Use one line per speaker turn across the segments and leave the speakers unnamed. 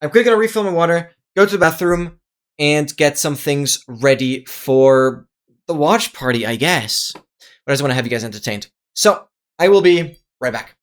I'm quickly gonna refill my water, go to the bathroom, and get some things ready for the watch party, I guess. But I just want to have you guys entertained. So, I will be right back.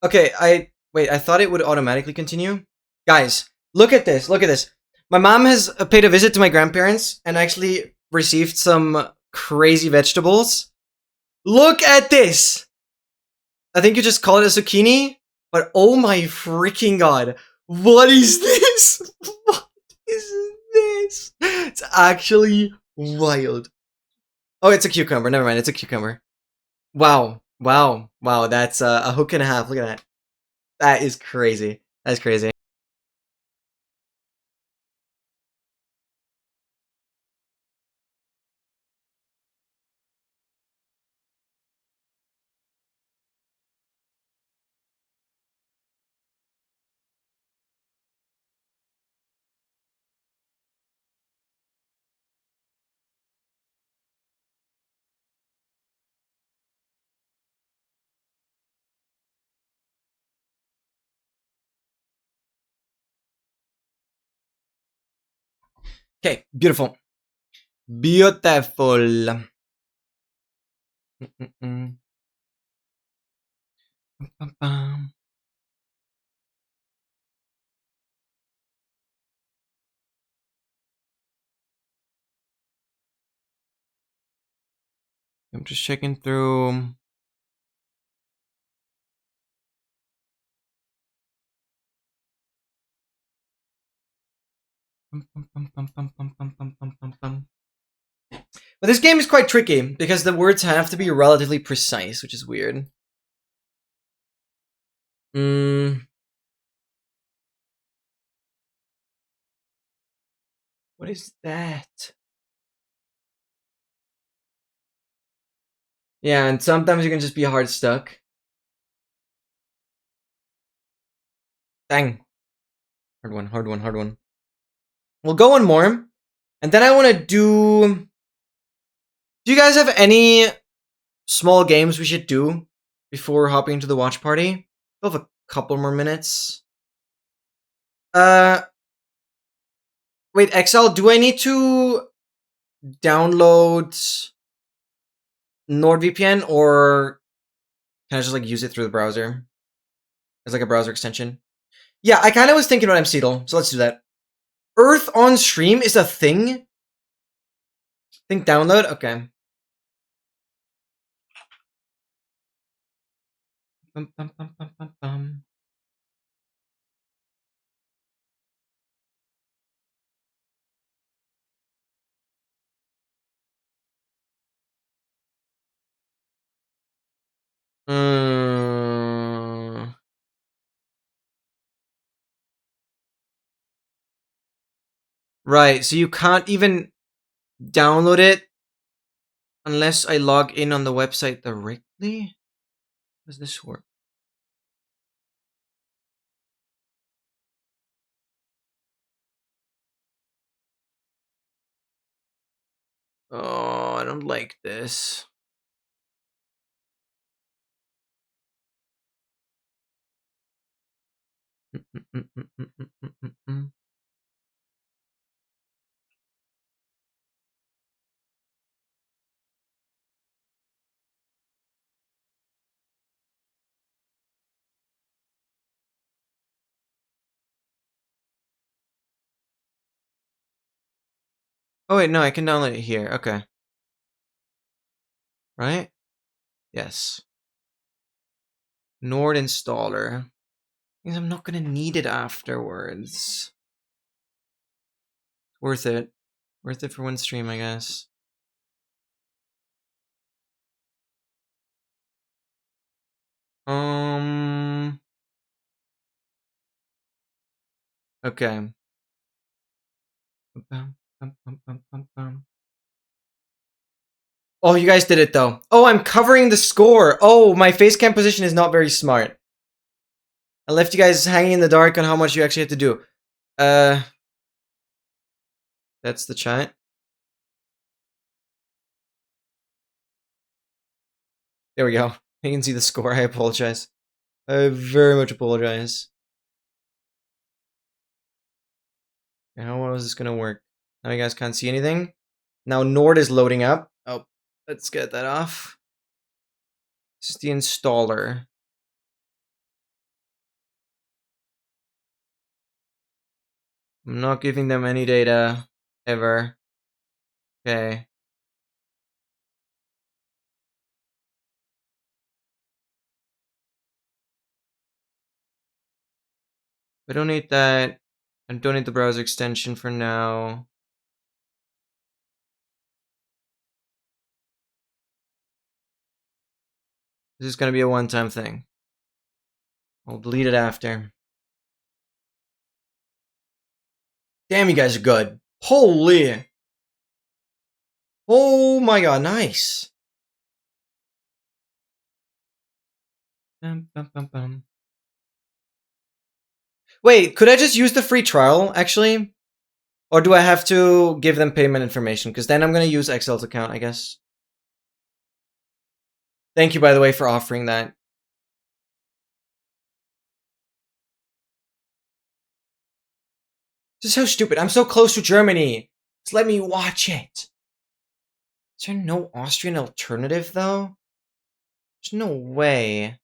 Okay, I thought it would automatically continue. Guys, look at this. Look at this. My mom has paid a visit to my grandparents and actually received some crazy vegetables. Look at this. I think you just call it a zucchini, but oh my freaking god. What is this? What is this? It's actually wild. Oh, it's a cucumber. Never mind, it's a cucumber. Wow. Wow. Wow, that's a hook and a half. Look at that. That is crazy. That's crazy. Okay, beautiful. Beautiful. Mm-mm-mm. Bum-bum. I'm just checking through. But this game is quite tricky because the words have to be relatively precise, which is weird. Mm, what is that? Yeah, and sometimes you can just be hard stuck. Dang. Hard one, hard one, hard one. We'll go one more. And then I want to do... Do you guys have any small games we should do before hopping into the watch party? We'll have a couple more minutes. Uh, wait, XL, do I need to download NordVPN or can I just like use it through the browser as like a browser extension? Yeah, I kind of was thinking about MCdle, so let's do that. Earth on stream is a thing? Think download? Okay. Bum, bum, bum, bum, bum, bum. Right, so you can't even download it unless I log in on the website directly? How does this work? Oh, I don't like this. Oh wait, no, I can download it here. Okay. Right? Yes. Nord installer. Because I'm not gonna need it afterwards. Worth it. Worth it for one stream, I guess. Okay. Oh, you guys did it though. Oh, I'm covering the score. Oh, my face cam position is not very smart. I left you guys hanging in the dark on how much you actually have to do. That's the chat. There we go. You can see the score. I apologize. I very much apologize. How well is this gonna work? Now you guys can't see anything. Now Nord is loading up. Oh, let's get that off. This is the installer. I'm not giving them any data ever. Okay. I don't need that. I don't need the browser extension for now. This is gonna be a one-time thing. I'll delete it after. Damn, you guys are good. Holy. Oh my god, nice. Wait, could I just use the free trial, actually? Or do I have to give them payment information? Because then I'm gonna use Excel's account, I guess. Thank you, by the way, for offering that. This is so stupid. I'm so close to Germany. Just let me watch it. Is there no Austrian alternative, though? There's no way.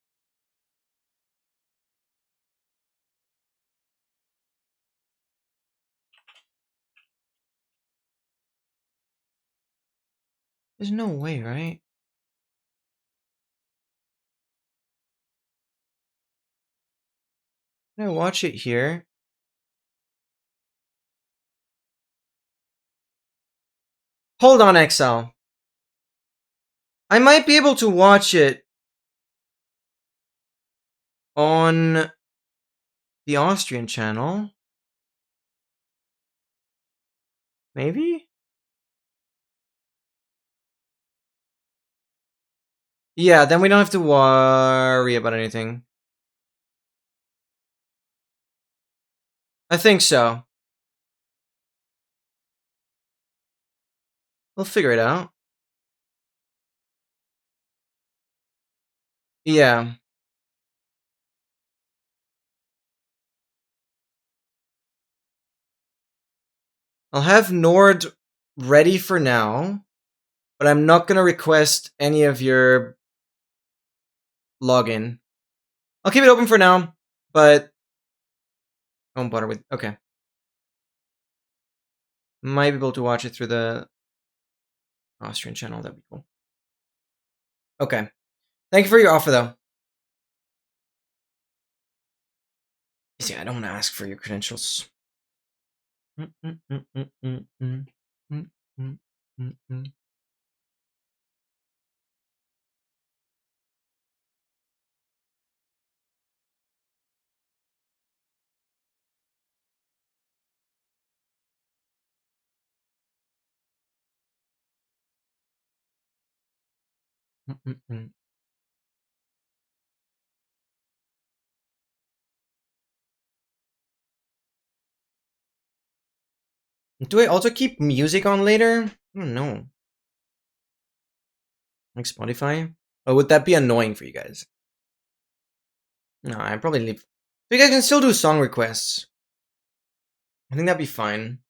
There's no way, right? Can I watch it here? Hold on, Excel. I might be able to watch it on the Austrian channel. Maybe? Yeah, then we don't have to worry about anything. I think so. We'll figure it out. Yeah. I'll have Nord ready for now, but I'm not gonna request any of your login. I'll keep it open for now, but I won't bother with. Okay. Might be able to watch it through the Austrian channel. That'd be cool. Okay. Thank you for your offer, though. See, I don't want to ask for your credentials. Do I also keep music on later? I don't know. Like Spotify? Or would that be annoying for you guys? No, I'd probably leave. But you guys can still do song requests. I think that'd be fine.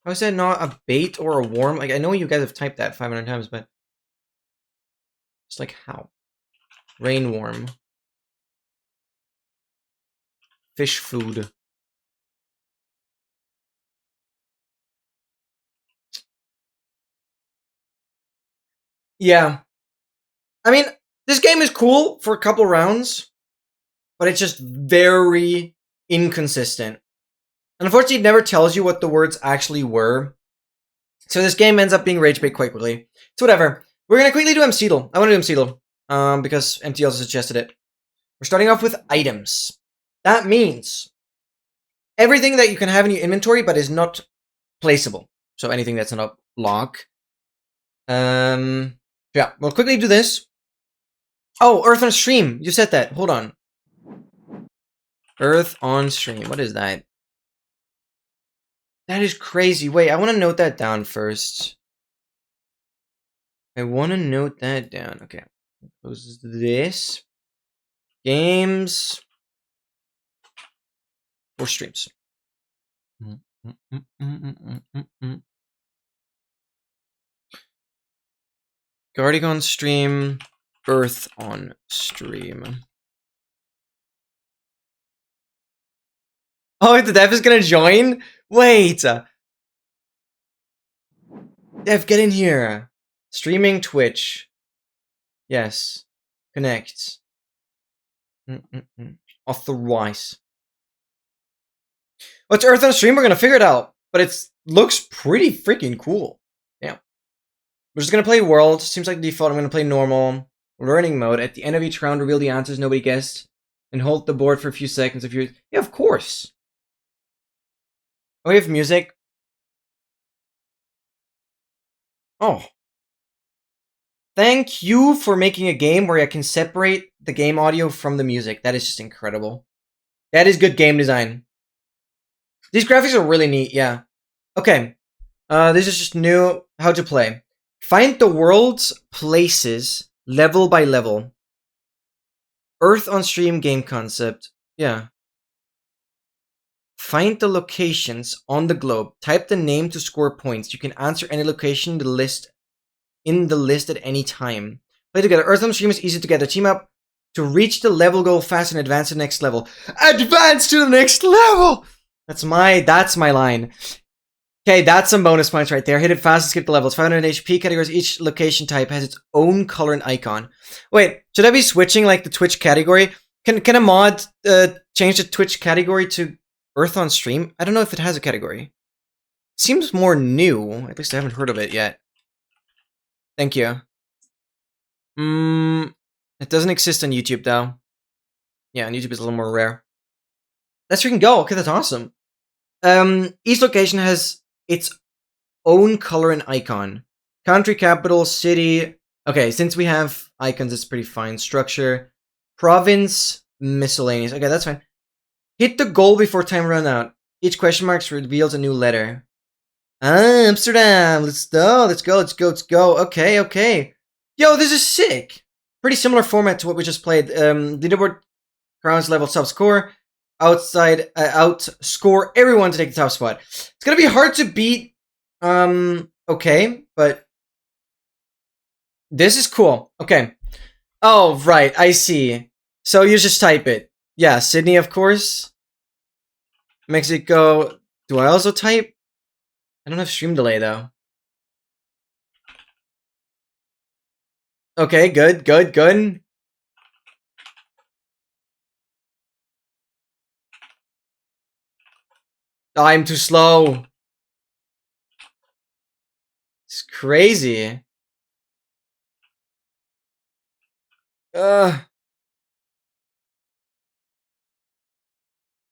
How is that not a bait or a worm? Like, I know you guys have typed that 500 times, but... It's like, how? Rainworm. Fish food. Yeah. I mean, this game is cool for a couple rounds, but it's just very inconsistent. And unfortunately, it never tells you what the words actually were. So this game ends up being rage bait quite quickly. So whatever. We're gonna quickly do MCdle. I want to do MCdle. Because MT also suggested it. We're starting off with items. That means everything that you can have in your inventory but is not placeable. So anything that's not a block. Yeah, we'll quickly do this. Oh, Earth on Stream. You said that. Hold on. Earth on Stream. What is that? That is crazy. Wait, I want to note that down first. I want to note that down. Okay. Close this. Games. Or streams. Guardian stream. Earth on stream. Oh, the dev is gonna join? Wait! Dev, get in here! Streaming Twitch. Yes. Connect. Authorize. What's Earth on stream? We're gonna figure it out. But it looks pretty freaking cool. Yeah. We're just gonna play World. Seems like the default. I'm gonna play normal. Learning mode. At the end of each round, reveal the answers nobody guessed. And hold the board for a few seconds if you're... Yeah, of course. Oh, we have music. Oh. Thank you for making a game where I can separate the game audio from the music. That is just incredible. That is good game design. These graphics are really neat, yeah. Okay. This is just new. How to play. Find the world's places level by level. Earth on stream game concept. Yeah. Find the locations on the globe. Type the name to score points. You can answer any location in the list at any time. Play together. Earth on stream is easy to get. Team up to reach the level goal fast and advance to the next level. Advance to the next level! That's my line. Okay, that's some bonus points right there. Hit it fast and skip the levels. 500 HP categories. Each location type has its own color and icon. Wait, should I be switching like the Twitch category? Can a mod change the Twitch category to Earth on stream? I don't know if it has a category. Seems more new. At least I haven't heard of it yet. Thank you. It doesn't exist on YouTube though. Yeah, on YouTube is a little more rare. Let's freaking go. Okay, that's awesome. Each location has its own color and icon. Country, capital, city. Okay, since we have icons, it's pretty fine. Structure, province, miscellaneous. Okay, that's fine. Hit the goal before time runs out. Each question mark reveals a new letter. Amsterdam. Let's go. Let's go. Let's go. Let's go. Okay. Okay. Yo, this is sick. Pretty similar format to what we just played. Leaderboard crowns level sub score. Outscore everyone to take the top spot. It's gonna be hard to beat. Okay, but this is cool. Okay. Oh, right. I see. So you just type it. Yeah, Sydney, of course. Mexico. Do I also type? I don't have stream delay though. Okay, good, good, good. Oh, I'm too slow. It's crazy.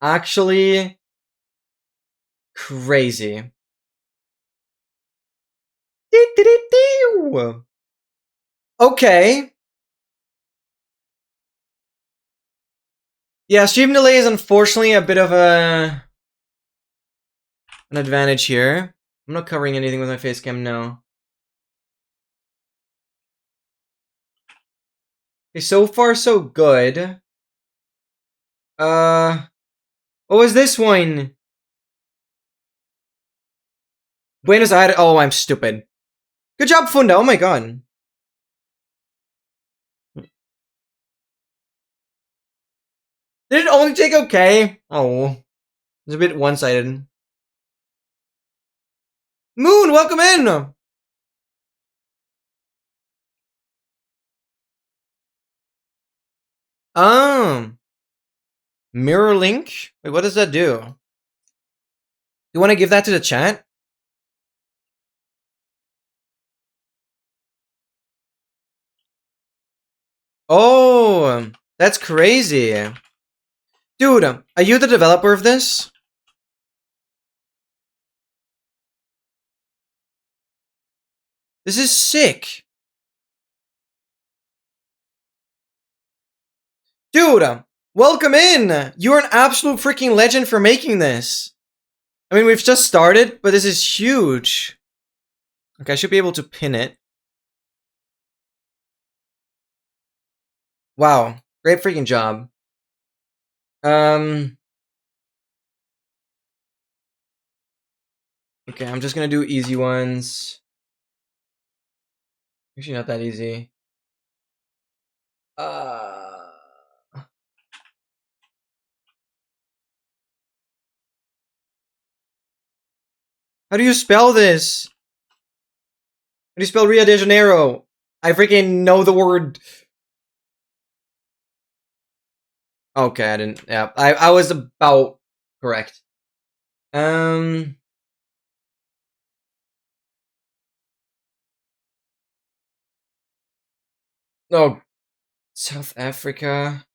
Actually, Crazy. Okay. Yeah, stream delay is unfortunately a bit of an advantage here. I'm not covering anything with my face cam now. Okay, so far so good. What was this one? Buenos Aires. Oh, I'm stupid. Good job, Funda. Oh my god. Did it only take okay? Oh, it's a bit one-sided. Moon, welcome in. Mirror link. Wait, what does that do? You want to give that to the chat? Oh, that's crazy. Dude, are you the developer of this? This is sick. Dude, welcome in. You're an absolute freaking legend for making this. I mean, we've just started, but this is huge. Okay, I should be able to pin it. Wow, great freaking job. Okay, I'm just gonna do easy ones. Actually, not that easy. How do you spell this? How do you spell Rio de Janeiro? I freaking know the word. Okay, I didn't. Yeah, I was about correct. Oh, South Africa.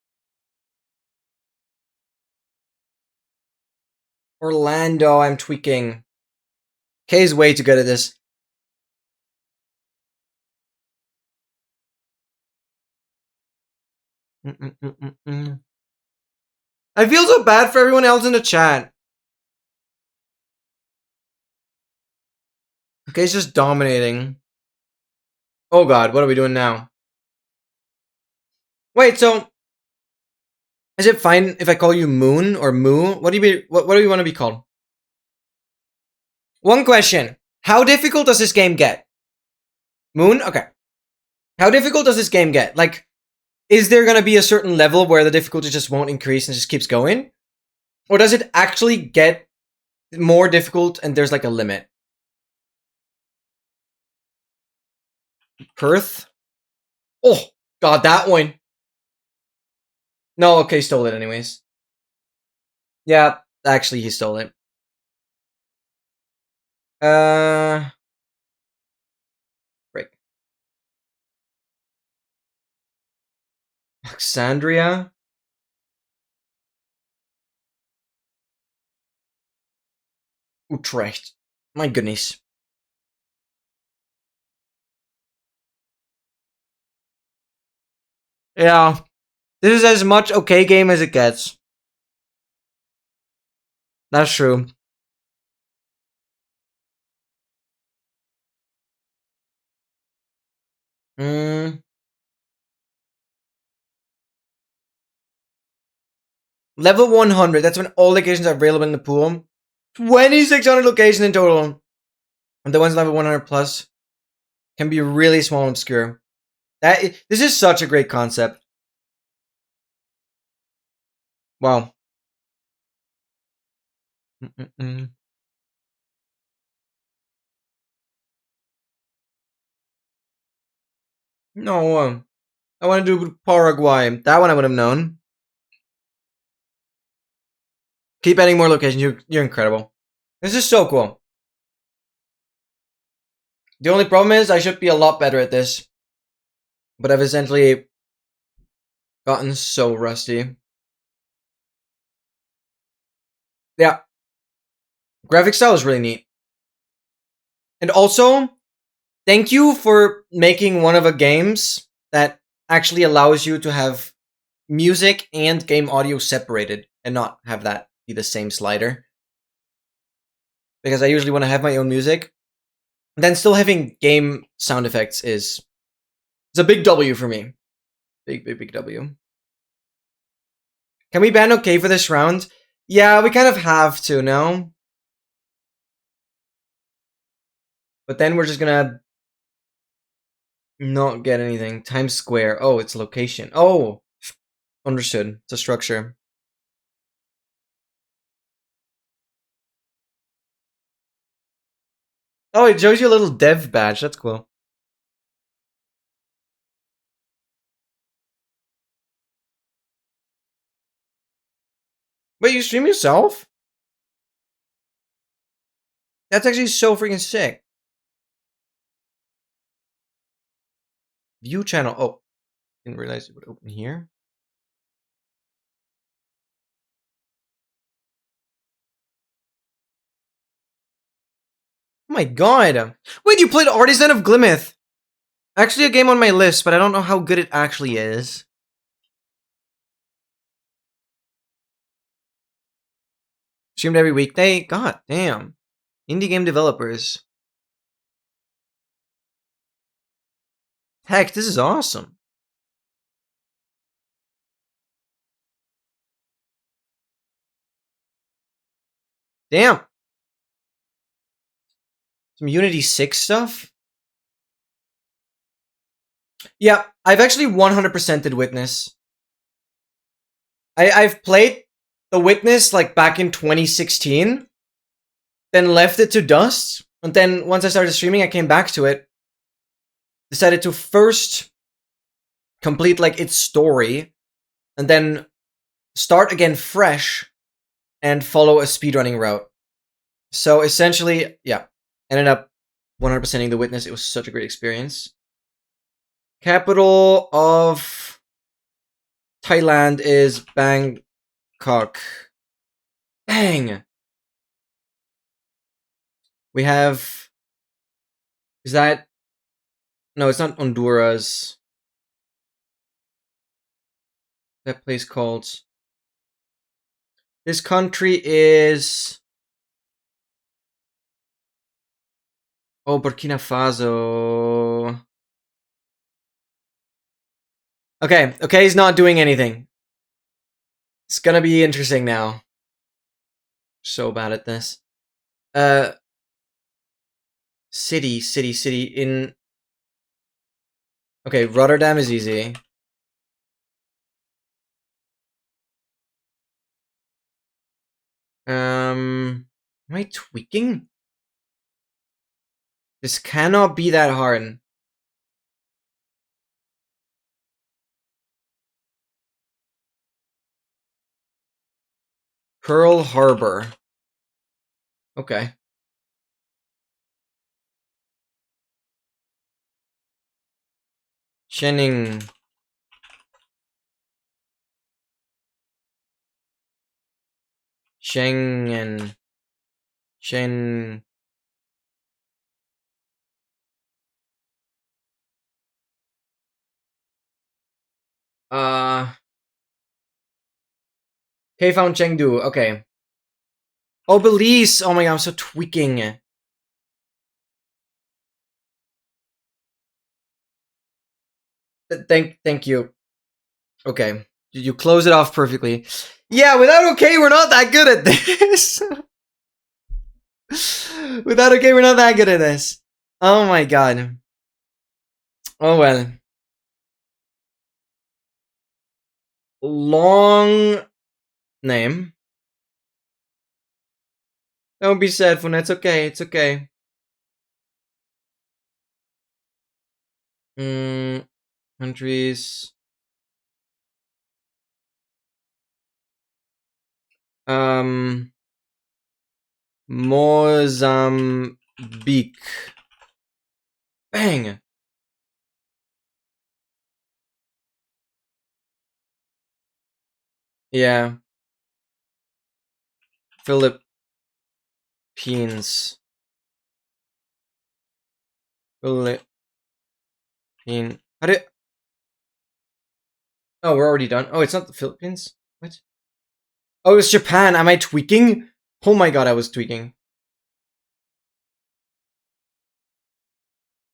Orlando, I'm tweaking. Kay's way too good at this. I feel so bad for everyone else in the chat. Kay's just dominating. Oh god, what are we doing now? Wait, so is it fine if I call you Moon or Moo? What do you want to be called? One question. How difficult does this game get? Moon? Okay. How difficult does this game get? Like, is there gonna be a certain level where the difficulty just won't increase and just keeps going? Or does it actually get more difficult and there's like a limit? Perth? Oh, god, that one. No, okay, stole it anyways. Yeah, actually, he stole it. Break. Alexandria? Utrecht. My goodness. Yeah. This is as much okay game as it gets. That's true. Level 100. That's when all locations are available in the pool. 2,600 locations in total. And the ones level 100 plus can be really small and obscure. This is such a great concept. Wow. No, I want to do Paraguay. That one I would have known. Keep adding more locations. You're incredible. This is so cool. The only problem is I should be a lot better at this. But I've essentially gotten so rusty. Yeah. Graphic style is really neat. And also, thank you for making one of the games that actually allows you to have music and game audio separated and not have that be the same slider. Because I usually want to have my own music. And then still having game sound effects is a big W for me. Big W. Can we ban okay for this round? Yeah, we kind of have to, no? But then we're just gonna not get anything. Times Square. Oh, it's location. Oh, understood. It's a structure. Oh, it shows you a little dev badge. That's cool. Wait, you stream yourself? That's actually so freaking sick. View channel. Oh, didn't realize it would open here. Oh my god. Wait, you played Artisan of Glimeth. Actually, a game on my list, but I don't know how good it actually is. Streamed every weekday? God damn. Indie game developers. Heck, this is awesome. Damn. Some Unity 6 stuff? Yeah, I've actually 100%ed Witness. I've played The Witness like back in 2016, then left it to dust, and then once I started streaming, I came back to it. Decided to first complete like its story, and then start again fresh and follow a speedrunning route. So essentially, yeah, ended up 100%ing The Witness. It was such a great experience. Capital of Thailand is Bangkok. Bang! We have... Is that... No, it's not Honduras. That place called... This country is... Oh, Burkina Faso. Okay, okay, he's not doing anything. It's gonna be interesting now. So bad at this. City in... Okay, Rotterdam is easy. Am I tweaking? This cannot be that hard. Pearl Harbor. Okay. Shening. Schengen. Shen. Okay, found Chengdu. Okay. Oh, Belize. Oh my god, I'm so tweaking. Thank you. Okay. You close it off perfectly. Yeah, without okay, we're not that good at this. Without okay, we're not that good at this. Oh my god. Oh well. Long name. Don't be sad, Funa. It's okay. It's okay. Countries. Mozambique. Bang. Yeah. Philip. Philippines. How did? Oh, we're already done. Oh, it's not the Philippines. What? Oh, it's Japan. Am I tweaking? Oh my god, I was tweaking.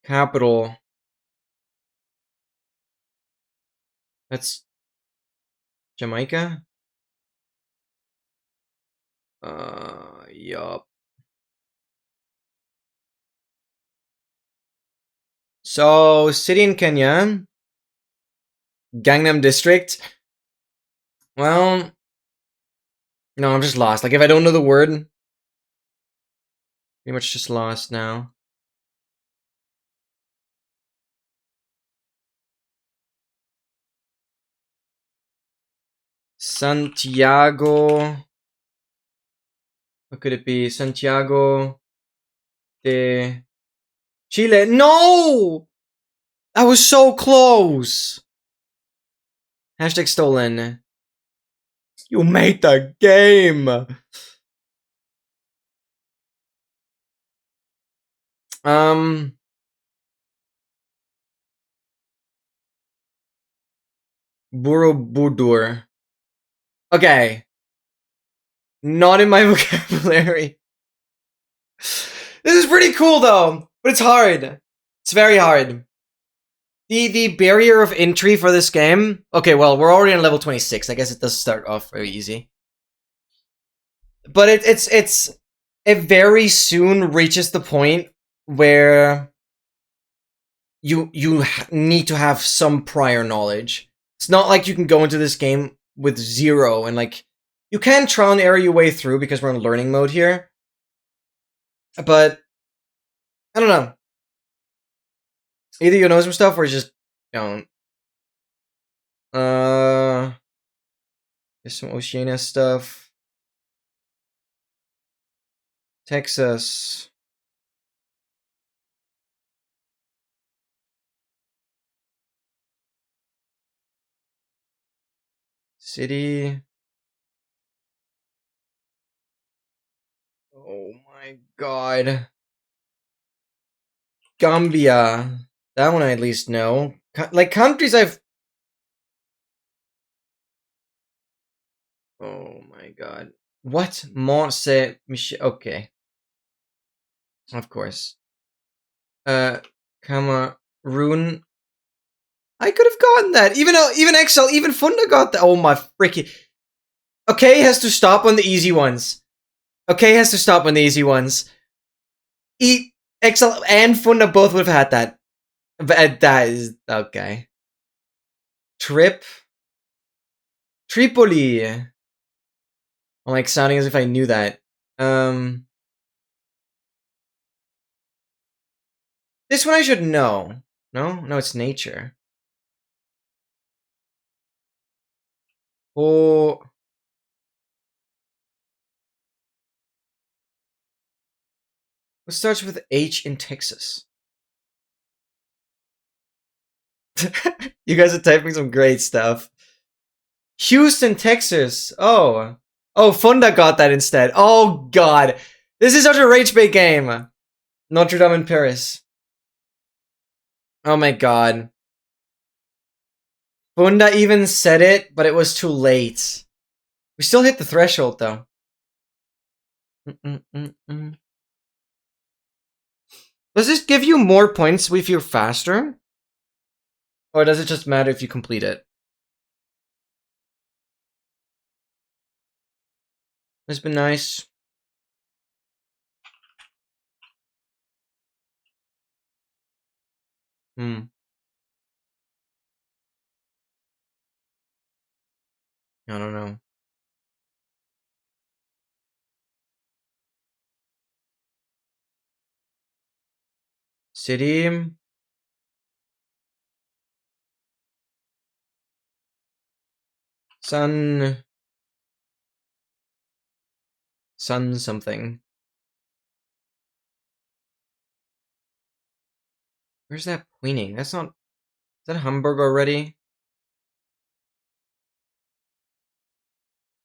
Capital. That's Jamaica. Yup. So, city in Kenya. Gangnam District. Well, no, I'm just lost. Like, if I don't know the word, pretty much just lost now. Santiago. What could it be? Santiago de Chile. No! I was so close. Hashtag stolen. You made the game. Borobudur. Okay. Not in my vocabulary. This is pretty cool though, but it's hard. It's very hard. The barrier of entry for this game. Okay, well, we're already on level 26. I guess it does start off very easy. But it very soon reaches the point where you need to have some prior knowledge. It's not like you can go into this game with zero and like you can trial and error your way through because we're in learning mode here. But I don't know. Either you know some stuff or you just don't. There's some Oceania stuff. Texas. City. Oh my god. Gambia. That one I at least know. Like countries I've. Oh my god. What? Mont Saint Michel. Okay. Of course. Cameroon. I could have gotten that. Even Excel, even Funda got that. Oh my freaking. Okay, has to stop on the easy ones. Okay, has to stop on the easy ones. Excel and Funda both would have had that. But that is okay. Tripoli. I'm like sounding as if I knew that. This one I should know. No, it's nature. Oh. What starts with H in Texas? You guys are typing some great stuff. Houston, Texas. Oh. Oh, Funda got that instead. Oh, God. This is such a rage bait game. Notre Dame in Paris. Oh, my God. Funda even said it, but it was too late. We still hit the threshold, though. Does this give you more points if you're faster? Or does it just matter if you complete it? It's been nice. I don't know. City. Sun something. Where's that pointing? That's not. Is that Hamburg already?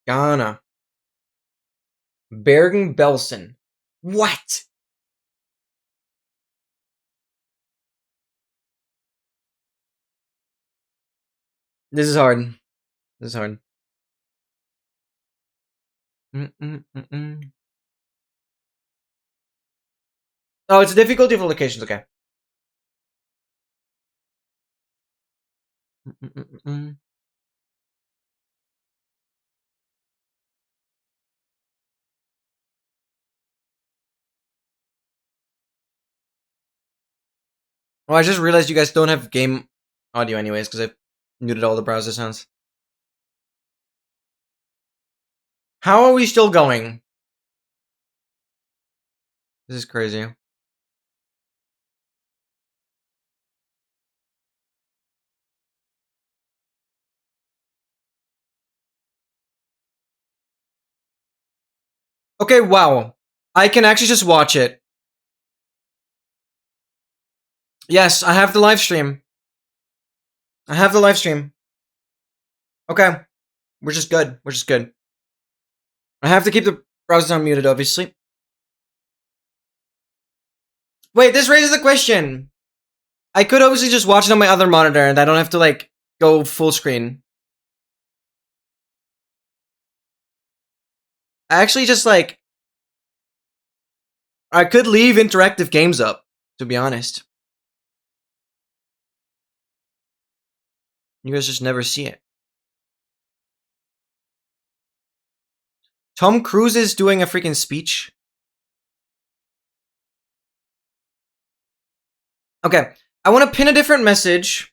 Ghana. Bergen-Belsen. What? This is hard. This is hard. Oh, it's a difficulty for locations. Okay. Oh, I just realized you guys don't have game audio anyways because I muted all the browser sounds. How are we still going? This is crazy. Okay, wow. I can actually just watch it. Yes, I have the live stream. I have the live stream. Okay. We're just good. We're just good. I have to keep the browser sound muted, obviously. Wait, this raises the question. I could obviously just watch it on my other monitor and I don't have to, like, go full screen. I actually just, like... I could leave interactive games up, to be honest. You guys just never see it. Tom Cruise is doing a freaking speech. Okay, I want to pin a different message.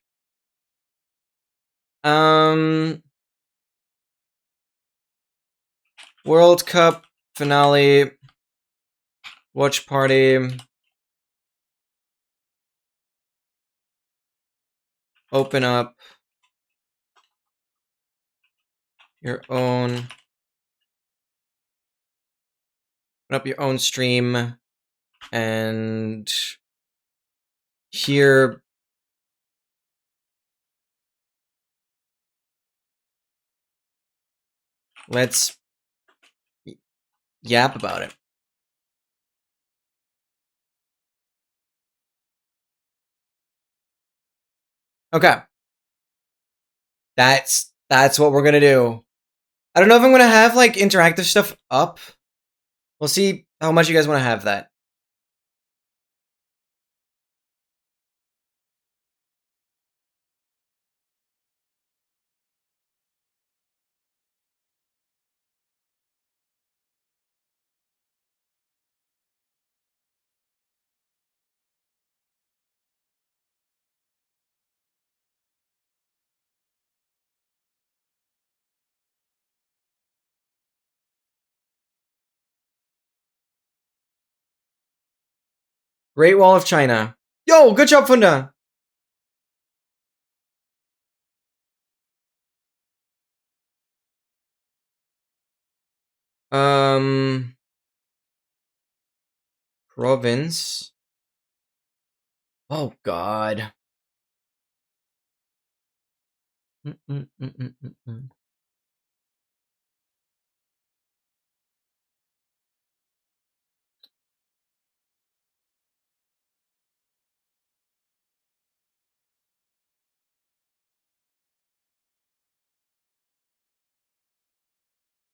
World Cup finale, watch party, open up your own, stream, and here let's yap about it. Okay. That's what we're gonna do. I don't know if I'm gonna have, like, interactive stuff up. We'll see how much you guys want to have that. Great Wall of China. Yo, good job, Funda. Province. Oh God.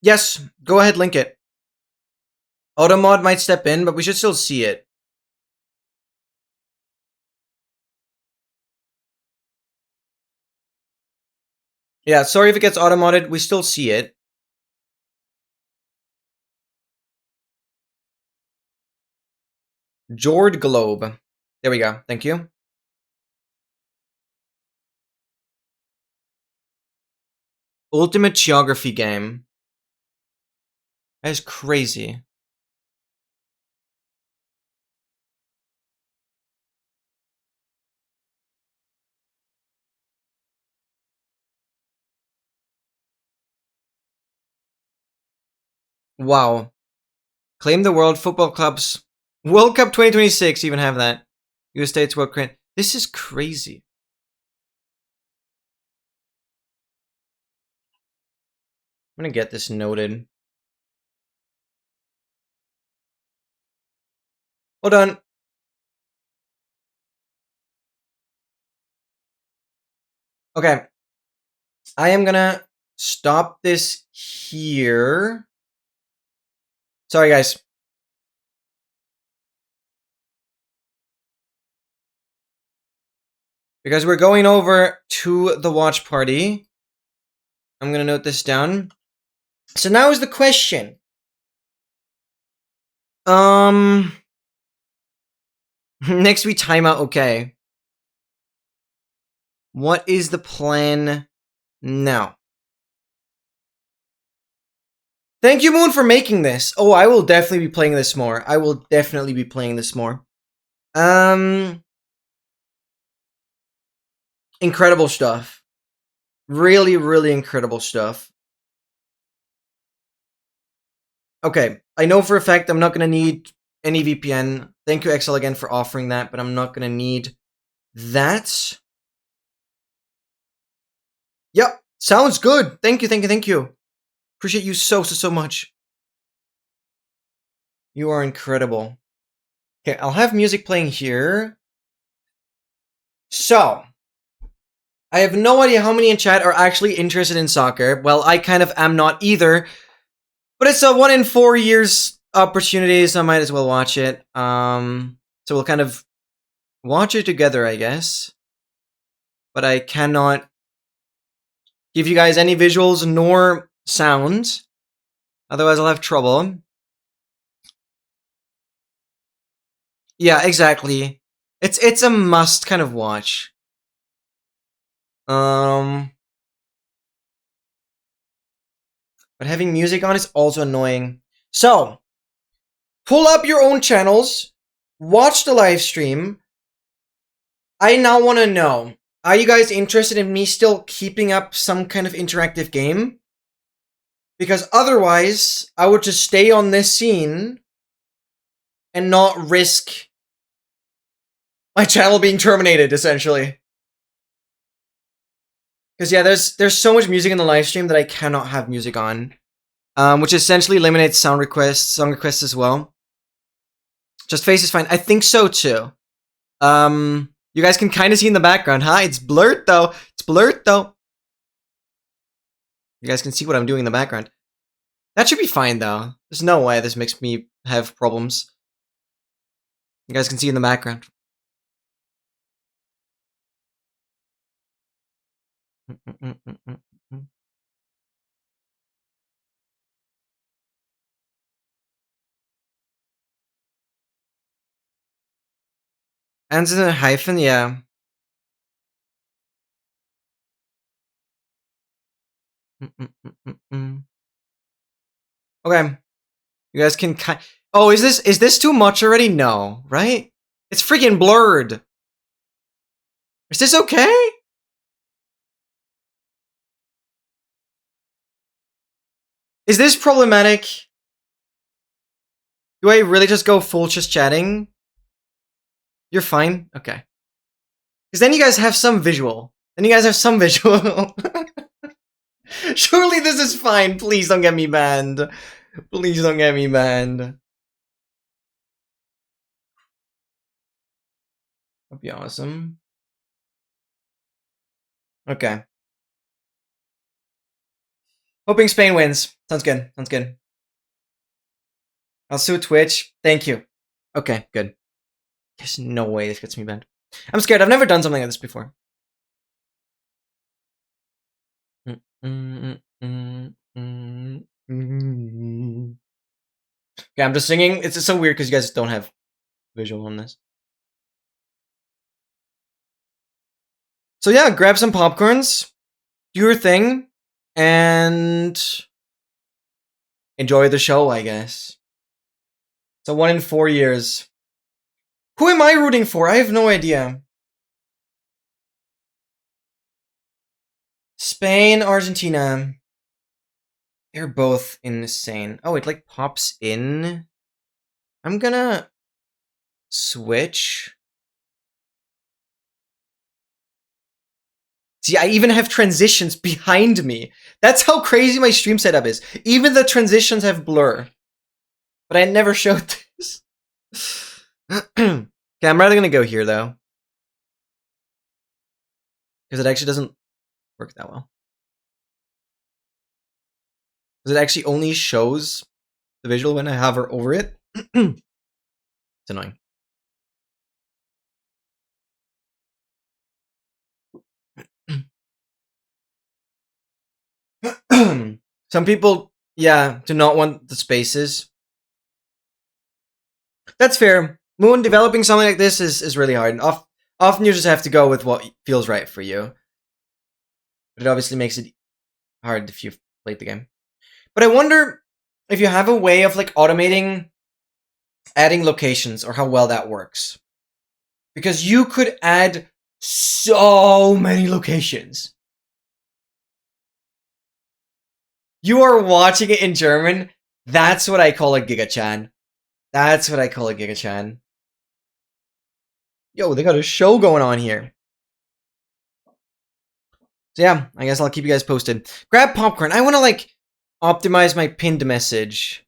Yes, go ahead, link it. Automod might step in, but we should still see it. Yeah, sorry if it gets automodded, we still see it. Jord Globe. There we go, thank you. Ultimate Geography game. That is crazy. Wow. Claim the World Football Club's World Cup 2026, even have that. US States World Cup. This is crazy. I'm gonna get this noted. Hold on. Okay. I am gonna stop this here. Sorry, guys. Because we're going over to the watch party. I'm gonna note this down. So now is the question. Next week timeout, okay. What is the plan now? Thank you, Moon, for making this. Oh, I will definitely be playing this more. I will definitely be playing this more. Incredible stuff. Really, really incredible stuff. Okay, I know for a fact I'm not gonna need any VPN. Thank you, XL, again for offering that, but I'm not gonna need that. Yep, sounds good. Thank you, thank you, thank you. Appreciate you so much. You are incredible. Okay, I'll have music playing here. So, I have no idea how many in chat are actually interested in soccer. Well, I kind of am not either. But it's a 1 in 4 years opportunity, so I might as well watch it. So we'll kind of watch it together, I guess. But I cannot give you guys any visuals nor sounds. Otherwise, I'll have trouble. Yeah, exactly. It's a must kind of watch. But having music on is also annoying. So, pull up your own channels, watch the live stream. I now want to know, are you guys interested in me still keeping up some kind of interactive game? Because otherwise, I would just stay on this scene and not risk my channel being terminated, essentially. Because yeah, there's so much music in the live stream that I cannot have music on. Which essentially eliminates song requests as well. Just face is fine. I think so too. You guys can kind of see in the background, huh? It's blurred though. It's blurred though. You guys can see what I'm doing in the background. That should be fine though. There's no way this makes me have problems. You guys can see in the background. Ends in a hyphen, yeah. Okay. You guys can oh, is this too much already? No, right? It's freaking blurred. Is this okay? Is this problematic? Do I really just go full just chatting? You're fine? Okay. Because then you guys have some visual. Surely this is fine. Please don't get me banned. Please don't get me banned. That'd be awesome. Okay. Hoping Spain wins. Sounds good. Sounds good. I'll sue Twitch. Thank you. Okay, good. There's no way this gets me banned. I'm scared. I've never done something like this before. Okay, I'm just singing. It's so weird because you guys don't have visual on this. So yeah, grab some popcorns, do your thing, and enjoy the show, I guess. So 1 in 4 years. Who am I rooting for? I have no idea. Spain, Argentina. They're both insane. Oh, it like pops in. I'm gonna switch. See, I even have transitions behind me. That's how crazy my stream setup is. Even the transitions have blur. But I never showed this. Okay, I'm rather gonna go here though, because it actually doesn't work that well. Because it actually only shows the visual when I hover over it. It's annoying. Some people, yeah, do not want the spaces. That's fair. Moon, developing something like this is really hard. Often you just have to go with what feels right for you. But it obviously makes it hard if you've played the game. But I wonder if you have a way of like automating adding locations or how well that works. Because you could add so many locations. You are watching it in German. That's what I call a Giga-chan. That's what I call a Giga-chan. Yo, they got a show going on here. So yeah, I guess I'll keep you guys posted. Grab popcorn. I want to like optimize my pinned message.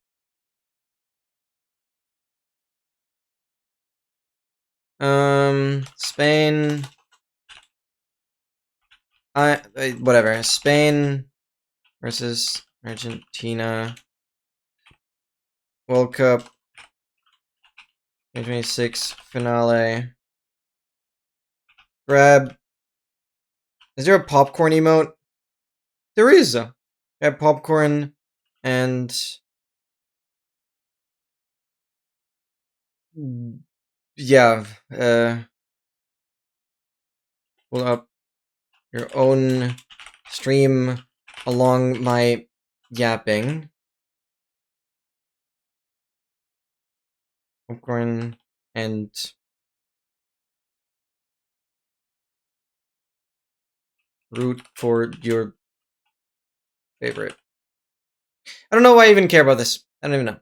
Spain. Whatever. Spain versus Argentina. World Cup 2026 finale. Grab. Is there a popcorn emote? There is. Grab popcorn and yeah. Pull up your own stream along my yapping. Popcorn and root for your favorite. I don't know why I even care about this. I don't even know.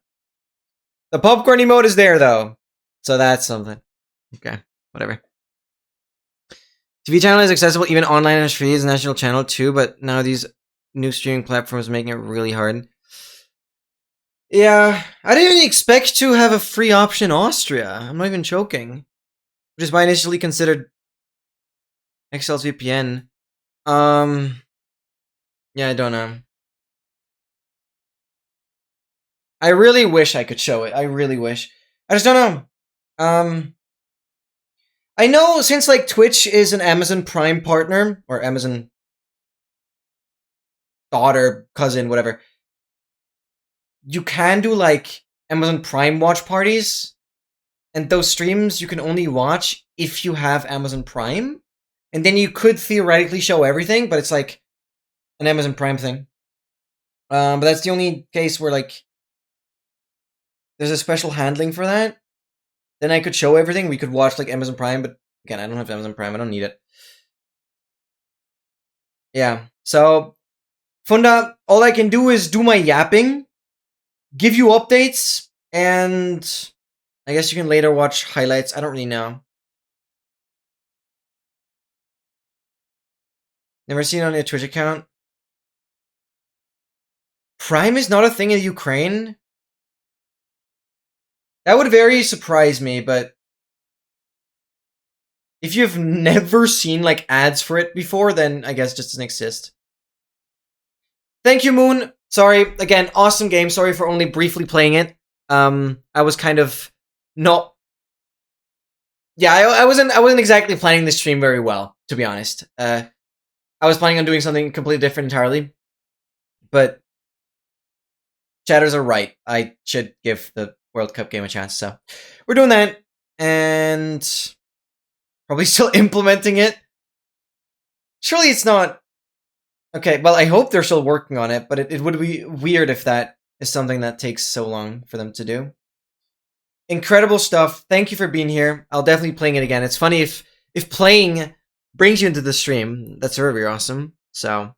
The popcorn emote is there though, so that's something. Okay, whatever. TV channel is accessible even online and free as a national channel too, but now these new streaming platforms are making it really hard. Yeah, I didn't even expect to have a free option in Austria. I'm not even joking. Which is why I initially considered XL's VPN. Yeah, I don't know. I really wish I could show it. I really wish. I just don't know. I know since like Twitch is an Amazon Prime partner or Amazon daughter, cousin, whatever. You can do like Amazon Prime watch parties, and those streams you can only watch if you have Amazon Prime, and then you could theoretically show everything, but it's like an Amazon Prime thing. But that's the only case where like there's a special handling for that. Then I could show everything. We could watch like Amazon Prime, but again, I don't have Amazon Prime. I don't need it. Yeah. So, Funda, all I can do is do my yapping, give you updates, and I guess you can later watch highlights. I don't really know. Never seen it on your Twitch account. Prime is not a thing in Ukraine? That would very surprise me, but if you've never seen like ads for it before, then I guess it just doesn't exist. Thank you, Moon. Sorry, again, awesome game. Sorry for only briefly playing it. I was kind of not. Yeah, I wasn't exactly planning this stream very well, to be honest. I was planning on doing something completely different entirely, but chatters are right. I should give the World Cup game a chance. So we're doing that, and probably still implementing it. Surely it's not. Okay, well, I hope they're still working on it, but it would be weird if that is something that takes so long for them to do. Incredible stuff. Thank you for being here. I'll definitely be playing it again. It's funny if playing brings you into the stream. That's very awesome. So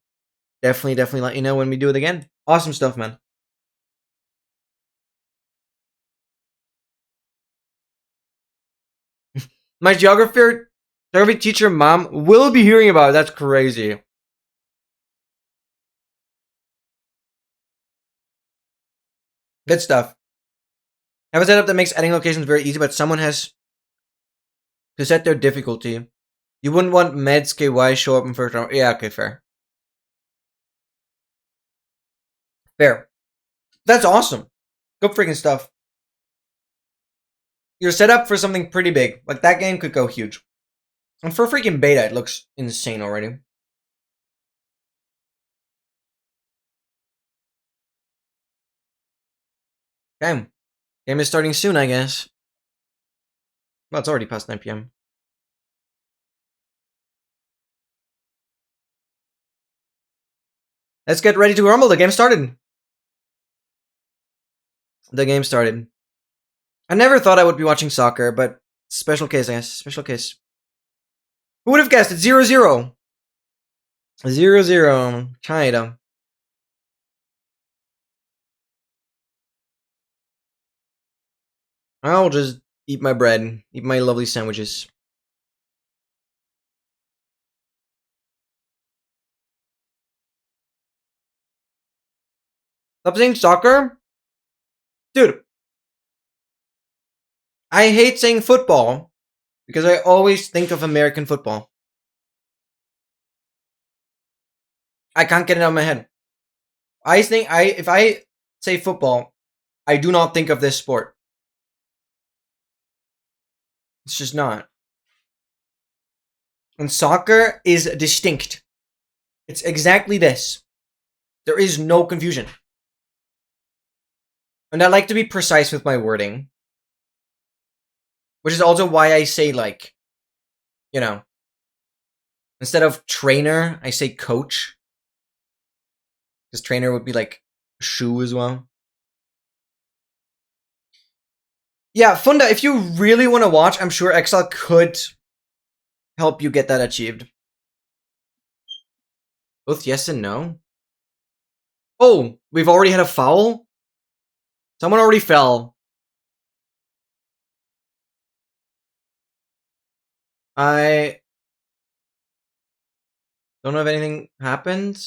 definitely let you know when we do it again. Awesome stuff, man. My geography teacher mom will be hearing about it. That's crazy. Good stuff. Have a setup that makes adding locations very easy, but someone has to set their difficulty. You wouldn't want meds KY show up in first round. Yeah, okay, fair. Fair. That's awesome. Good freaking stuff. You're set up for something pretty big. Like, that game could go huge. And for freaking beta, it looks insane already. Okay. Game is starting soon, I guess. Well, it's already past 9 p.m. Let's get ready to rumble. The game started. The game started. I never thought I would be watching soccer, but special case, I guess. Special case. Who would have guessed? It's 0-0. 0-0. China. I'll just eat my bread. Eat my lovely sandwiches. Stop saying soccer? Dude. I hate saying football because I always think of American football. I can't get it out of my head. If I say football, I do not think of this sport. It's just not. And soccer is distinct. It's exactly this. There is no confusion. And I like to be precise with my wording. Which is also why I say, like, you know, instead of trainer, I say coach. Because trainer would be like shoe as well. Yeah, Funda, if you really want to watch, I'm sure Exile could help you get that achieved. Both yes and no? Oh, we've already had a foul? Someone already fell. I don't know if anything happened.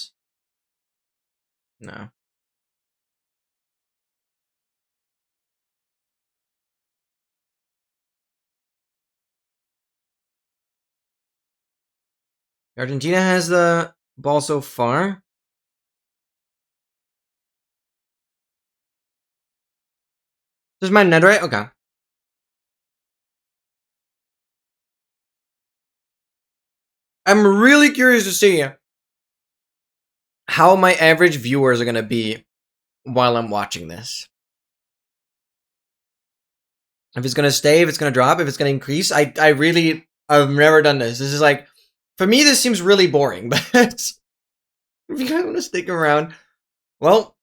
No. Argentina has the ball so far. Is my net right? Okay. I'm really curious to see how my average viewers are going to be while I'm watching this. If it's going to stay, if it's going to drop, if it's going to increase. I've never done this. This is like, for me, this seems really boring, but if you guys want to stick around, well,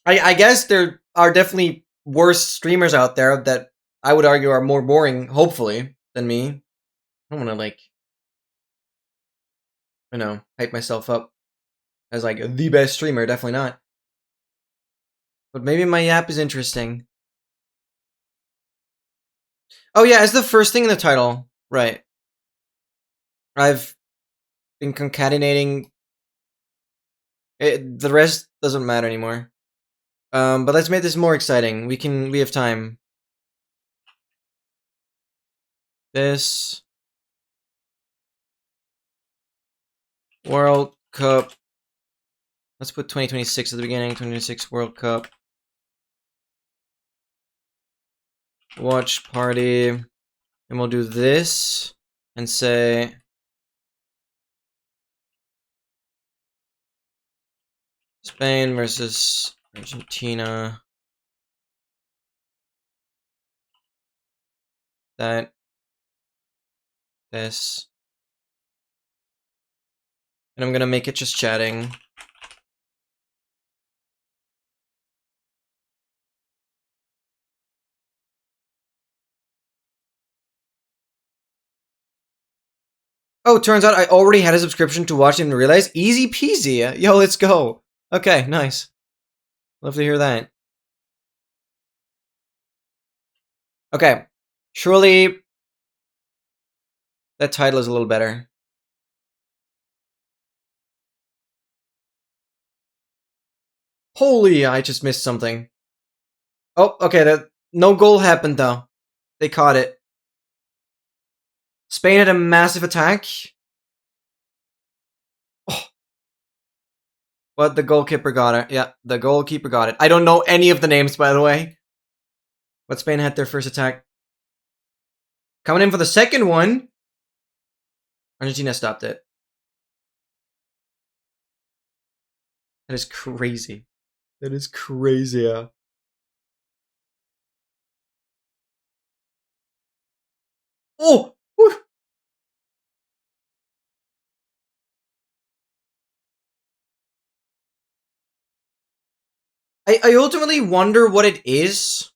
I guess there are definitely worse streamers out there that I would argue are more boring, hopefully, than me. I don't want to, like, you know, hype myself up as, like, the best streamer. Definitely not. But maybe my app is interesting. Oh yeah, it's the first thing in the title. Right. I've been concatenating. The rest doesn't matter anymore. But let's make this more exciting. We have time. This World Cup. Let's put 2026 at the beginning. 2026 World Cup. Watch party. And we'll do this and say Spain versus Argentina. That. This. And I'm gonna make it just chatting. Oh, turns out I already had a subscription to watch and realize. Easy peasy. Yo, let's go. Okay, nice. Love to hear that. Okay. Surely that title is a little better. Holy, I just missed something. Oh, okay, No goal happened though. They caught it. Spain had a massive attack. Oh. But the goalkeeper got it. Yeah, the goalkeeper got it. I don't know any of the names, by the way. But Spain had their first attack. Coming in for the second one. Argentina stopped it. That is crazy. That is crazy. Yeah. Oh! Whew. I ultimately wonder what it is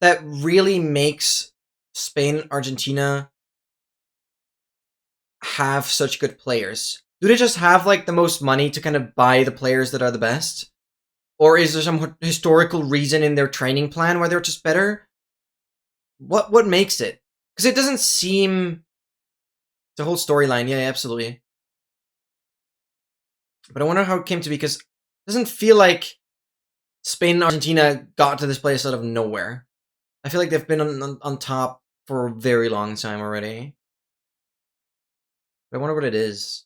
that really makes Spain, Argentina have such good players. Do they just have like the most money to kind of buy the players that are the best? Or is there some historical reason in their training plan where they're just better? What makes it? Because it doesn't seem the whole storyline. Yeah, absolutely. But I wonder how it came to be because it doesn't feel like Spain and Argentina got to this place out of nowhere. I feel like they've been on top for a very long time already. But I wonder what it is.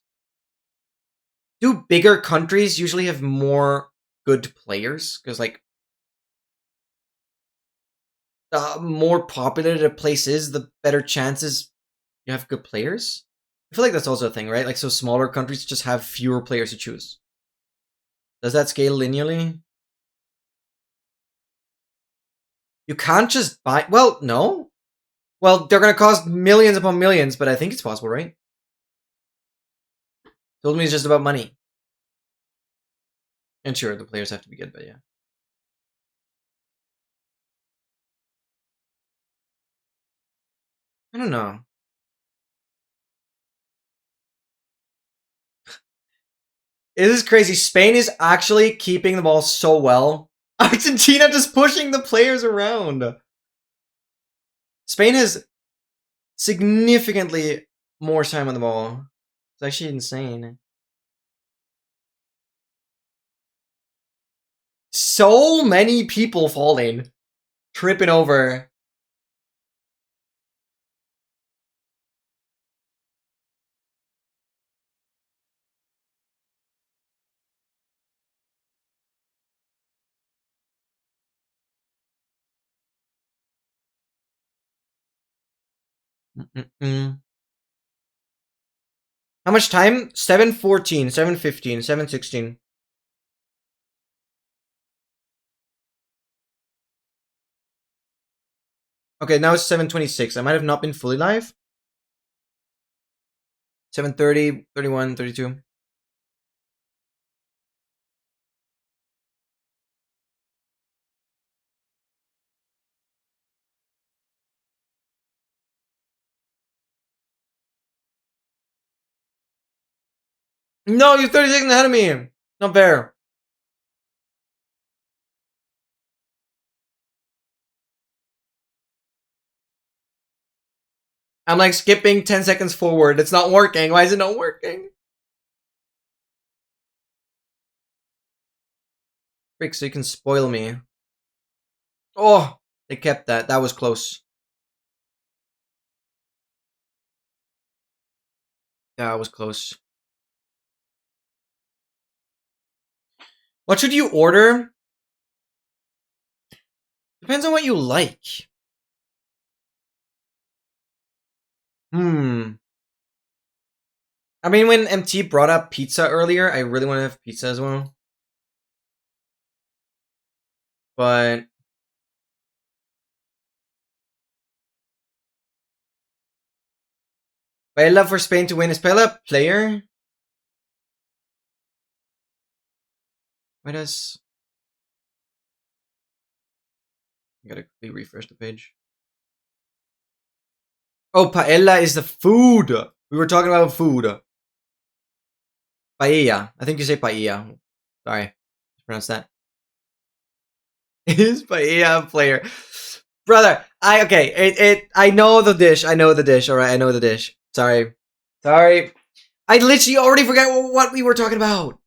Do bigger countries usually have more good players? Because, like, the more popular a place is, the better chances you have good players. I feel like that's also a thing, right? Like, so smaller countries just have fewer players to choose. Does that scale linearly? You can't just buy. Well, no. Well, they're going to cost millions upon millions, but I think it's possible, right? Told me it's just about money. And sure, the players have to be good, but yeah. I don't know. It is crazy. Spain is actually keeping the ball so well. Argentina just pushing the players around. Spain has significantly more time on the ball. It's actually insane. So many people falling, tripping over. Mm-mm. How much time? 7:14, 7:15, 7:16. Okay, now it's 7:26. I might have not been fully live. 7:30, 31, 32. No, you're 30 seconds ahead of me. Not fair. I'm like skipping 10 seconds forward. It's not working. Why is it not working? Frick, so you can spoil me. Oh, they kept that. That was close. That was close. What should you order? Depends on what you like. I mean, when MT brought up pizza earlier, I really want to have pizza as well. But I'd love for Spain to win. Is Pella a player? Why does... I gotta quickly refresh the page. Oh, paella is the food. We were talking about food. Paella. I think you say paella. Sorry. Pronounce that. Is paella a player? Brother, I know the dish. I know the dish. All right, I know the dish. Sorry. I literally already forgot what we were talking about.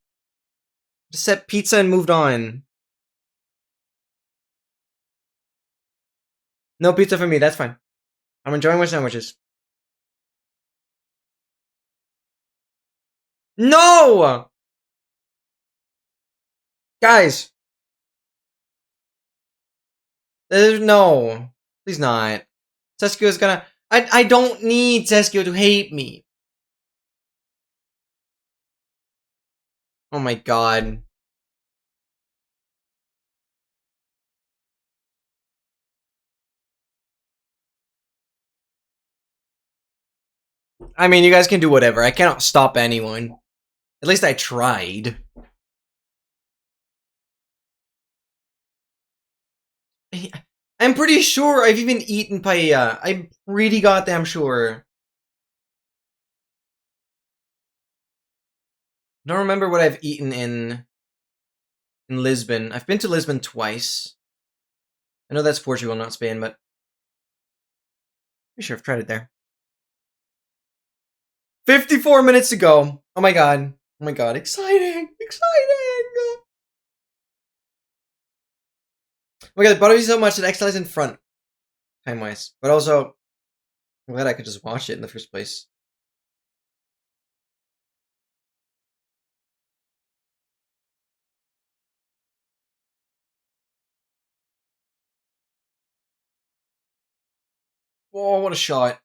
Just said pizza and moved on. No pizza for me, that's fine. I'm enjoying my sandwiches. No! Guys! There's no. Please not. Seskio is gonna... I don't need Seskio to hate me. Oh my god. I mean, you guys can do whatever. I cannot stop anyone. At least I tried. I'm pretty sure I've even eaten paella. I'm pretty goddamn sure. I don't remember what I've eaten in Lisbon. I've been to Lisbon twice. I know that's Portugal, not Spain, but pretty sure I've tried it there. 54 minutes to go. Oh my god. Oh my god. Exciting. Exciting. Oh my god, it bothers me so much that Exile is in front. Time-wise. But also, I'm glad I could just watch it in the first place. Whoa, what a shot.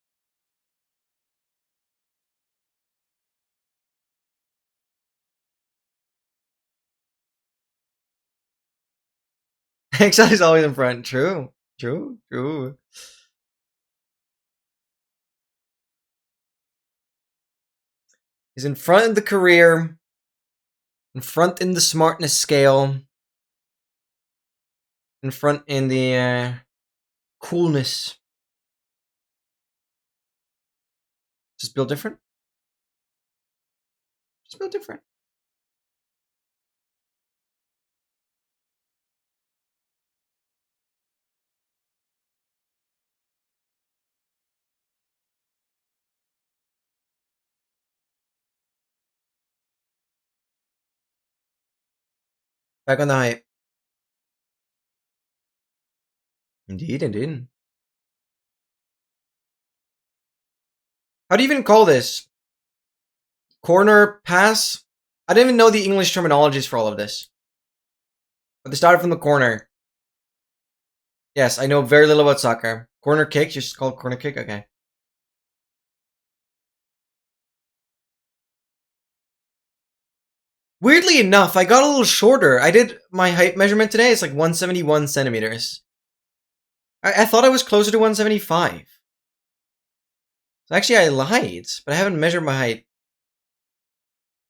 Exile is always in front. True. True. True. He's in front in the career. In front in the smartness scale. In front in the coolness. Just build different. Just build different. Back on the hype. Indeed, indeed. How do you even call this? Corner pass? I didn't even know the English terminologies for all of this. But they started from the corner. Yes, I know very little about soccer. Corner kick, just called corner kick? Okay. Weirdly enough, I got a little shorter. I did my height measurement today. It's like 171 centimeters. I thought I was closer to 175. So actually, I lied, but I haven't measured my height.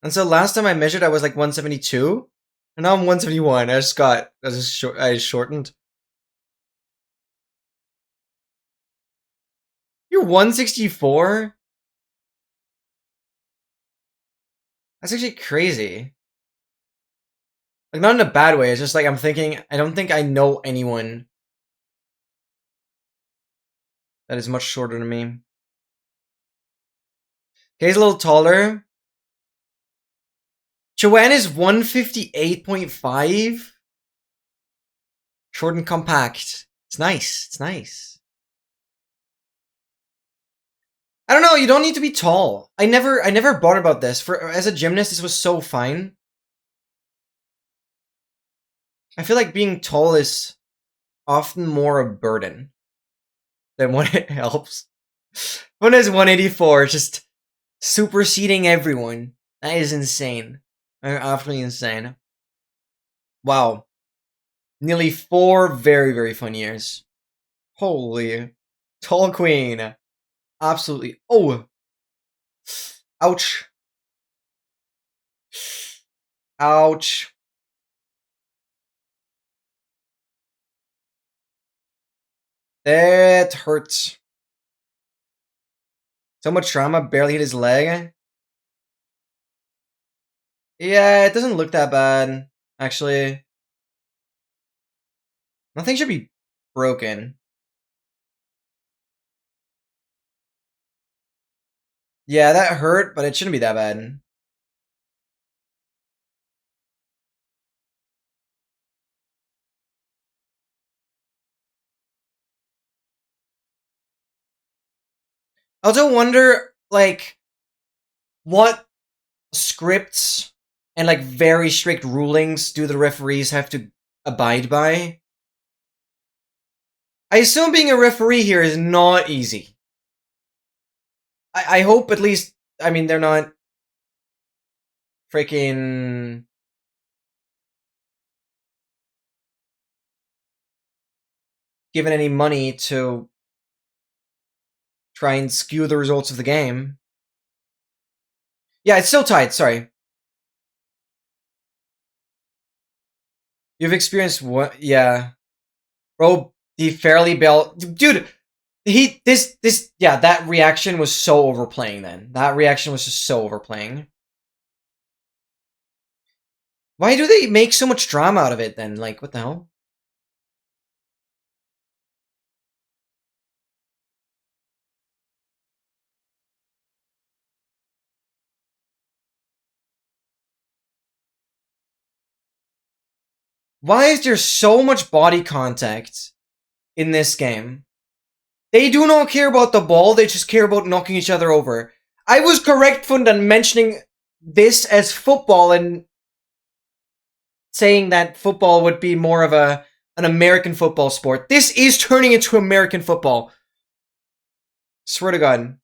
And so last time I measured, I was like 172. And now I'm 171. I just shortened. You're 164? That's actually crazy. Like, not in a bad way. It's just like I'm thinking, I don't think I know anyone that is much shorter than me. He's a little taller. Joanne is 158.5. Short and compact. It's nice. It's nice. I don't know, you don't need to be tall. I never bothered about this. As a gymnast, this was so fine. I feel like being tall is often more a burden than when it helps. When it's 184, just superseding everyone. That is insane. Absolutely insane. Wow. Nearly 4 very, very fun years. Holy. Tall Queen. Absolutely. Oh. Ouch. Ouch. That hurts. So much trauma, barely hit his leg. Yeah, it doesn't look that bad, actually. Nothing should be broken. Yeah, that hurt, but it shouldn't be that bad. I also wonder, like, what scripts and, like, very strict rulings do the referees have to abide by? I assume being a referee here is not easy. I hope at least, I mean, they're not freaking given any money to try and skew the results of the game. Yeah, it's still tied, sorry. You've experienced what? Yeah. Bro, he fairly bailed. Dude, yeah, that reaction was so overplaying then. That reaction was just so overplaying. Why do they make so much drama out of it then? Like, what the hell? Why is there so much body contact in this game? They do not care about the ball, they just care about knocking each other over. I was correct, Fundan, mentioning this as football and saying that football would be more of an American football sport. This is turning into American football. Swear to God.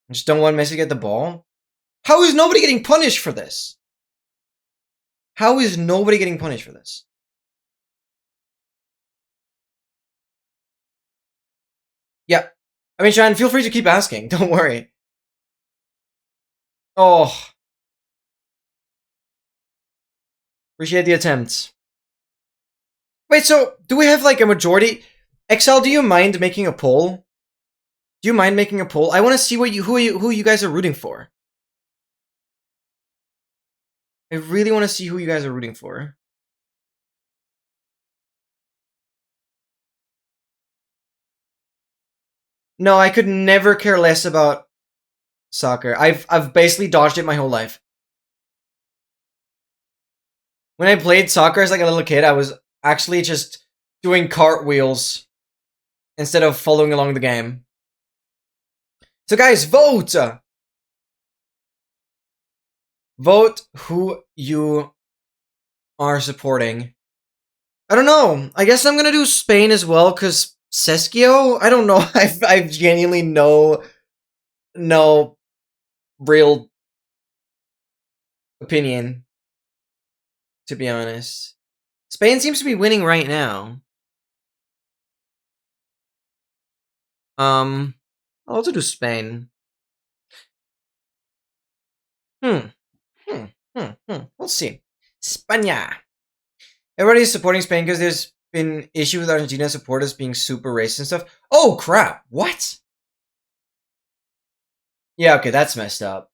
I just don't want Messi to get the ball. How is nobody getting punished for this? How is nobody getting punished for this? Yeah. I mean, Sean, feel free to keep asking. Don't worry. Oh. Appreciate the attempt. Wait, so do we have like a majority? XL, do you mind making a poll? Do you mind making a poll? I want to see what who you guys are rooting for. I really want to see who you guys are rooting for. No, I could never care less about soccer. I've basically dodged it my whole life. When I played soccer as like a little kid, I was actually just doing cartwheels instead of following along the game. So guys, vote! Vote who you are supporting. I don't know. I guess I'm gonna do Spain as well, because Seskio? I don't know. I've genuinely no real opinion, to be honest. Spain seems to be winning right now. I'll also do Spain. We'll see. España. Everybody's supporting Spain because there's been issue with Argentina supporters being super racist and stuff. Oh crap! What? Yeah, okay, that's messed up.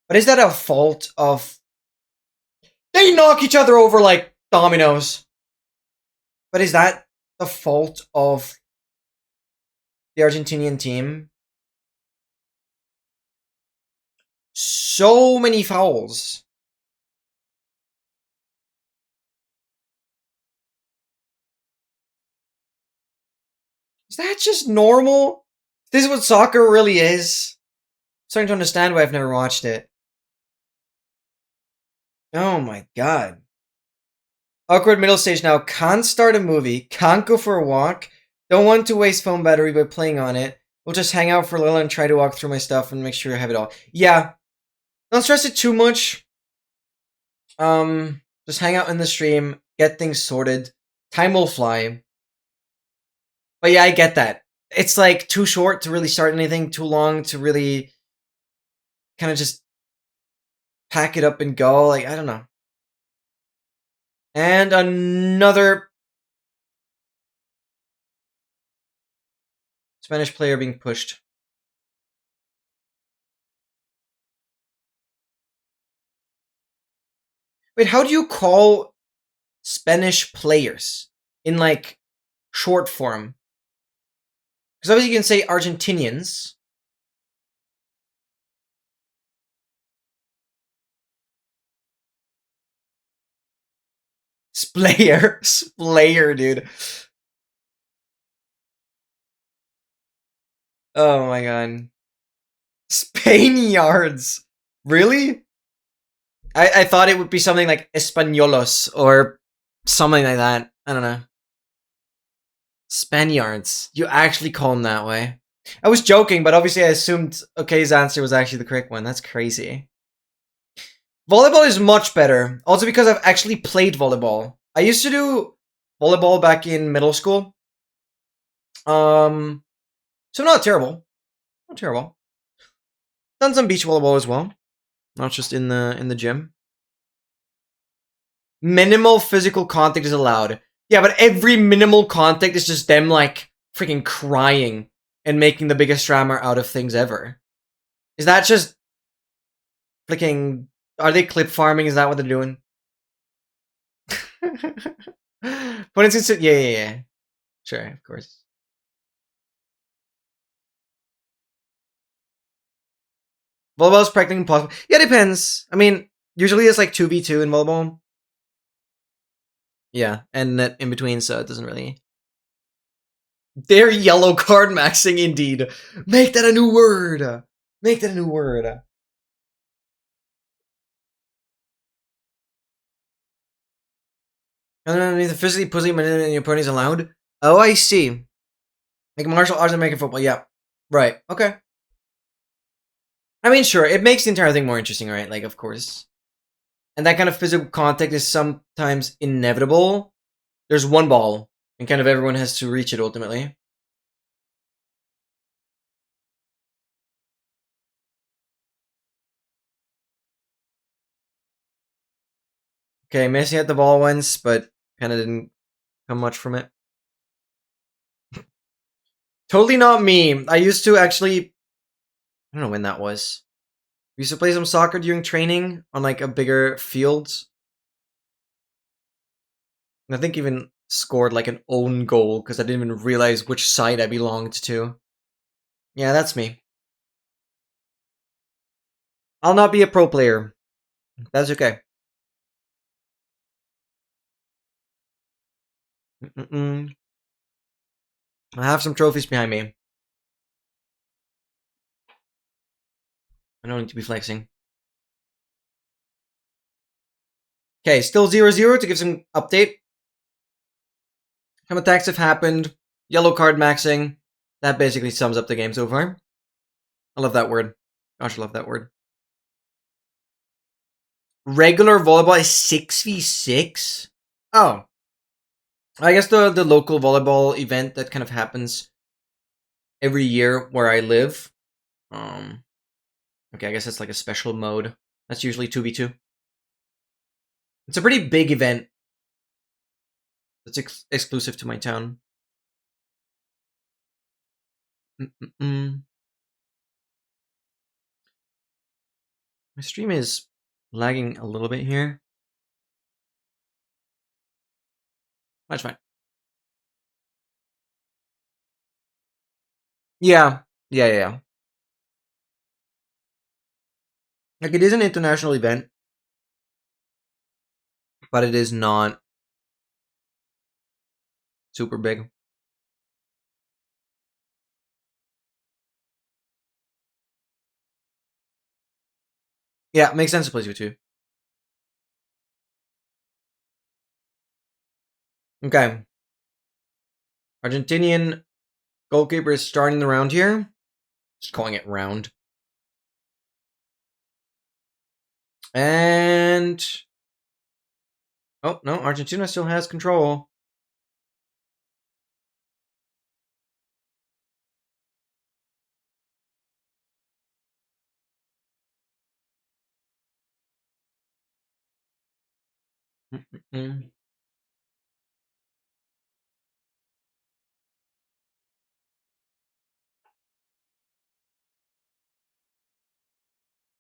But is that a fault of? They knock each other over like dominoes. But is that the fault of the Argentinian team? So many fouls. Is that just normal? This is what soccer really is. I'm starting to understand why I've never watched it. Oh my god. Awkward middle stage now. Can't start a movie. Can't go for a walk. Don't want to waste phone battery by playing on it. We'll just hang out for a little and try to walk through my stuff and make sure I have it all. Yeah. Don't stress it too much. Just hang out in the stream. Get things sorted. Time will fly. But yeah, I get that. It's like too short to really start anything. Too long to really kind of just pack it up and go. Like, I don't know. And another Spanish player being pushed. Wait, how do you call Spanish players in like short form? Because obviously you can say Argentinians. Splayer. Splayer, dude. Oh my god. Spaniards. Really? I thought it would be something like Españolos or something like that. I don't know. Spaniards. You actually call them that way. I was joking, but obviously I assumed okay's answer was actually the correct one. That's crazy. Volleyball is much better. Also because I've actually played volleyball. I used to do volleyball back in middle school. So not terrible. Not terrible. Done some beach volleyball as well. Not just in the gym. Minimal physical contact is allowed. Yeah, but every minimal contact is just them like freaking crying and making the biggest drama out of things ever. Is that just freaking? Are they clip farming? Is that what they're doing? But it's yeah. Sure, of course. Volleyball is practically impossible. Yeah, it depends. I mean, usually it's like 2v2 in volleyball. Yeah, and net in between, so it doesn't really. They're yellow card maxing indeed. Make that a new word. Make that a new word. The physically pussy manipulating your opponent is allowed. Oh, I see. Like martial arts and American football. Yeah. Right. Okay. I mean, sure. It makes the entire thing more interesting, right? Like, of course. And that kind of physical contact is sometimes inevitable. There's one ball, and kind of everyone has to reach it ultimately. Okay, Messi had the ball once, but kind of didn't come much from it. Totally not me. I used to actually. I don't know when that was. We used to play some soccer during training on like a bigger field. And I think even scored like an own goal because I didn't even realize which side I belonged to. Yeah, that's me. I'll not be a pro player. That's okay. Mm-mm. I have some trophies behind me. I don't need to be flexing. Okay, still 0-0 to give some update. Some attacks have happened. Yellow card maxing. That basically sums up the game so far. I love that word. Gosh, I love that word. Regular volleyball is 6v6? Oh. I guess the local volleyball event that kind of happens every year where I live. Okay, I guess that's like a special mode. That's usually 2v2. It's a pretty big event. That's exclusive to my town. Mm-mm-mm. My stream is lagging a little bit here. That's fine. Yeah. Yeah. Like, it is an international event, but it is not super big. Yeah, makes sense to play 2. Okay. Argentinian goalkeeper is starting the round here. Just calling it round. And... oh, no, Argentina still has control. Mm-mm-mm.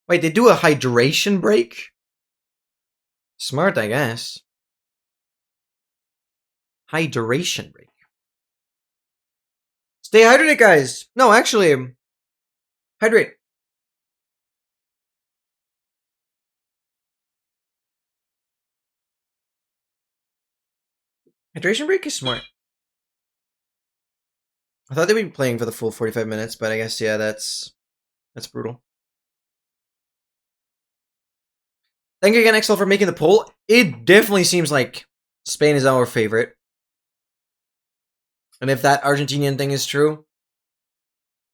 Wait, they do a hydration break? Smart, I guess. Hydration break. Stay hydrated, guys. No, actually, hydrate. Hydration break is smart. I thought they'd be playing for the full 45 minutes, but I guess, yeah, that's brutal. Thank you again, XL, for making the poll. It definitely seems like Spain is our favorite. And if that Argentinian thing is true,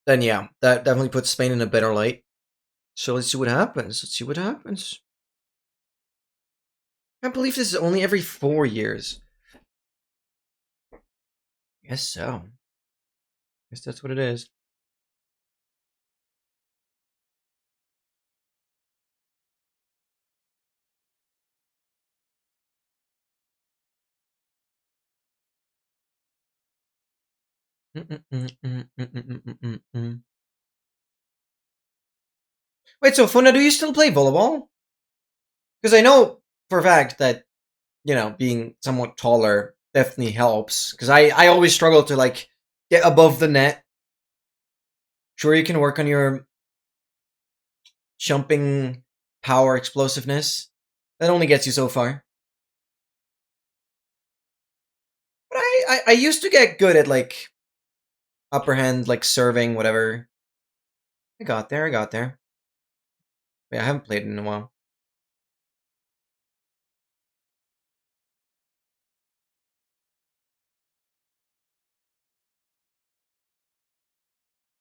then yeah, that definitely puts Spain in a better light. So let's see what happens. Let's see what happens. I can't believe this is only every 4 years. Guess so. Guess that's what it is. Wait, so Funa, do you still play volleyball? Because I know for a fact that, you know, being somewhat taller definitely helps. Because I always struggle to, like, get above the net. Sure, you can work on your jumping power explosiveness. That only gets you so far. But I used to get good at, like, upper hand, like, serving, whatever. I got there. Wait, I haven't played in a while.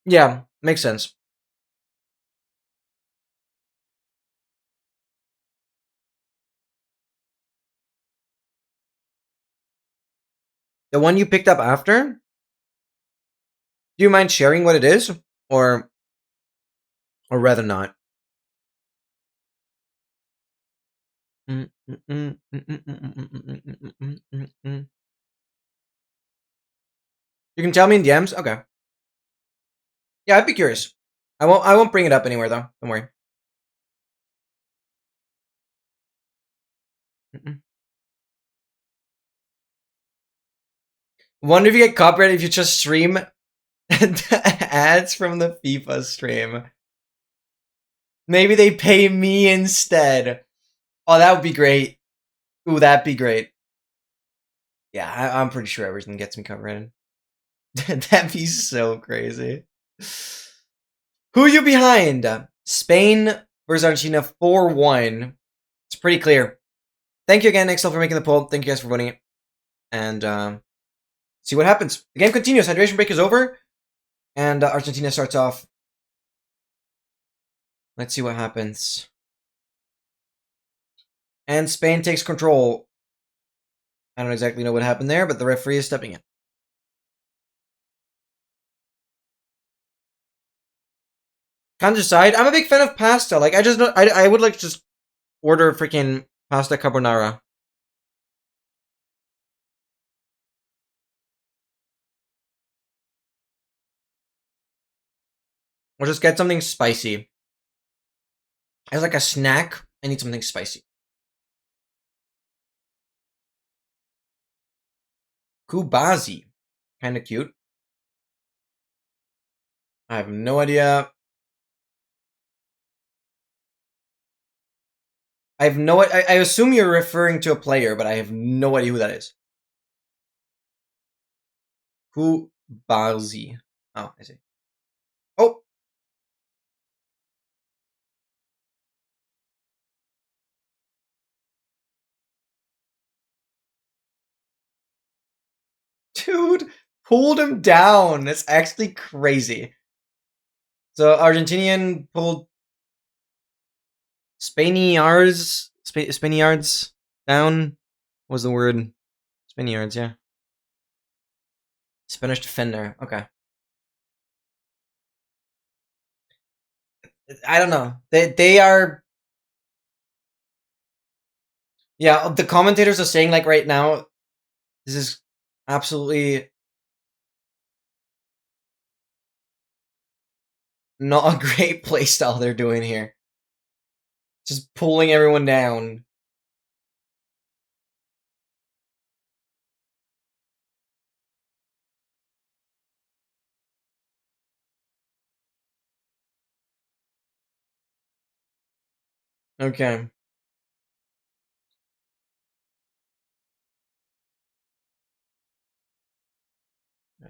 Yeah, makes sense. The one you picked up after? Do you mind sharing what it is? Or rather not? You can tell me in DMs? Okay. Yeah, I'd be curious. I won't bring it up anywhere though. Don't worry. Wonder if you get copyrighted if you just stream ads from the FIFA stream. Maybe they pay me instead. Oh, that would be great. Ooh, that'd be great. Yeah, I'm pretty sure everything gets me copyrighted. That'd be so crazy. Who are you behind? Spain versus Argentina 4-1. It's pretty clear. Thank you again, XL, for making the poll. Thank you guys for voting it. And see what happens. The game continues. Hydration break is over. And Argentina starts off. Let's see what happens. And Spain takes control. I don't exactly know what happened there, but the referee is stepping in. Can't decide. I'm a big fan of pasta. Like, I would like to just order freaking pasta carbonara. Or just get something spicy. As like a snack, I need something spicy. Kubazi. Kind of cute. I have no idea. I have no. I assume you're referring to a player, but I have no idea who that is. Kubazi. Oh, I see. Oh, dude, pulled him down. That's actually crazy. So Argentinian pulled Spaniards down. What was the word? Spaniards, yeah. Spanish defender. Okay. I don't know. They are. Yeah, the commentators are saying like right now, this is absolutely not a great playstyle they're doing here. Just pulling everyone down. Okay.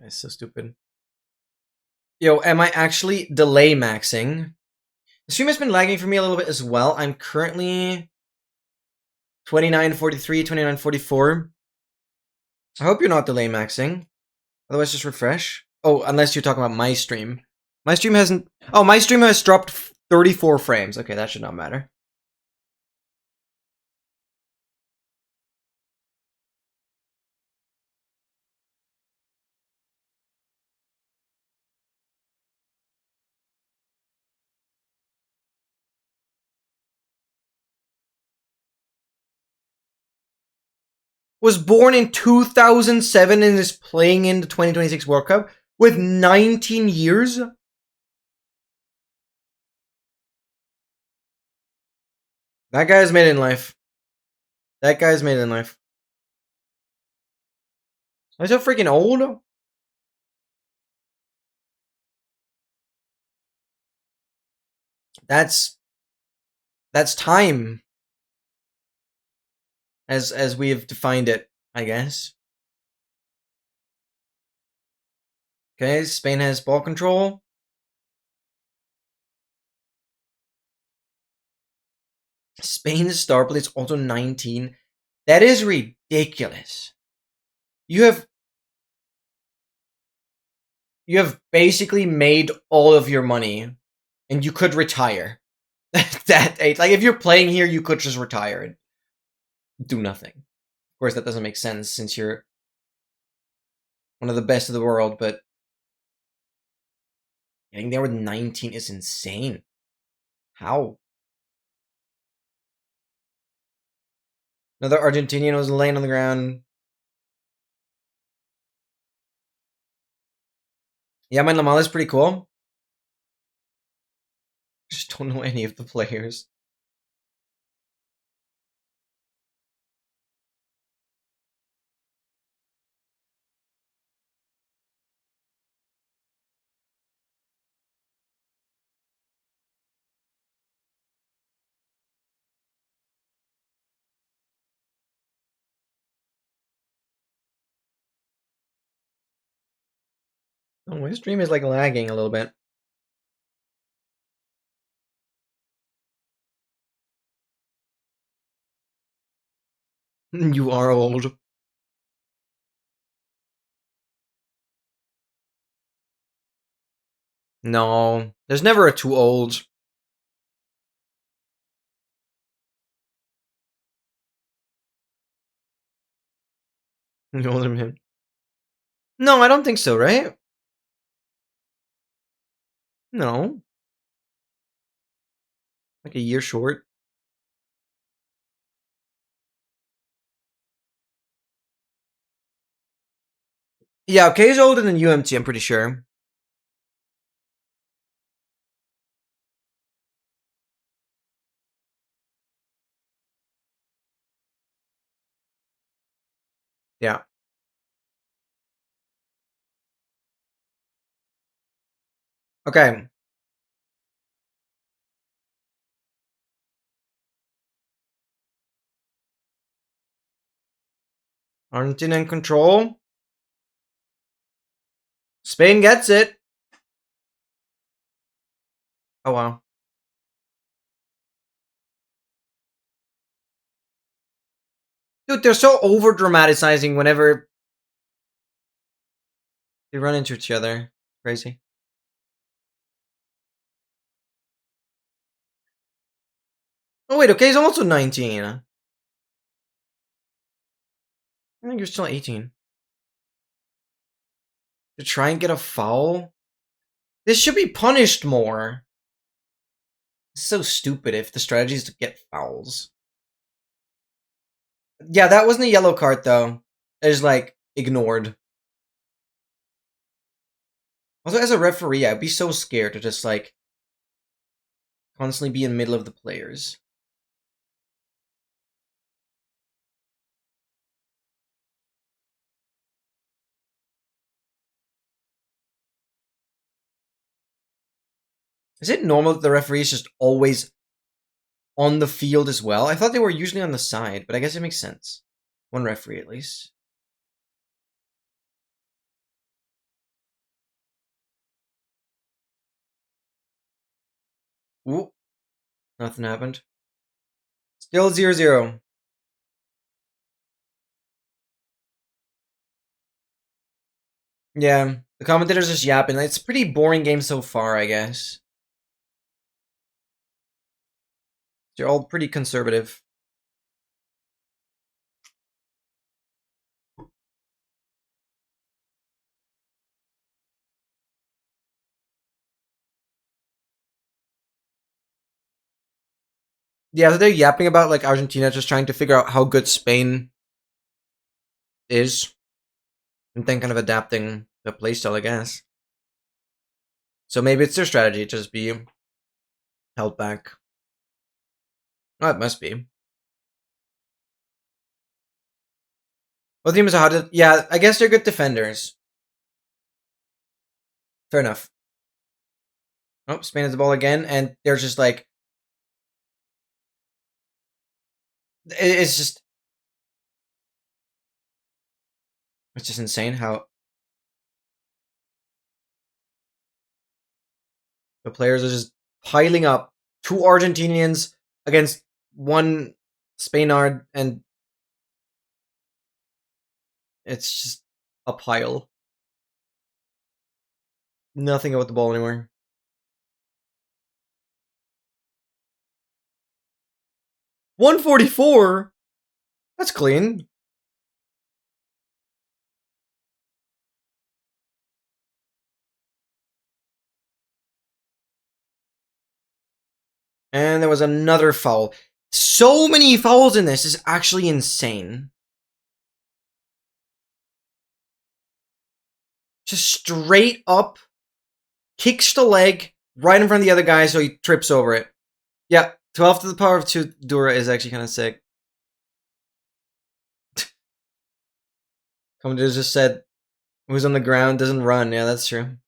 It's so stupid. Yo, am I actually delay maxing? The stream has been lagging for me a little bit as well. I'm currently 29:43, 29:44. I hope you're not delay maxing. Otherwise, just refresh. Oh, unless you're talking about my stream. My stream hasn't... Oh, my stream has dropped 34 frames. Okay, that should not matter. Was born in 2007 and is playing in the 2026 World Cup with 19 years? That guy's made it in life. That guy's made it in life. I'm so freaking old. That's time. As we have defined it, I guess. Okay, Spain has ball control. Spain's star player is also 19. That is ridiculous. You have basically made all of your money, and you could retire. That age, like if you're playing here, you could just retire and do nothing. Of course, that doesn't make sense since you're one of the best of the world, but getting there with 19 is insane. How? Another Argentinian was laying on the ground. Yeah, my Lamal is pretty cool. Just don't know any of the players. Oh, my stream is like lagging a little bit. You are old. No, there's never a too old. You older than him. No, I don't think so, right? No. Like a year short. Yeah, okay, he's older than UMT, I'm pretty sure. Yeah. Okay. Argentina in control. Spain gets it. Oh, wow. Dude, they're so over dramatizing whenever they run into each other. Crazy. Oh, wait, okay, he's also 19. I think you're still 18. To try and get a foul? This should be punished more. It's so stupid if the strategy is to get fouls. Yeah, that wasn't a yellow card, though. It was, like, ignored. Also, as a referee, I'd be so scared to just, like, constantly be in the middle of the players. Is it normal that the referee is just always on the field as well? I thought they were usually on the side, but I guess it makes sense. One referee, at least. Ooh, nothing happened. Still 0-0. Yeah, the commentators just yapping. It's a pretty boring game so far, I guess. They're all pretty conservative. Yeah, so they're yapping about like Argentina just trying to figure out how good Spain is, and then kind of adapting the playstyle, I guess. So maybe it's their strategy to just be held back. Oh, it must be. Both teams are hard to. Yeah, I guess they're good defenders. Fair enough. Oh, Spain has the ball again, and they're just like. It's just. It's just insane how the players are just piling up. Two Argentinians against one Spainard, and it's just a pile. Nothing about the ball anymore. 144? That's clean. And there was another foul. So many fouls in this is actually insane. Just straight up kicks the leg right in front of the other guy so he trips over it. Yeah, 12 to the power of 2 Dura is actually kind of sick. Commentators just said, who's on the ground doesn't run. Yeah, that's true.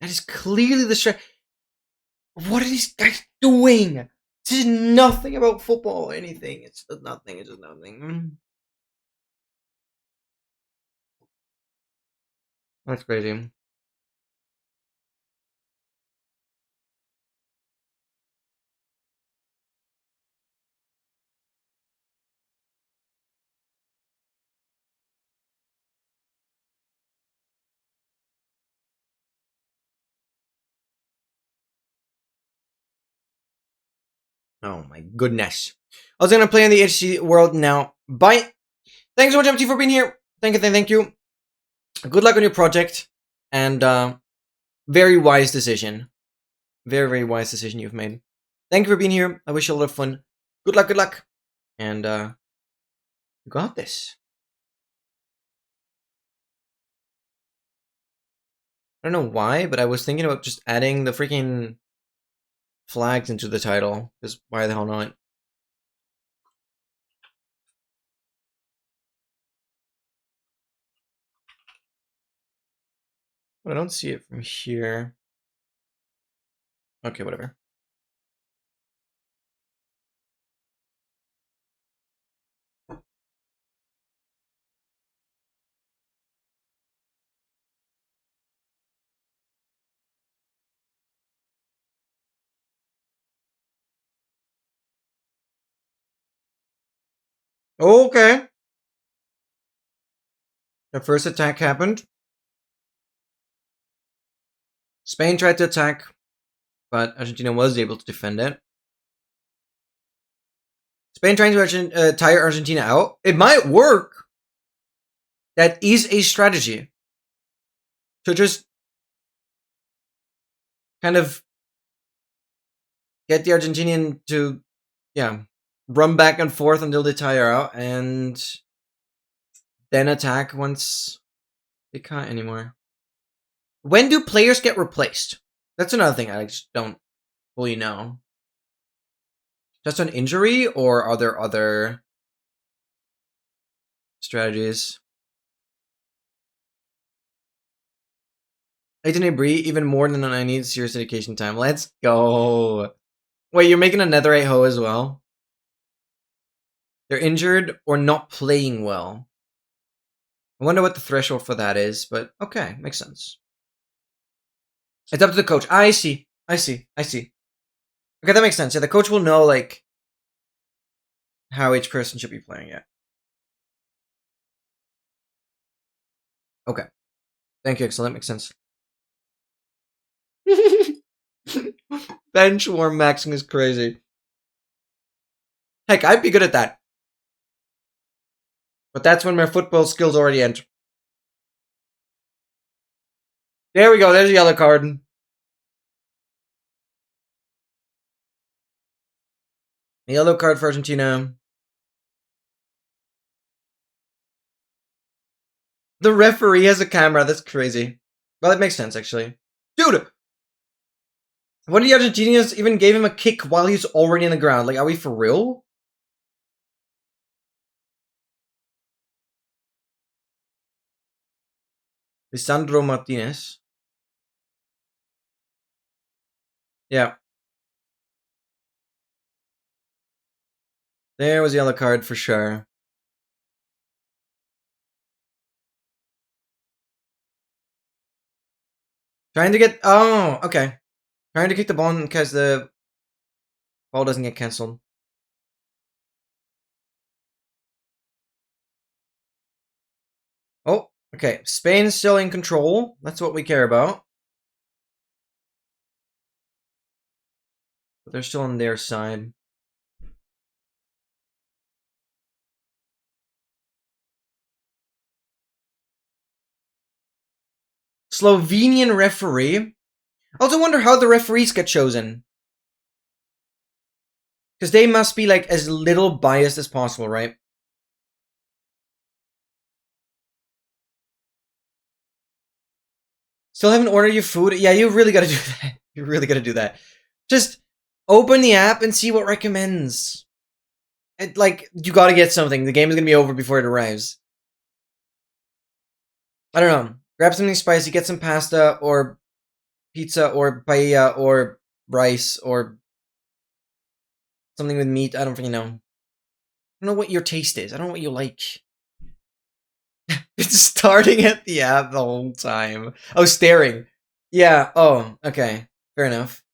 That is clearly the strike. What are these guys doing? This is nothing about football or anything. It's nothing. It's just nothing. That's crazy. Oh my goodness. I was gonna play in the HC world now. Bye. Thanks so much, MT, for being here. Thank you. Good luck on your project. And very wise decision. Very, very wise decision you've made. Thank you for being here. I wish you a lot of fun. Good luck. And you got this. I don't know why, but I was thinking about just adding the freaking flags into the title. Because why the hell not? But I don't see it from here. Okay, whatever. Okay. The first attack happened. Spain tried to attack, but Argentina was able to defend it. Spain trying to tire Argentina out. It might work. That is a strategy. To just kind of get the Argentinian to, run back and forth until they tire out, and then attack once they can't anymore. When do players get replaced? That's another thing I just don't fully know. Just an injury, or are there other strategies? I didn't breathe even more than I need serious education time. Let's go. Wait, you're making a netherite hoe as well? They're injured or not playing well. I wonder what the threshold for that is, but okay, makes sense. It's up to the coach. I see. I see. I see. Okay, that makes sense. Yeah, the coach will know, like, how each person should be playing it. Okay. Thank you, excellent. That makes sense. Bench warm maxing is crazy. Heck, I'd be good at that. But that's when my football skills already end. There we go. There's the yellow card. The yellow card for Argentina. The referee has a camera. That's crazy. Well, it makes sense, actually. Dude! One of the Argentinians even gave him a kick while he's already in the ground. Like, are we for real? Lisandro Martinez. Yeah. There was the yellow card for sure. Trying to get... Oh, okay. Trying to kick the ball because the ball doesn't get cancelled. Oh, okay. Spain's still in control. That's what we care about. But they're still on their side. Slovenian referee. I also wonder how the referees get chosen. Because they must be, like, as little biased as possible, right? Still haven't ordered your food? Yeah, you really gotta do that. You really gotta do that. Just open the app and see what recommends. Like, you gotta get something. The game is gonna be over before it arrives. I don't know. Grab something spicy, get some pasta, or pizza, or paella, or rice, or something with meat. I don't really know. I don't know what your taste is. I don't know what you like. It's starting at the app the whole time. Oh, staring. Yeah, oh, okay. Fair enough.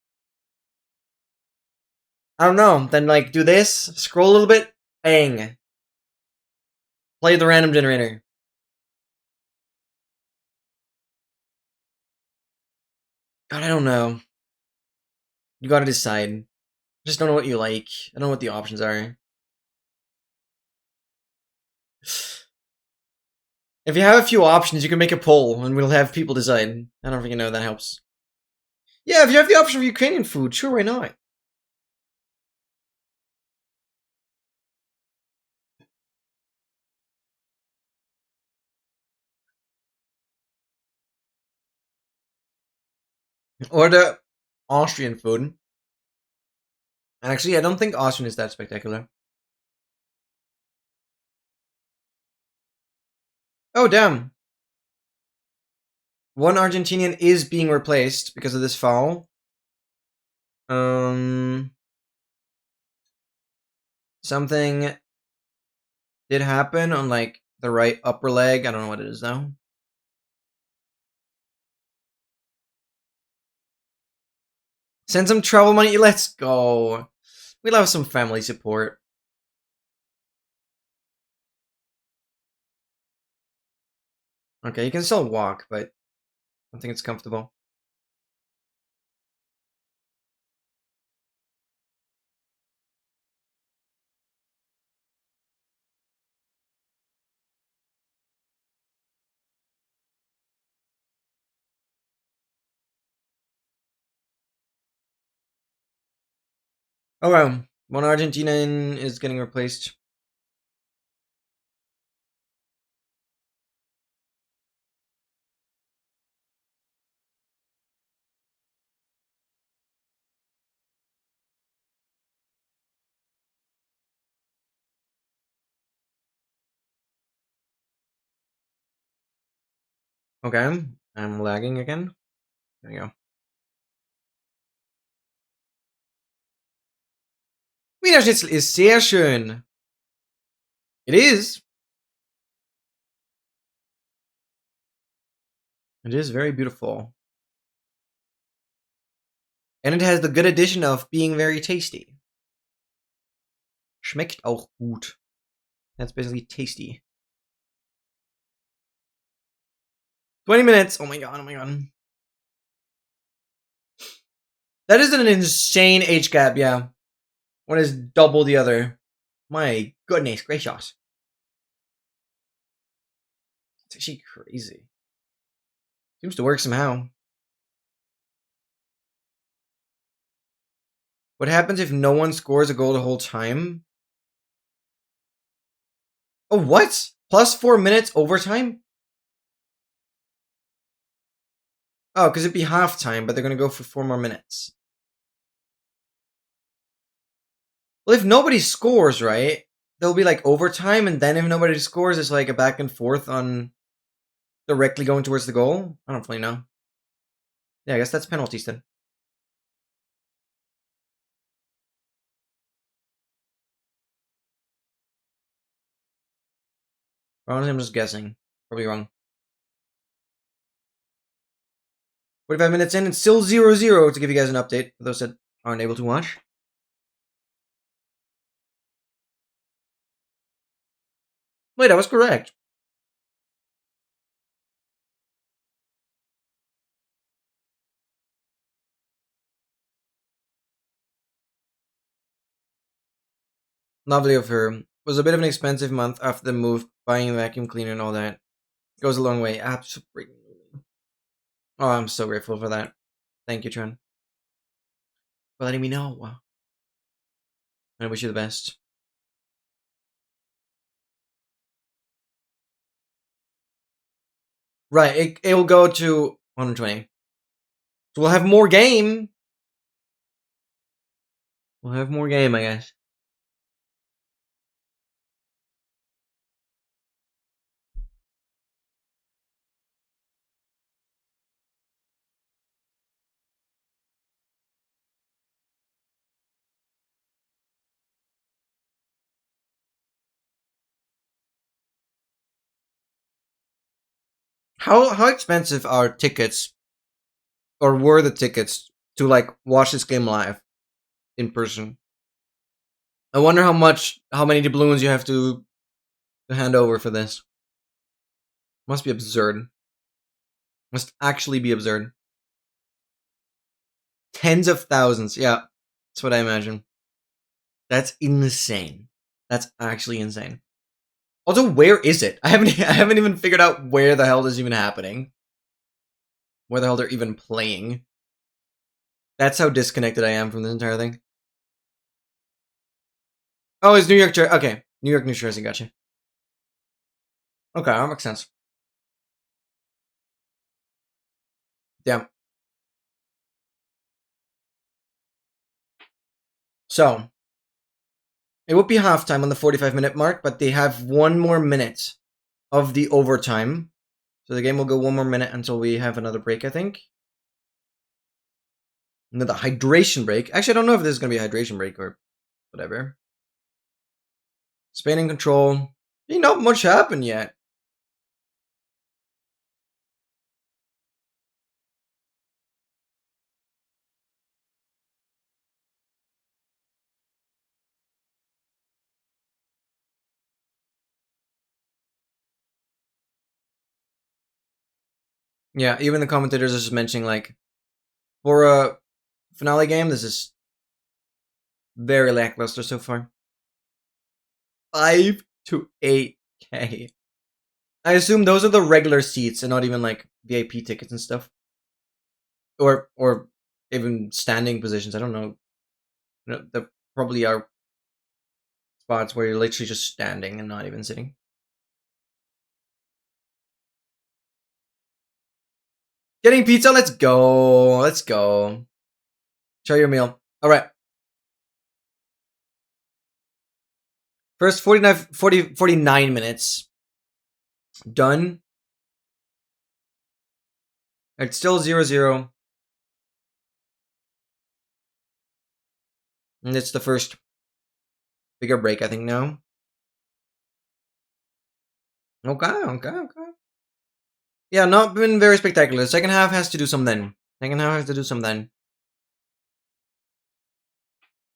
I don't know. Then, like, do this. Scroll a little bit. Bang. Play the random generator. God, I don't know. You gotta decide. Just don't know what you like. I don't know what the options are. If you have a few options, you can make a poll and we'll have people decide. I don't really know if that helps. Yeah, if you have the option for Ukrainian food, sure, why not? Or the Austrian food. Actually, I don't think Austrian is that spectacular. Oh, damn. One Argentinian is being replaced because of this foul. Something did happen on, like, the right upper leg. I don't know what it is, though. Send some travel money. Let's go. We'll have some family support. Okay, you can still walk, but I don't think it's comfortable. Oh well, one Argentinian is getting replaced. Okay, I'm lagging again. There you go. Wiener Schnitzel ist sehr schön. It is. It is very beautiful. And it has the good addition of being very tasty. Schmeckt auch gut. That's basically tasty. 20 minutes. Oh my god, oh my god. That is an insane age gap, yeah. One is double the other. My goodness gracious. It's actually crazy. Seems to work somehow. What happens if no one scores a goal the whole time? Oh, what? Plus 4 minutes overtime? Oh, because it'd be halftime, but they're going to go for 4 more minutes. Well, if nobody scores, right, there'll be like overtime, and then if nobody scores, it's like a back and forth on directly going towards the goal. I don't really know. Yeah, I guess that's penalties then. Honestly, I'm just guessing. Probably wrong. 45 minutes in, and still 0-0 to give you guys an update for those that aren't able to watch. Wait, I was correct. Lovely of her. It was a bit of an expensive month after the move, buying a vacuum cleaner and all that. Goes a long way. Absolutely. Oh, I'm so grateful for that. Thank you, Tron, for letting me know. I wish you the best. Right, it will go to 120. So we'll have more game. We'll have more game, I guess. How expensive are tickets, or were the tickets to like watch this game live in person? I wonder how many doubloons you have to hand over for this. Must be absurd. Must actually be absurd. Tens of thousands. Yeah, that's what I imagine. That's insane. That's actually insane. Also, where is it? I haven't even figured out where the hell this is even happening. Where the hell they're even playing. That's how disconnected I am from this entire thing. Oh, it's New York, Jersey. Okay, New York, New Jersey. Gotcha. Okay, that makes sense. Yeah. So it would be halftime on the 45-minute mark, but they have 1 more minute of the overtime. So the game will go 1 more minute until we have another break, I think. Another hydration break. Actually, I don't know if this is going to be a hydration break or whatever. Spain in control. Ain't not much happened yet. Yeah, even the commentators are just mentioning, like, for a finale game, this is very lackluster so far. 5 to 8K. I assume those are the regular seats and not even like VIP tickets and stuff. Or even standing positions. I don't know. There probably are spots where you're literally just standing and not even sitting. Getting pizza, let's go. Let's go. Show your meal. Alright. First 49 minutes. Done. It's still 0-0. And it's the first bigger break, I think, now. Okay. Yeah, not been very spectacular. The second half has to do something. Second half has to do something.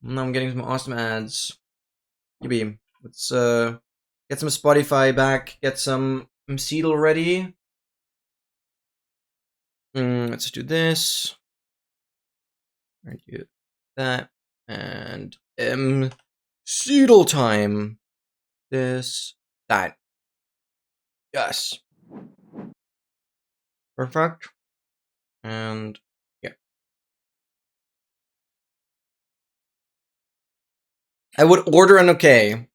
Now I'm getting some awesome ads. Yippee. Let's get some Spotify back. Get some MCdle ready. Let's do this. Do that. And MCdle time. This. That. Yes. Perfect. And yeah. I would order an okay.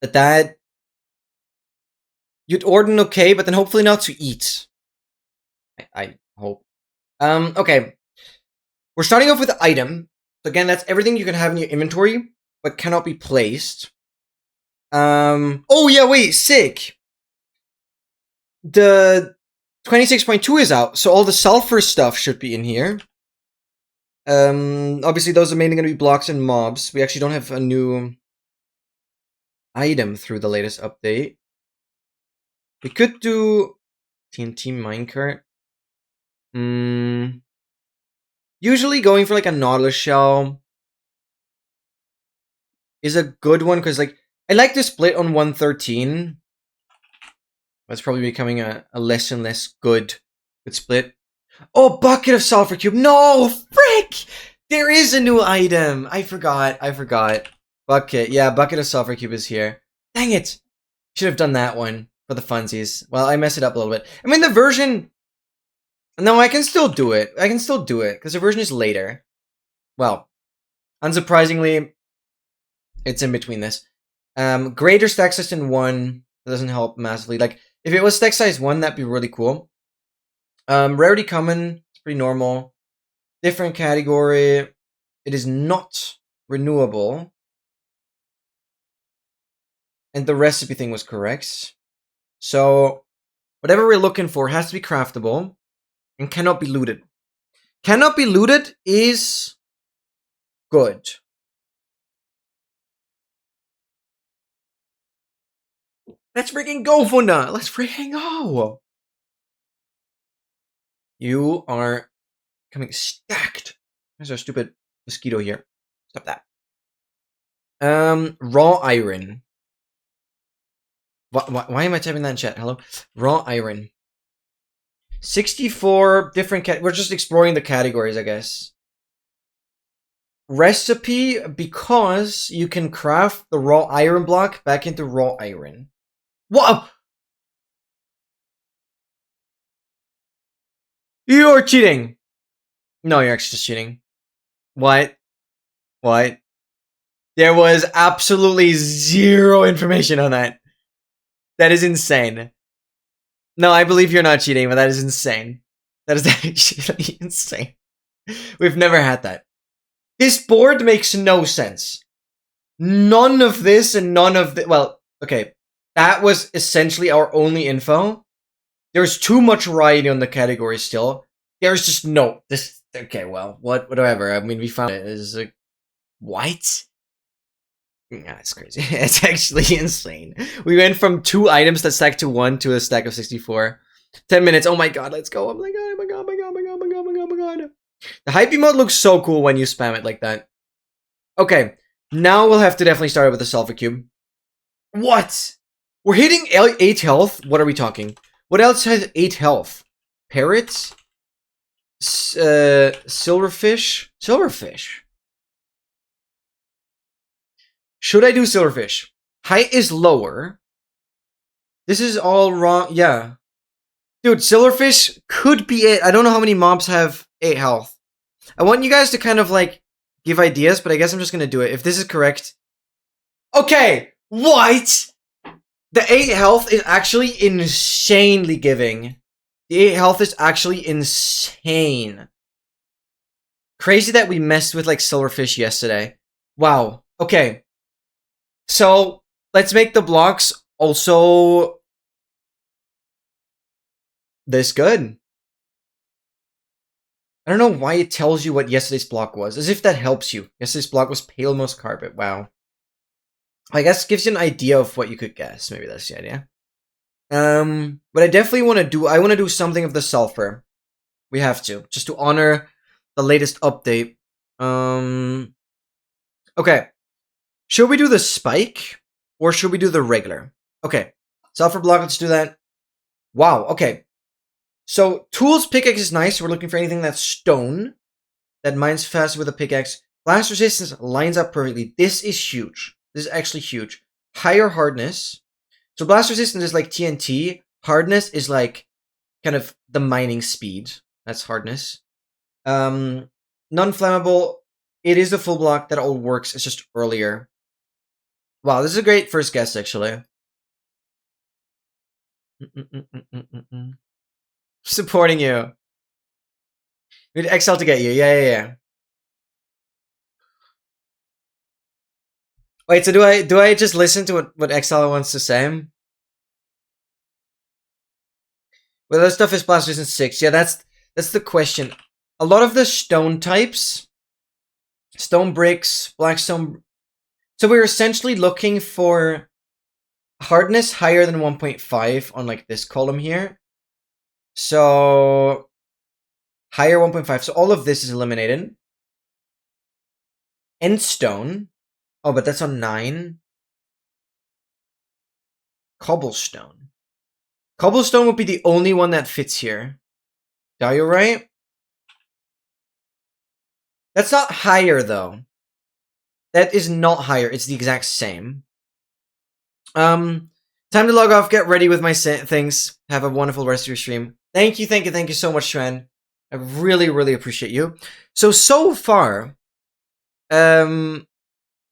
That you'd order an okay, but then hopefully not to eat. I hope. Okay. We're starting off with the item. So again, that's everything you can have in your inventory, but cannot be placed. Oh yeah, wait, sick. The 26.2 is out, so all the sulfur stuff should be in here. Obviously those are mainly going to be blocks and mobs. We actually don't have a new item through the latest update. We could do TNT minecart. Usually going for like a Nautilus shell is a good one because like I like to split on 113. That's probably becoming a less and less good split. Oh, bucket of sulfur cube. No, frick! There is a new item. I forgot. Bucket. Yeah, bucket of sulfur cube is here. Dang it. Should have done that one for the funsies. Well, I messed it up a little bit. I mean, the version... No, I can still do it. Because the version is later. Well, unsurprisingly, it's in between this. Greater stack size than 1. That doesn't help massively. Like, if it was stack size 1, that'd be really cool. Rarity common. It's pretty normal. Different category. It is not renewable. And the recipe thing was correct. So, whatever we're looking for has to be craftable. And cannot be looted. Cannot be looted is good. Let's freaking go, Funda! Let's freaking go! You are coming stacked. There's our stupid mosquito here. Stop that. Raw iron. Why am I typing that in chat? Hello? Raw iron. 64 different we're just exploring the categories, I guess. Recipe, because you can craft the raw iron block back into raw iron. What? You're cheating. No, you're actually just cheating. What? There was absolutely zero information on that. That is insane. No, I believe you're not cheating, but that is insane. That is actually insane. We've never had that. This board makes no sense. None of this and none of the... Well, okay. That was essentially our only info. There's too much variety on the category still. There's just no... This... Okay, well, whatever. I mean, we found it. It's like... What? Yeah, it's crazy. It's actually insane. We went from 2 items that stack to 1 to a stack of 64. 10 minutes. Oh my god, let's go. Oh my god, oh my god, oh my god, oh my god, oh my god, oh my god, oh my god. The hype mode looks so cool when you spam it like that. Okay, now we'll have to definitely start with the sulfur cube. What? We're hitting 8 health? What are we talking? What else has 8 health? Parrots? Silverfish? Silverfish. Should I do silverfish? Height is lower. This is all wrong. Yeah. Dude, silverfish could be it. I don't know how many mobs have 8 health. I want you guys to kind of like give ideas, but I guess I'm just going to do it. If this is correct. Okay. What? The 8 health is actually insanely giving. The 8 health is actually insane. Crazy that we messed with like silverfish yesterday. Wow. Okay. So, let's make the blocks also this good. I don't know why it tells you what yesterday's block was, as if that helps you. Yesterday's block was pale moss carpet. Wow. I guess it gives you an idea of what you could guess. Maybe that's the idea. But I definitely want to do, I want to do something of the sulfur. We have to, just to honor the latest update. Okay. Should we do the spike or should we do the regular? Okay. Sulfur block, let's do that. Wow, okay. So tools pickaxe is nice. We're looking for anything that's stone that mines fast with a pickaxe. Blast resistance lines up perfectly. This is huge. This is actually huge. Higher hardness. So blast resistance is like TNT. Hardness is like kind of the mining speed. That's hardness. Non-flammable. It is a full block that all works. It's just earlier. Wow, this is a great first guess, actually. Supporting you. We need Excel to get you. Yeah. Wait, so do I just listen to what Excel wants to say? Well, that stuff is blast resistance 6. Yeah, that's the question. A lot of the stone types, stone bricks, blackstone. So we're essentially looking for hardness higher than 1.5 on like this column here. So higher 1.5. So all of this is eliminated. End stone. Oh, but that's on 9. Cobblestone. Cobblestone would be the only one that fits here. Diorite? That's not higher, though. That is not higher. It's the exact same. Time to log off. Get ready with my things. Have a wonderful rest of your stream. Thank you so much, Tran. I really appreciate you. So far,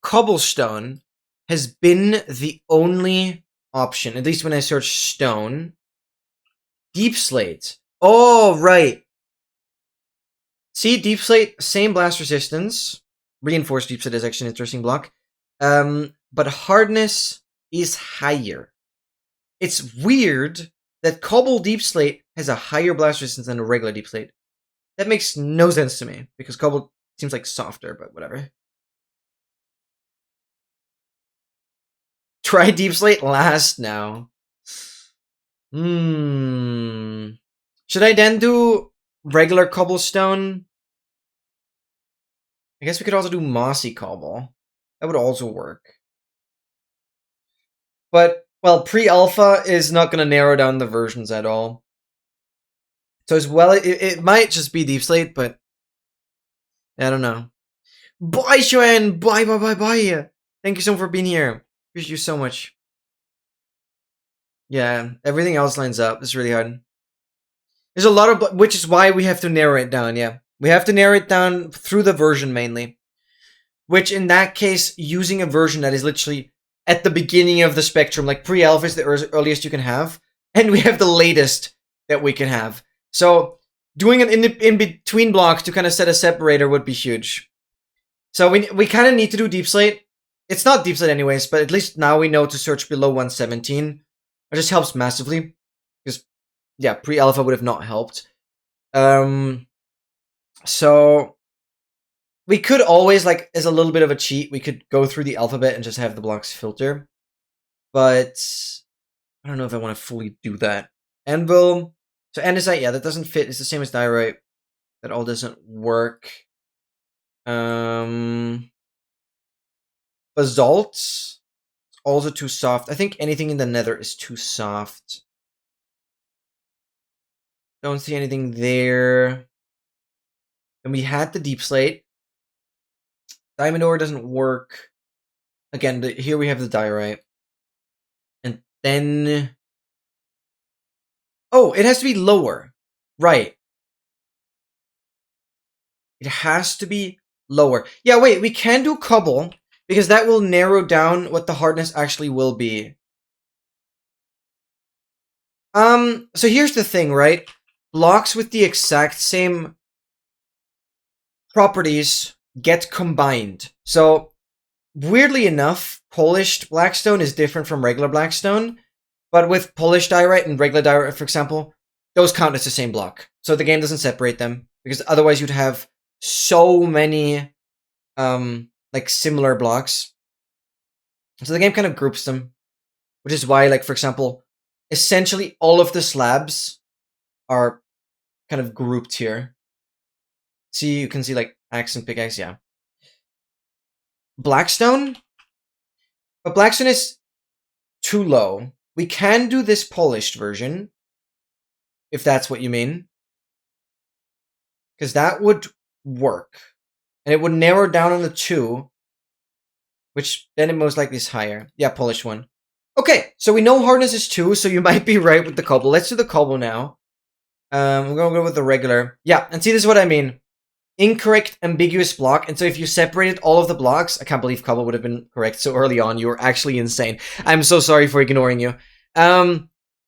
cobblestone has been the only option, at least when I search stone. Deep slate. Oh, right. See, deep slate, same blast resistance. Reinforced deep slate is actually an interesting block. But hardness is higher. It's weird that cobble deep slate has a higher blast resistance than a regular deep slate. That makes no sense to me, because cobble seems like softer, but whatever. Try deep slate last now. Should I then do regular cobblestone? I guess we could also do mossy cobble. That would also work. But, well, pre-alpha is not going to narrow down the versions at all. So as well, it might just be deep slate, but I don't know. Bye, Joanne! Bye! Thank you so much for being here. Appreciate you so much. Yeah, everything else lines up. It's really hard. There's a lot of, which is why we have to narrow it down, yeah. We have to narrow it down through the version mainly. Which, in that case, using a version that is literally at the beginning of the spectrum, like pre-alpha is the earliest you can have, and we have the latest that we can have. So, doing an in-between block to kind of set a separator would be huge. So we kind of need to do deep slate. It's not deep slate anyways, but at least now we know to search below 117. It just helps massively. Because, yeah, pre-alpha would have not helped. So we could always, like, as a little bit of a cheat, we could go through the alphabet and just have the blocks filter. But I don't know if I want to fully do that. Anvil. So andesite, yeah, that doesn't fit. It's the same as diorite. That all doesn't work. Basalt. Also too soft. I think anything in the nether is too soft. Don't see anything there. And we had the deep slate. Diamond ore doesn't work. Again, here we have the diorite. And then... Oh, it has to be lower. Right. It has to be lower. Yeah, wait, we can do cobble, because that will narrow down what the hardness actually will be. So here's the thing, right? Blocks with the exact same properties get combined. So, weirdly enough, polished blackstone is different from regular blackstone, but with polished diorite and regular diorite, for example, those count as the same block. So the game doesn't separate them, because otherwise you'd have so many, like, similar blocks. So the game kind of groups them, which is why, like, for example, essentially all of the slabs are kind of grouped here. See, you can see, like, Axe and pickaxe, yeah. Blackstone? But Blackstone is too low. We can do this polished version, if that's what you mean. Because that would work. And it would narrow down on the 2, which then it most likely is higher. Yeah, polished one. Okay, so we know hardness is 2, so you might be right with the cobble. Let's do the cobble now. We're gonna go with the regular. Yeah, and see, this is what I mean. Incorrect, ambiguous block. And so if you separated all of the blocks, I can't believe cobble would have been correct so early on. You were actually insane. I'm so sorry for ignoring you.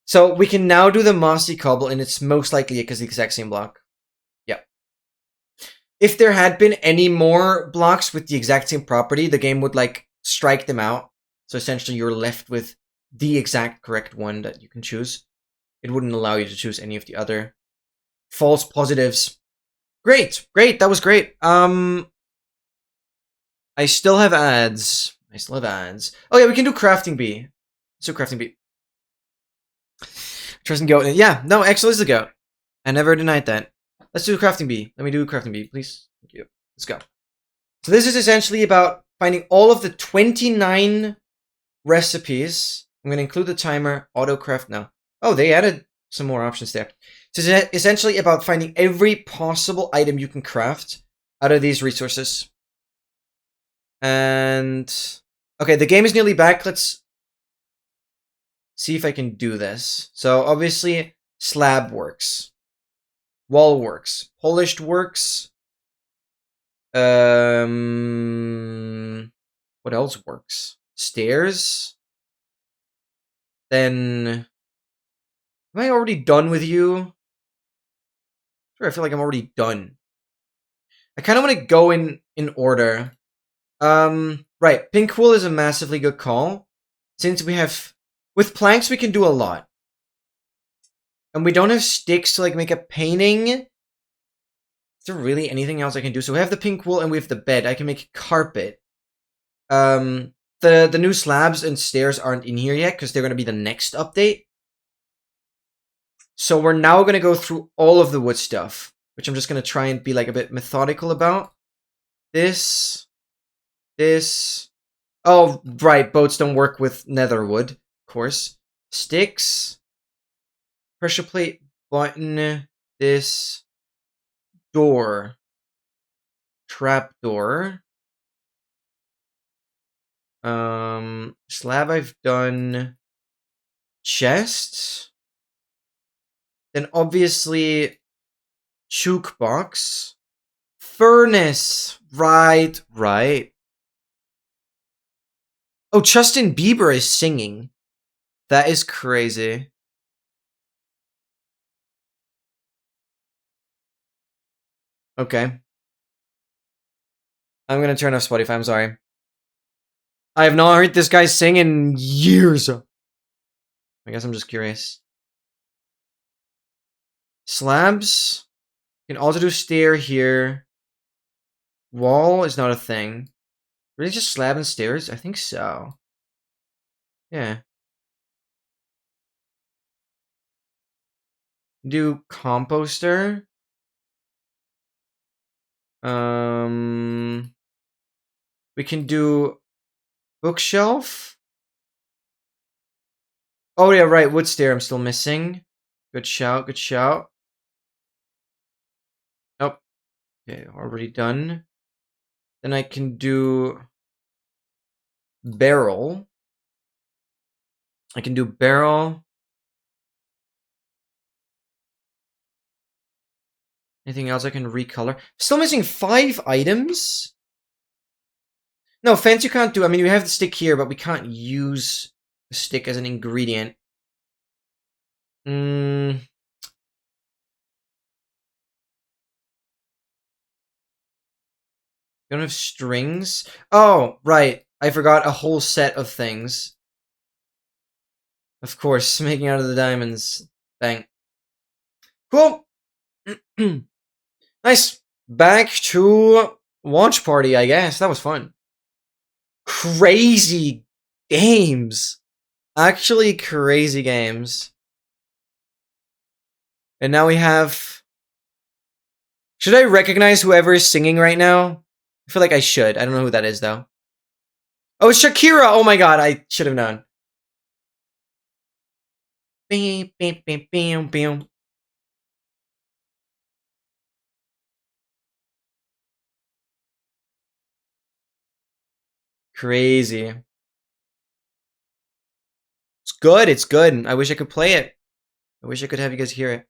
So we can now do the mossy cobble, and it's most likely because the exact same block. Yeah. If there had been any more blocks with the exact same property, the game would, like, strike them out. So essentially you're left with the exact correct one that you can choose. It wouldn't allow you to choose any of the other false positives. Great, great, that was great. I still have ads. Oh yeah, we can do crafting bee. Let's do crafting bee. Trust and goat. Yeah, no, excellent is the goat. I never denied that. Let's do crafting bee. Let me do crafting bee, please. Thank you. Let's go. So this is essentially about finding all of the 29 recipes. I'm going to include the timer, auto craft now. Oh, they added some more options there. So it's essentially about finding every possible item you can craft out of these resources. And okay, the game is nearly back. Let's see if I can do this. So obviously slab works. Wall works. Polished works. What else works? Stairs. Then, am I already done with you? Sure, I feel like I'm already done. I kind of want to go in order. Right, pink wool is a massively good call. Since we have, with planks we can do a lot. And we don't have sticks to, like, make a painting. Is there really anything else I can do? So we have the pink wool and we have the bed. I can make carpet. The new slabs and stairs aren't in here yet because they're going to be the next update. So we're now going to go through all of the wood stuff, which I'm just going to try and be, like, a bit methodical about. This. Oh, right, boats don't work with nether wood, of course. Sticks. Pressure plate, button, this. Door. Trap door. Slab I've done. Chest. Then obviously choke box. Furnace. Right. Oh, Justin Bieber is singing. That is crazy. Okay. I'm gonna turn off Spotify, I'm sorry. I have not heard this guy sing in years. I guess I'm just curious. Slabs. You can also do stair here. Wall is not a thing. Really just slab and stairs? I think so. Yeah. Do composter. We can do bookshelf. Oh yeah, right, wood stair I'm still missing. Good shout. Nope. Okay, already done. Then I can do barrel. I can do barrel. Anything else I can recolor? Still missing 5 items? No, fence you can't do. I mean, we have the stick here, but we can't use the stick as an ingredient. You don't have strings? Oh, right. I forgot a whole set of things. Of course, making out of the diamonds. Bang. Cool. Nice. Back to launch party, I guess. That was fun. Crazy games. Actually crazy games. And now we have Should I recognize whoever is singing right now? I feel like I should. I don't know who that is, though. Oh, it's Shakira! Oh my god, I should have known. Bam, bam, bam, bam, bam. Crazy. It's good, it's good. I wish I could play it. I wish I could have you guys hear it.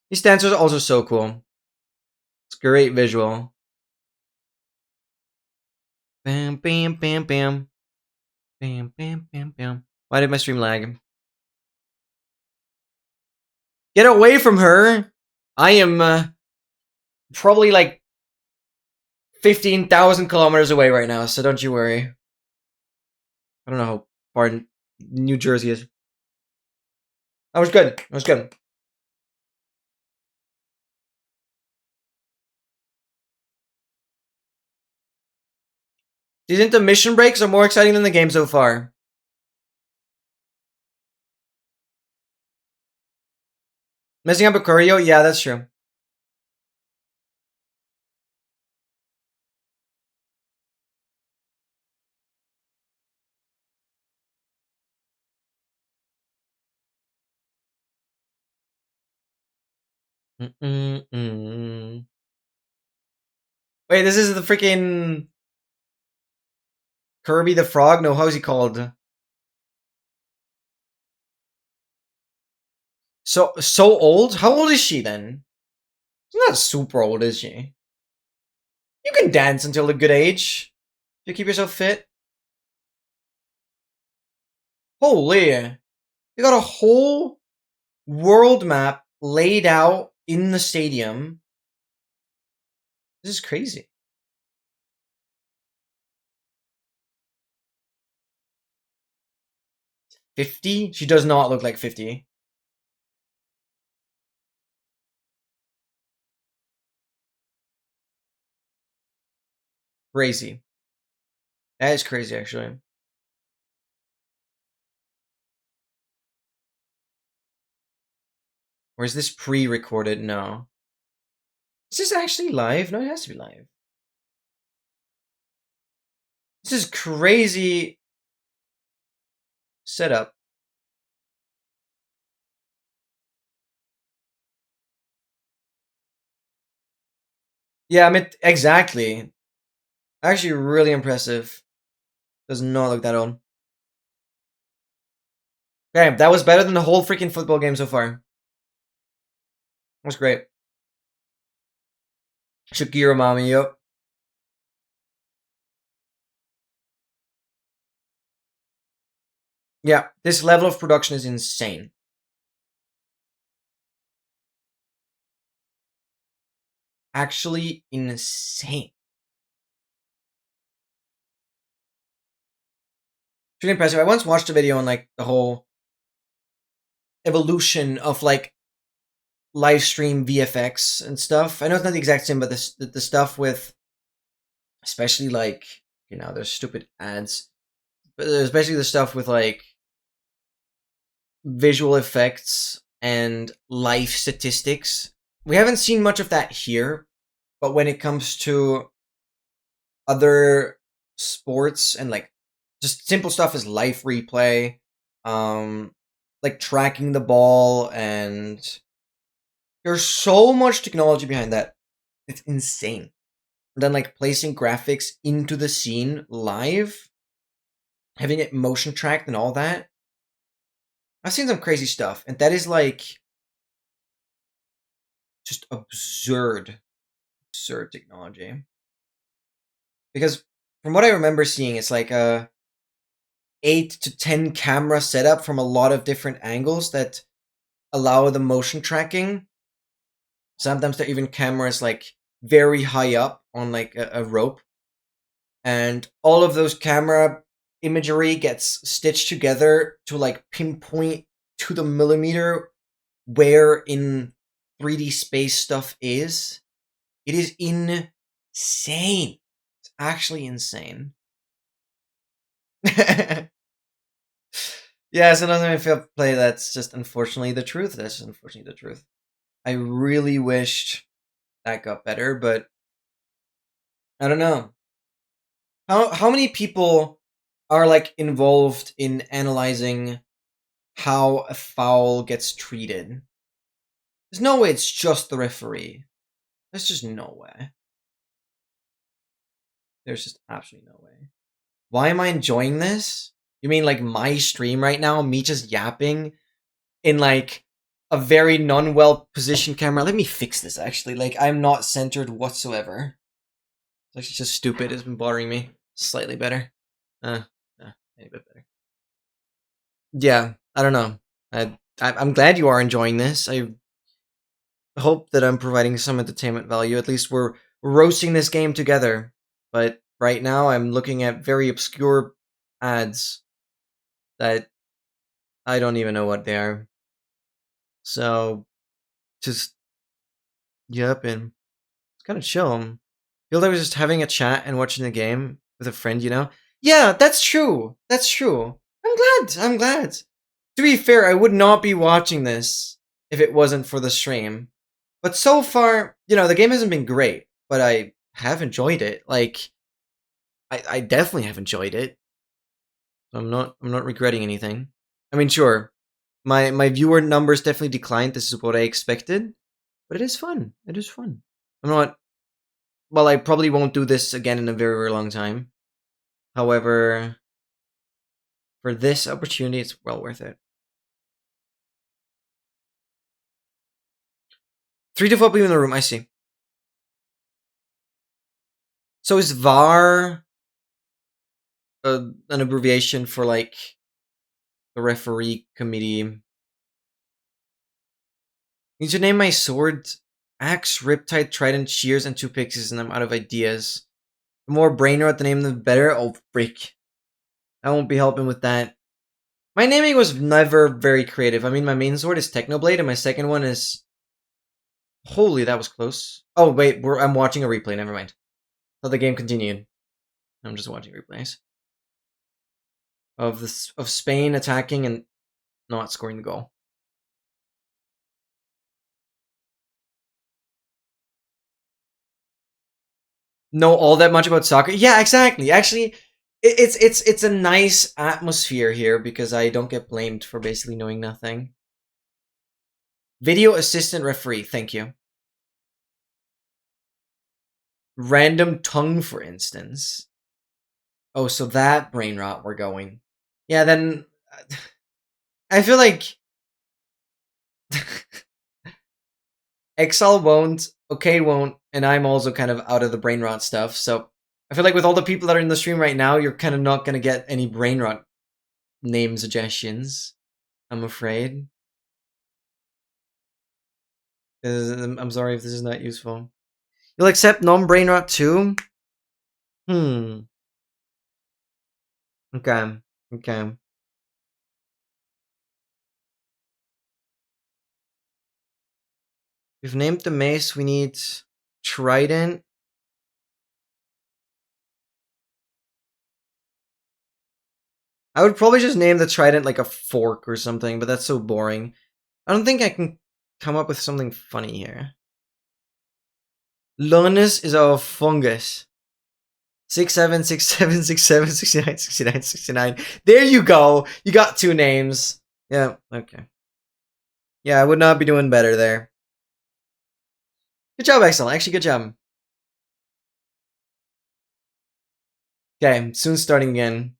These dancers are also so cool. It's great visual. Bam, bam, bam, bam. Bam, bam, bam, bam. Why did my stream lag? Get away from her! I am probably like 15,000 kilometers away right now, so don't you worry. I don't know how far New Jersey is. That was good. That was good. These intermission breaks are more exciting than the game so far. Messing up a choreo? Yeah, that's true. Mm-mm-mm. Wait, this is the freaking Kirby the Frog? No, how's he called? So old? How old is she then? She's not super old, is she? You can dance until a good age. If you keep yourself fit. Holy. You got a whole world map laid out in the stadium. This is crazy. $50? She does not look like 50. Crazy. That is crazy, actually. Or is this pre-recorded? No. Is this actually live? No, it has to be live. This is crazy setup. Yeah, I mean, exactly. Actually, really impressive. Does not look that old. Okay, that was better than the whole freaking football game so far. That was great. Shakira mommy, yep. Yeah, this level of production is insane. Actually insane. It's really impressive. I once watched a video on like the whole evolution of like live stream VFX and stuff. I know it's not the exact same, but the stuff with especially like, you know, there's stupid ads, but especially the stuff with like visual effects and life statistics. We haven't seen much of that here, but when it comes to other sports and like just simple stuff as life replay, like tracking the ball, and there's so much technology behind that. It's insane. And then like placing graphics into the scene live, having it motion tracked and all that. I've seen some crazy stuff, and that is like just absurd technology. Because from what I remember seeing, it's like a 8 to 10 camera setup from a lot of different angles that allow the motion tracking. Sometimes there are even cameras like very high up on like a rope, and all of those camera imagery gets stitched together to like pinpoint to the millimeter where in 3D space stuff is. It is insane. It's actually insane. Yeah, sometimes when I fail play, that's just unfortunately the truth. That's just unfortunately the truth. I really wished that got better, but I don't know. How many people are like involved in analyzing how a foul gets treated? There's no way it's just the referee. There's just no way. There's just absolutely no way. Why am I enjoying this? You mean like my stream right now? Me just yapping in like a very non-well positioned camera? Let me fix this actually. Like I'm not centered whatsoever. It's actually just stupid. It's been bothering me. Slightly better. A bit better. Yeah, I don't know. I'm glad you are enjoying this. I hope that I'm providing some entertainment value. At least we're roasting this game together. But right now, I'm looking at very obscure ads that I don't even know what they are. So just yep, and it's kind of chill. Feel like I was just having a chat and watching the game with a friend. Yeah, that's true. That's true. I'm glad. I'm glad. To be fair, I would not be watching this if it wasn't for the stream. But so far, the game hasn't been great, but I have enjoyed it. Like, I definitely have enjoyed it. I'm not regretting anything. I mean, sure, my viewer numbers definitely declined. This is what I expected, but it is fun. It is fun. I'm not. Well, I probably won't do this again in a very, very long time. However, for this opportunity, it's well worth it. 3 to 4 people in the room. I see. So is VAR an abbreviation for like the referee committee? Need to name my sword axe, riptide, trident, shears, and 2 pixies, and I'm out of ideas. The more brain rot the name, the better. Oh, freak. I won't be helping with that. My naming was never very creative. I mean, my main sword is Technoblade, and my second one is... Holy, that was close. Oh, wait, I'm watching a replay. Never mind. Thought the game continued. I'm just watching replays. Of Spain attacking and not scoring the goal. Know all that much about soccer? Yeah, exactly. Actually, it's a nice atmosphere here because I don't get blamed for basically knowing nothing. Video assistant referee, thank you. Random tongue, for instance. Oh, so that brain rot we're going. Yeah, then I feel like Exile won't, okay won't, and I'm also kind of out of the brain rot stuff. So I feel like with all the people that are in the stream right now, you're kind of not gonna get any brain rot name suggestions. I'm afraid. I'm sorry if this is not useful. You'll accept non-brain rot too? Hmm. Okay. Okay. We've named the mace. We need trident. I would probably just name the trident like a fork or something, but that's so boring. I don't think I can come up with something funny here. Lunus is a fungus. 67, 67, 67, 69, 69, 69. There you go. You got 2 names. Yeah, okay. Yeah, I would not be doing better there. Good job, Excel. Actually, good job. Okay, soon starting again.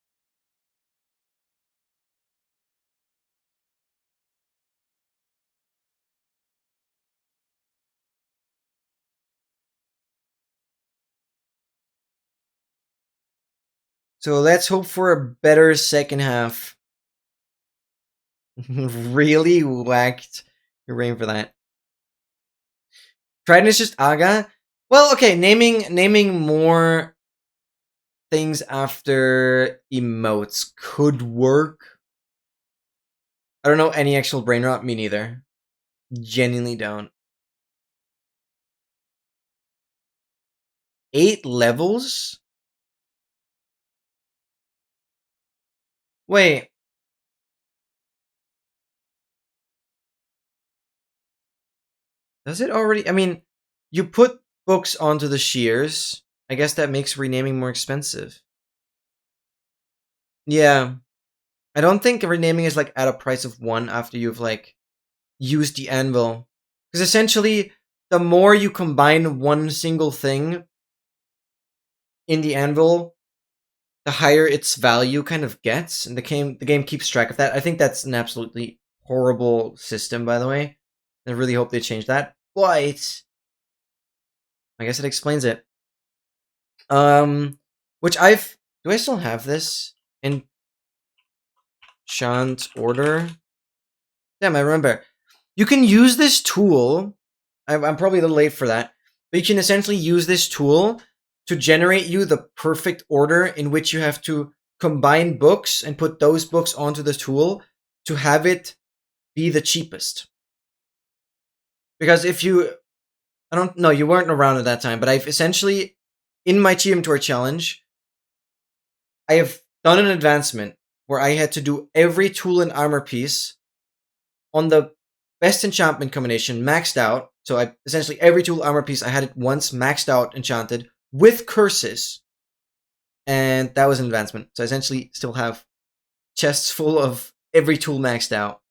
So let's hope for a better second half. Really whacked your brain for that. Trident is just Aga. Well, okay, naming more things after emotes could work. I don't know any actual brain rot. Me neither. Genuinely don't. 8 levels? Wait. Does it already? I mean, you put books onto the shears. I guess that makes renaming more expensive. Yeah. I don't think renaming is like at a price of 1 after you've like used the anvil. Because essentially, the more you combine one single thing in the anvil, the higher its value kind of gets, and the game keeps track of that. I think that's an absolutely horrible system, by the way. I really hope they change that. But I guess it explains it. Which do I still have this in Enchant order? Damn, I remember. You can use this tool. I'm probably a little late for that, but you can essentially use this tool to generate you the perfect order in which you have to combine books and put those books onto the tool to have it be the cheapest. Because if you, I don't know, you weren't around at that time, but I've essentially, in my TM Tour challenge, I have done an advancement where I had to do every tool and armor piece on the best enchantment combination maxed out. So I essentially every tool armor piece I had it once maxed out enchanted with curses. And that was an advancement. So I essentially still have chests full of every tool maxed out.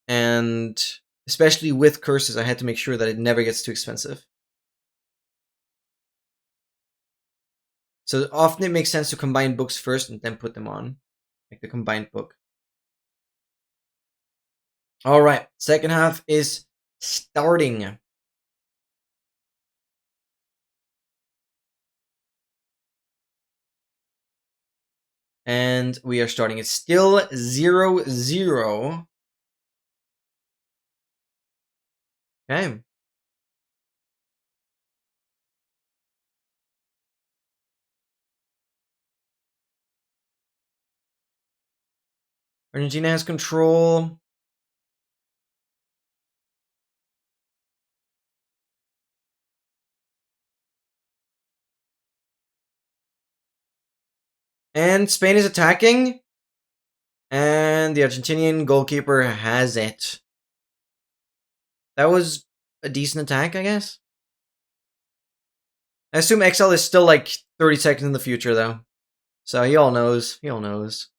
And especially with curses, I had to make sure that it never gets too expensive. So often it makes sense to combine books first and then put them on. Like the combined book. Alright, second half is starting. And we are starting. It's still 0-0. Okay. Argentina has control. And Spain is attacking. And the Argentinian goalkeeper has it. That was a decent attack, I guess. I assume XL is still like 30 seconds in the future, though. So he all knows. He all knows.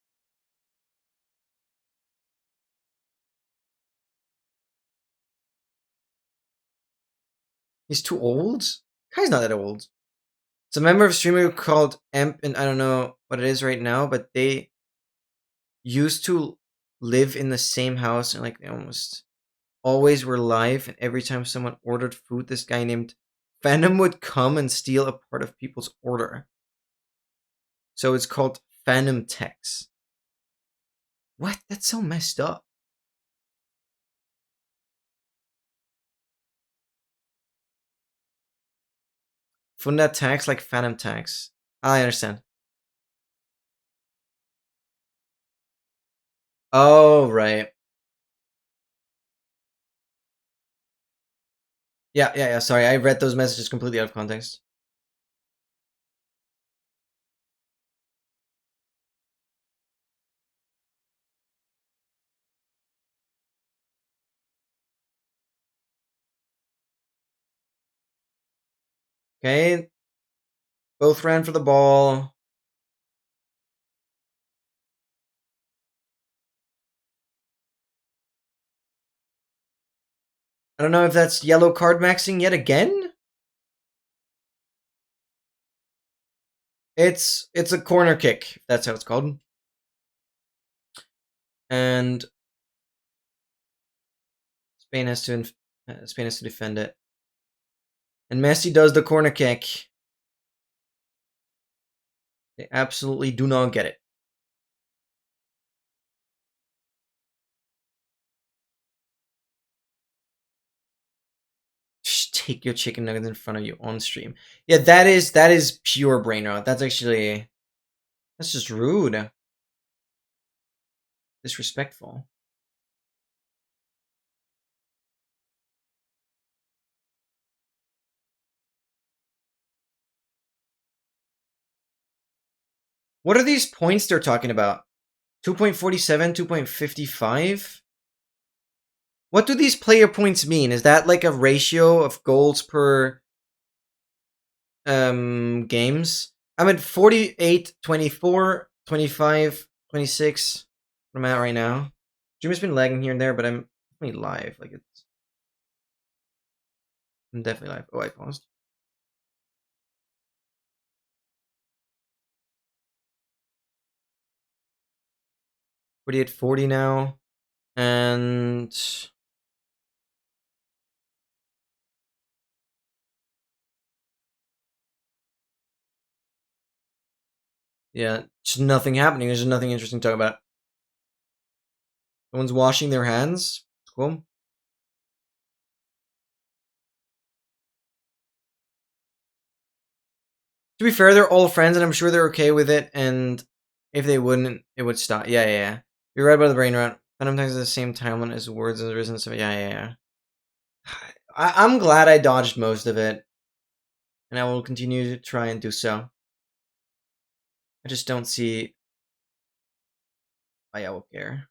He's too old? Kai's not that old. It's a member of streamer called Emp, and I don't know what it is right now, but they used to live in the same house and like they almost always were live, and every time someone ordered food, this guy named Phantom would come and steal a part of people's order. So it's called Phantom Tex. What? That's so messed up. Funda Tax like Phantom Tax. I understand. Oh, right. Yeah. Sorry, I read those messages completely out of context. Okay. Both ran for the ball. I don't know if that's yellow card maxing yet again. It's a corner kick. That's how it's called. And Spain has to defend it. And Messi does the corner kick. They absolutely do not get it. Just take your chicken nuggets in front of you on stream. Yeah, that is pure brain rot. That's just rude. Disrespectful. What are these points they're talking about? 2.47, 2.55? What do these player points mean? Is that like a ratio of goals per games? I'm at 48, 24, 25, 26. What am I at right now? Stream has been lagging here and there, but I'm definitely live. Like I'm definitely live. Oh, I paused. 48, 40 now. And yeah, just nothing happening. There's just nothing interesting to talk about. Someone's washing their hands. Cool. To be fair, they're all friends, and I'm sure they're okay with it. And if they wouldn't, it would stop. Yeah. You're right about the brain rot. Sometimes at the same timeline as words and risen stuff. Yeah. I'm glad I dodged most of it, and I will continue to try and do so. I just don't see why I will care.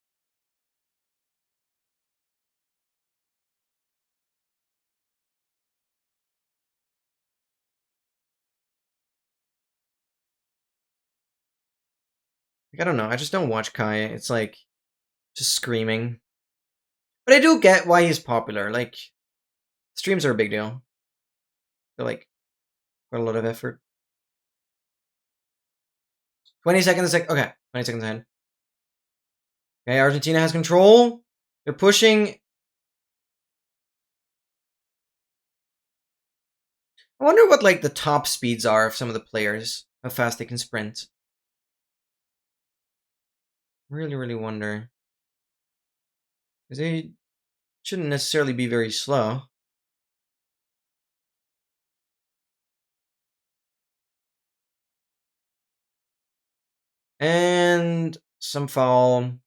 Like, I don't know. I just don't watch Kai. It's like just screaming. But I do get why he's popular. Like streams are a big deal. They're like quite a lot of effort. 20 seconds. Okay, 20 seconds ahead. Okay, Argentina has control. They're pushing. I wonder what like the top speeds are of some of the players. How fast they can sprint. Really wonder. Because they shouldn't necessarily be very slow. And some foul.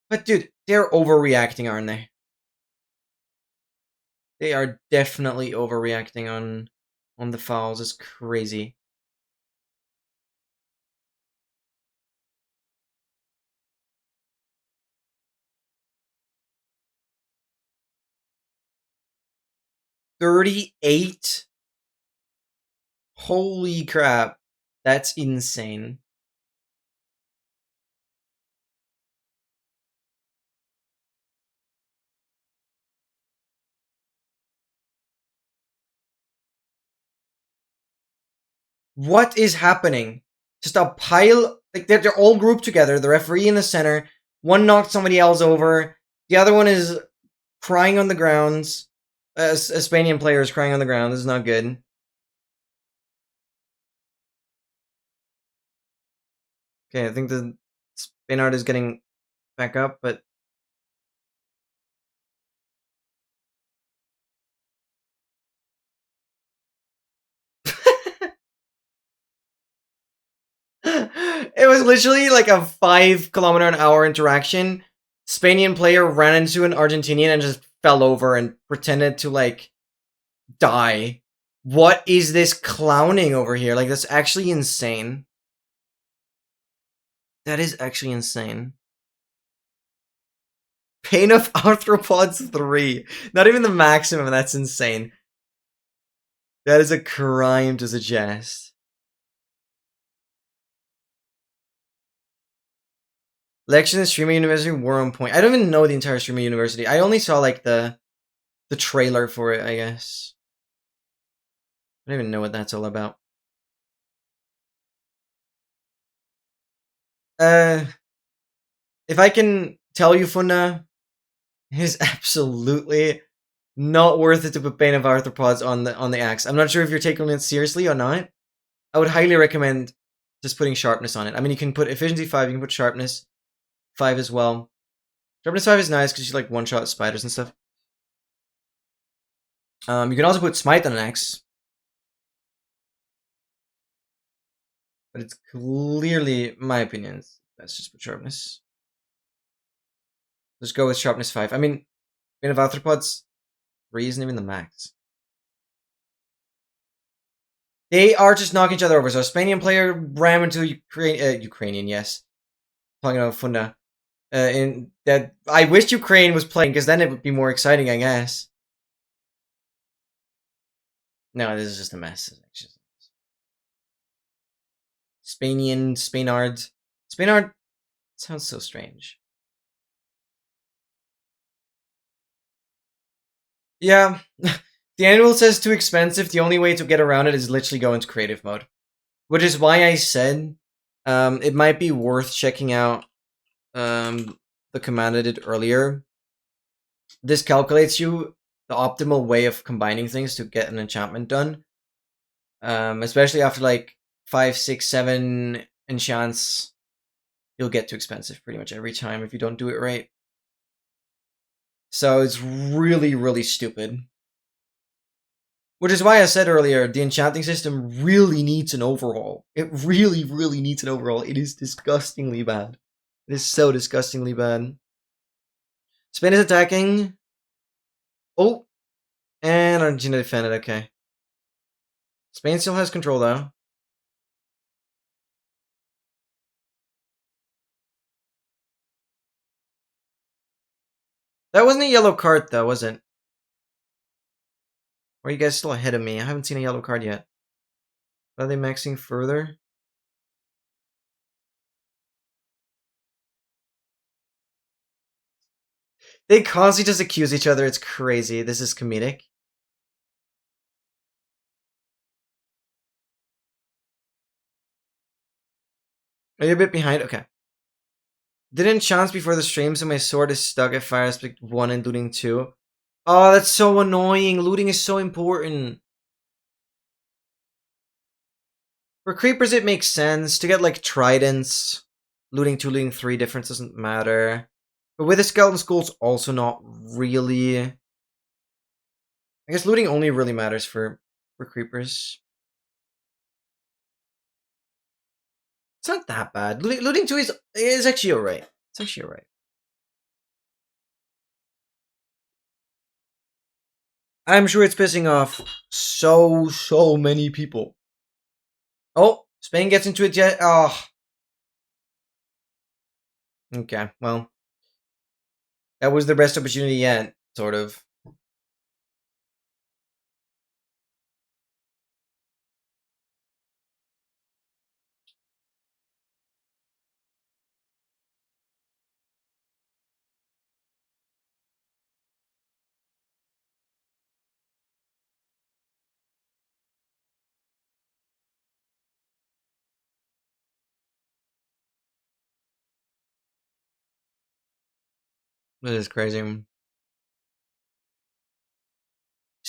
But dude, they're overreacting, aren't they? They are definitely overreacting on the fouls. It's crazy. $38? Holy crap. That's insane. What is happening? Just a pile. Like they're all grouped together. The referee in the center. One knocked somebody else over. The other one is crying on the grounds. A Spanian player is crying on the ground. This is not good. Okay, I think the Spainard is getting back up, but it was literally like a 5 km/h interaction. Spanian player ran into an Argentinian and just fell over and pretended to like die. What is this clowning over here? Like that's actually insane. That is actually insane. Pain of Arthropods 3. Not even the maximum, that's insane. That is a crime to suggest. Lectures in Streamer University were on point. I don't even know the entire Streamer University. I only saw like the trailer for it, I guess. I don't even know what that's all about. If I can tell you, Funda, it is absolutely not worth it to put Bane of Arthropods on the axe. I'm not sure if you're taking it seriously or not. I would highly recommend just putting sharpness on it. I mean, you can put efficiency 5, you can put sharpness 5 as well. Sharpness 5 is nice because you like one-shot spiders and stuff. You can also put smite on an axe. But it's clearly, my opinion, let's just put sharpness. Let's go with sharpness 5. I mean, Bane of Arthropods 3 isn't even the max. They are just knocking each other over. So a Spanian player ran into Ukrainian, yes. Talking about Funda. In that, I wish Ukraine was playing because then it would be more exciting, I guess. No, this is just a mess. Spainard sounds so strange. Yeah, the annual says too expensive. The only way to get around it is literally go into creative mode, which is why I said it might be worth checking out the command I did earlier. This calculates you the optimal way of combining things to get an enchantment done. Especially after like 5, 6, 7 enchants, you'll get too expensive pretty much every time if you don't do it right. So it's really, really stupid. Which is why I said earlier, the enchanting system really needs an overhaul. It really, really needs an overhaul. It is disgustingly bad. It is so disgustingly bad. Spain is attacking. Oh, and Argentina defended. Okay. Spain still has control though. That wasn't a yellow card though, was it? Or are you guys still ahead of me? I haven't seen a yellow card yet. Are they maxing further? They constantly just accuse each other. It's crazy. This is comedic. Are you a bit behind? Okay. Didn't chance before the stream, so my sword is stuck at fire aspect 1 and looting 2. Oh, that's so annoying. Looting is so important. For creepers, it makes sense. To get, like, tridents, looting 2, looting 3, difference doesn't matter. But with the skeleton skulls, also not really. I guess looting only really matters for creepers. It's not that bad. Looting 2 is actually alright. It's actually alright. I'm sure it's pissing off so many people. Oh, Spain gets into it yet? Oh. Okay, well. That was the best opportunity yet, sort of. It is crazy. There's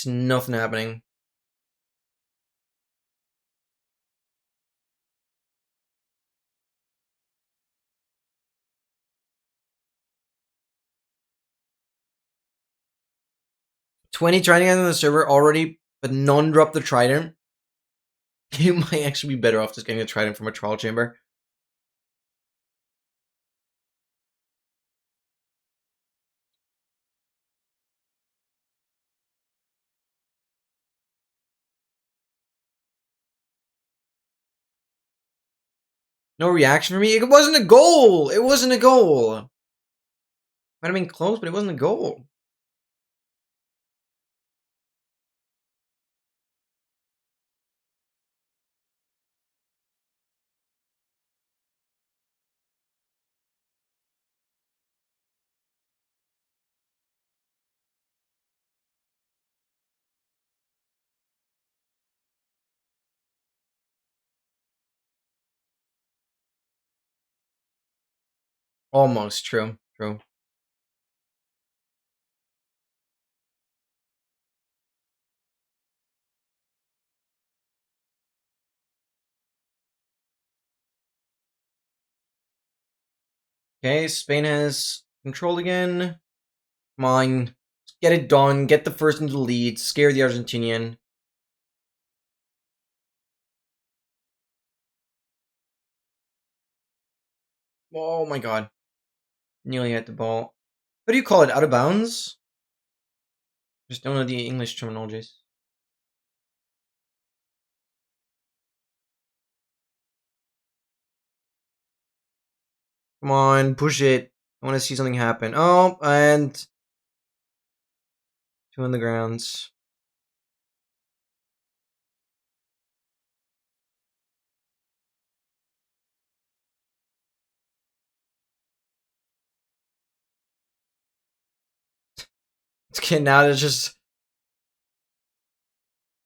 nothing happening. $20 trident on the server already, but none dropped the trident. You might actually be better off just getting a trident from a trial chamber. No reaction for me? It wasn't a goal! It wasn't a goal! Might have been close, but it wasn't a goal. Almost, true. True. Okay, Spain has control again. Come on. Get it done. Get the first into the lead. Scare the Argentinian. Oh my god. Nearly hit the ball. What do you call it? Out of bounds? Just don't know the English terminologies. Come on, push it. I want to see something happen. Oh, and 2 on the grounds. Okay, now it's just...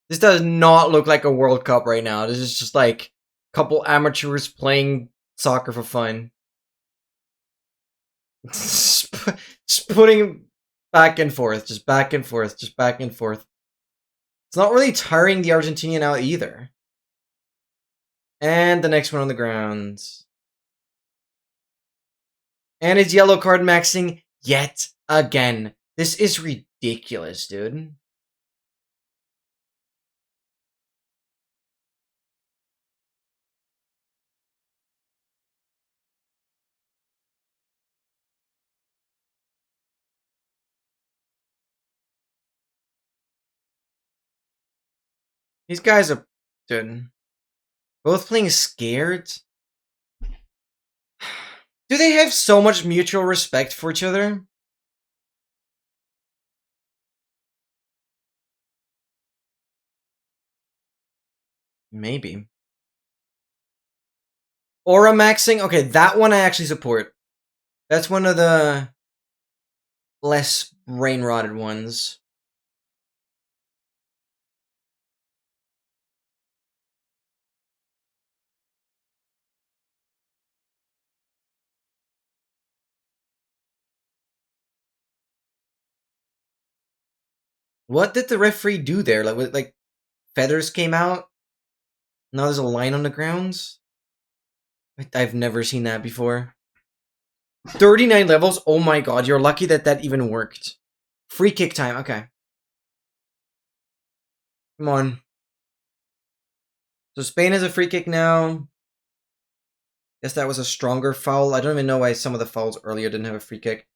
This does not look like a World Cup right now. This is just like a couple amateurs playing soccer for fun. Just putting back and forth, just back and forth, just back and forth. It's not really tiring the Argentinian out either. And the next one on the ground. And his yellow card maxing yet again. This is ridiculous, dude. These guys are, dude, both playing scared. Do they have so much mutual respect for each other? Maybe. Aura maxing? Okay, that one I actually support. That's one of the less brain-rotted ones. What did the referee do there? Like feathers came out? Now there's a line on the ground? I've never seen that before. 39 levels? Oh my god, you're lucky that that even worked. Free kick time, okay. Come on. So Spain has a free kick now. Guess that was a stronger foul. I don't even know why some of the fouls earlier didn't have a free kick.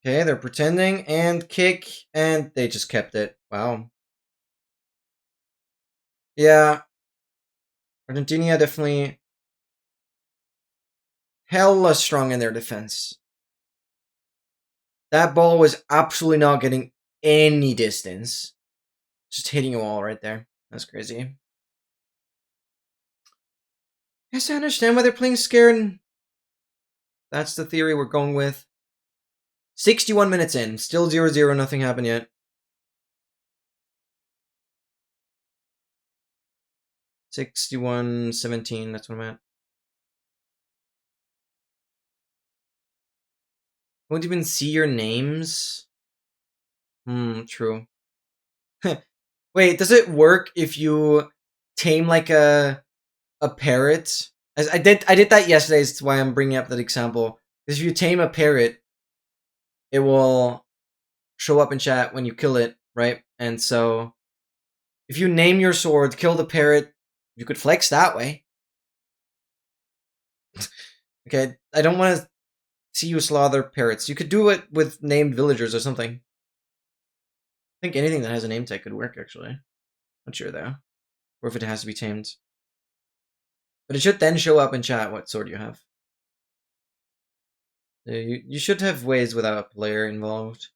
Okay, they're pretending, and kick, and they just kept it. Wow. Yeah. Argentina definitely hella strong in their defense. That ball was absolutely not getting any distance. Just hitting a wall right there. That's crazy. Yes, I understand why they're playing scared. That's the theory we're going with. 61 minutes in. Still 0-0. Nothing happened yet. 61-17. That's what I'm at. Won't even see your names? True. Wait, does it work if you tame like a parrot? As I did that yesterday. Is why I'm bringing up that example. Because if you tame a parrot, it will show up in chat when you kill it, right? And so, if you name your sword, kill the parrot, you could flex that way. Okay, I don't want to see you slaughter parrots. You could do it with named villagers or something. I think anything that has a name tag could work, actually. Not sure, though. Or if it has to be tamed. But it should then show up in chat what sword you have. You should have ways without a player involved.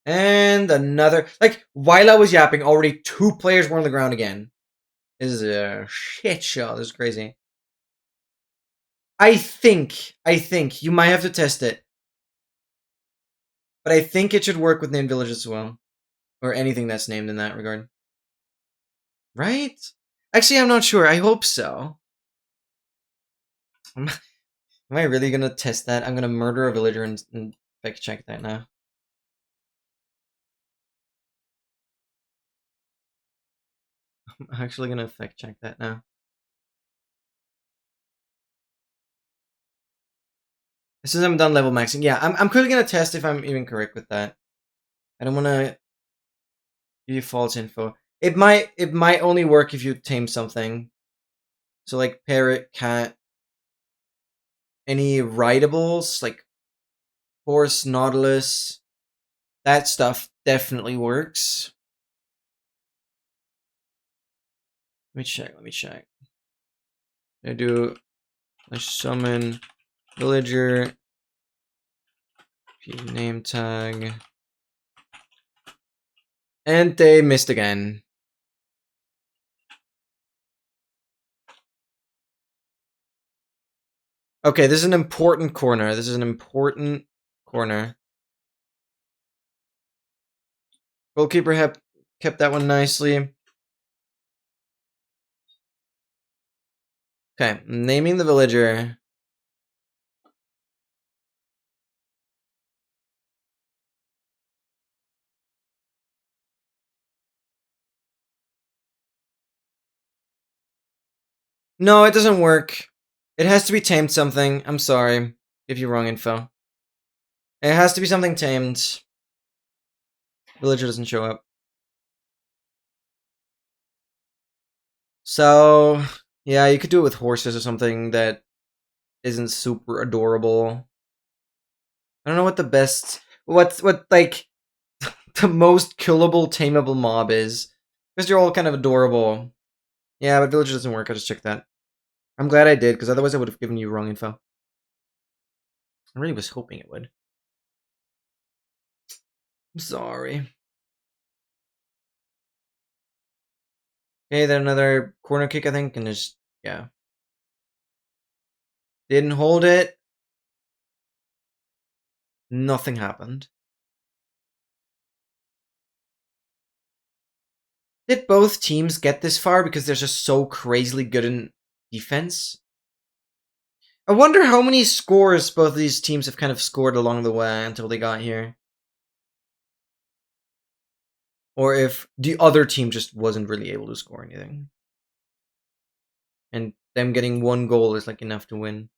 And another... Like, while I was yapping, already 2 players were on the ground again. This is a shit show. This is crazy. I think you might have to test it. But I think it should work with named villages as well. Or anything that's named in that regard. Right? Actually, I'm not sure. I hope so. Am I really gonna test that? I'm gonna murder a villager and fact check that now. I'm actually gonna fact check that now. As soon as I'm done level maxing, yeah, I'm quickly gonna test if I'm even correct with that. I don't wanna give you false info. It might only work if you tame something. So like parrot, cat, any rideables like horse, nautilus, that stuff definitely works. Let me check. I do I summon villager name tag, and they missed again. Okay, this is an important corner. This is an important corner. Goalkeeper kept that one nicely. Okay, naming the villager. No, it doesn't work. It has to be tamed something. I'm sorry. Give you wrong info. It has to be something tamed. Villager doesn't show up. So, yeah, you could do it with horses or something that isn't super adorable. I don't know what the best... What like, the most killable, tameable mob is. Because you're all kind of adorable. Yeah, but villager doesn't work. I just checked that. I'm glad I did, because otherwise I would have given you wrong info. I really was hoping it would. I'm sorry. Okay, then another corner kick, I think, and just, yeah. Didn't hold it. Nothing happened. Did both teams get this far because they're just so crazily good in defense? I wonder how many scores both of these teams have kind of scored along the way until they got here. Or if the other team just wasn't really able to score anything. And them getting one goal is like enough to win.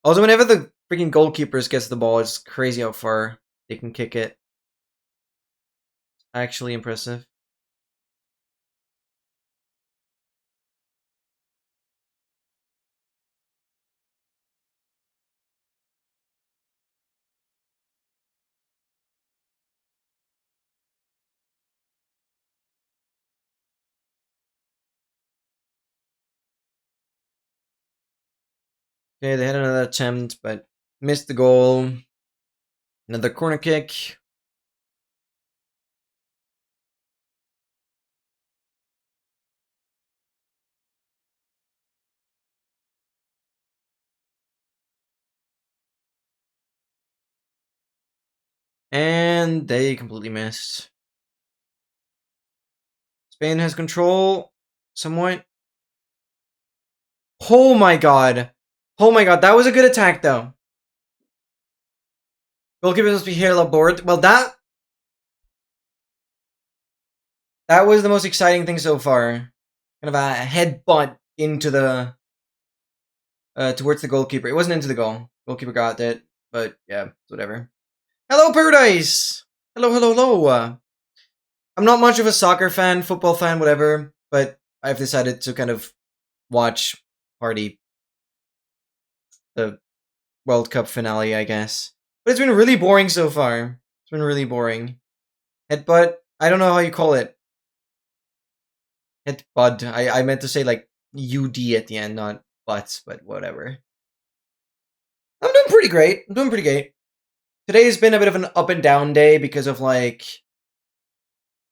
Also, whenever the freaking goalkeepers gets the ball, it's crazy how far they can kick it. Actually impressive. Okay, they had another attempt, but missed the goal. Another corner kick. And they completely missed. Spain has control. Somewhat. Oh my god. Oh my god, that was a good attack though. Goalkeeper must be here aboard. Well, that was the most exciting thing so far. Kind of a headbutt into the towards the goalkeeper. It wasn't into the goal. Goalkeeper got it, but yeah, whatever. Hello, Paradise. Hello, hello, hello. I'm not much of a soccer fan, football fan, whatever, but I've decided to kind of watch Party the World Cup finale, I guess. But it's been really boring so far. It's been really boring. Headbutt? I don't know how you call it. Headbutt. I meant to say like UD at the end, not butts, but whatever. I'm doing pretty great. I'm doing pretty great. Today's been a bit of an up and down day because of like,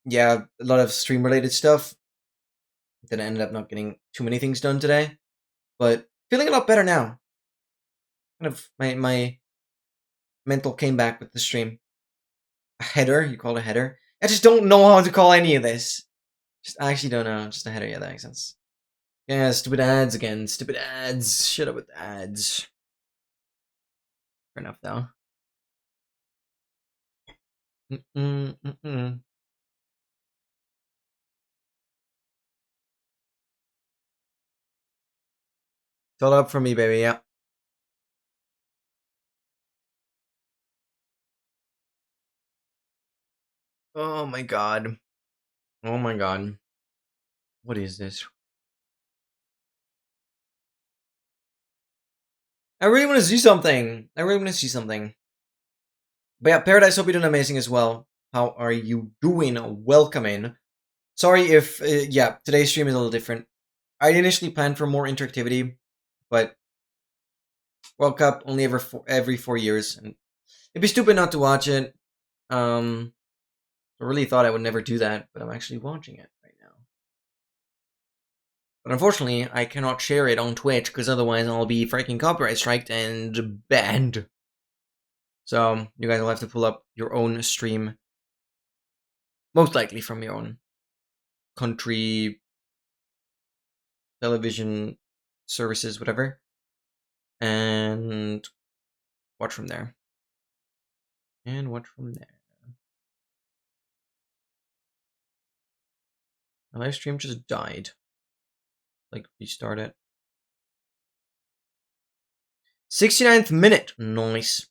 yeah, a lot of stream related stuff. Then I ended up not getting too many things done today. But feeling a lot better now. Kind of my mental came back with the stream. A header? You call it a header? I just don't know how to call any of this. I actually don't know. Just a header, yeah, that makes sense. Yeah, stupid ads again. Stupid ads. Shut up with ads. Fair enough, though. It's all up for me, baby, yeah. Oh my god. Oh my god. What is this? I really want to see something. I really want to see something. But yeah, Paradise, hope you're doing amazing as well. How are you doing? Welcome in. Sorry if, yeah, today's stream is a little different. I initially planned for more interactivity, but World Cup only every 4 years, and it'd be stupid not to watch it. I really thought I would never do that, but I'm actually watching it right now. But unfortunately, I cannot share it on Twitch, because otherwise I'll be freaking copyright striked and banned. So, you guys will have to pull up your own stream. Most likely from your own country, television services, whatever. And watch from there. And watch from there. My live stream just died. Like, restart it. 69th minute. Nice.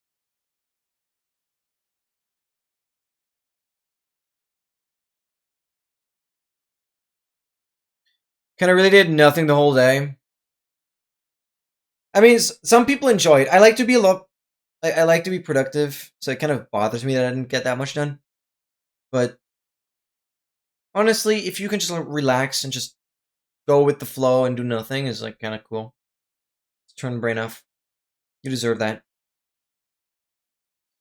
Kind of really did nothing the whole day. I mean, some people enjoy it. I like to be I like to be productive, so it kind of bothers me that I didn't get that much done. But honestly, if you can just like, relax and just go with the flow and do nothing, is like kind of cool. Just turn the brain off. You deserve that.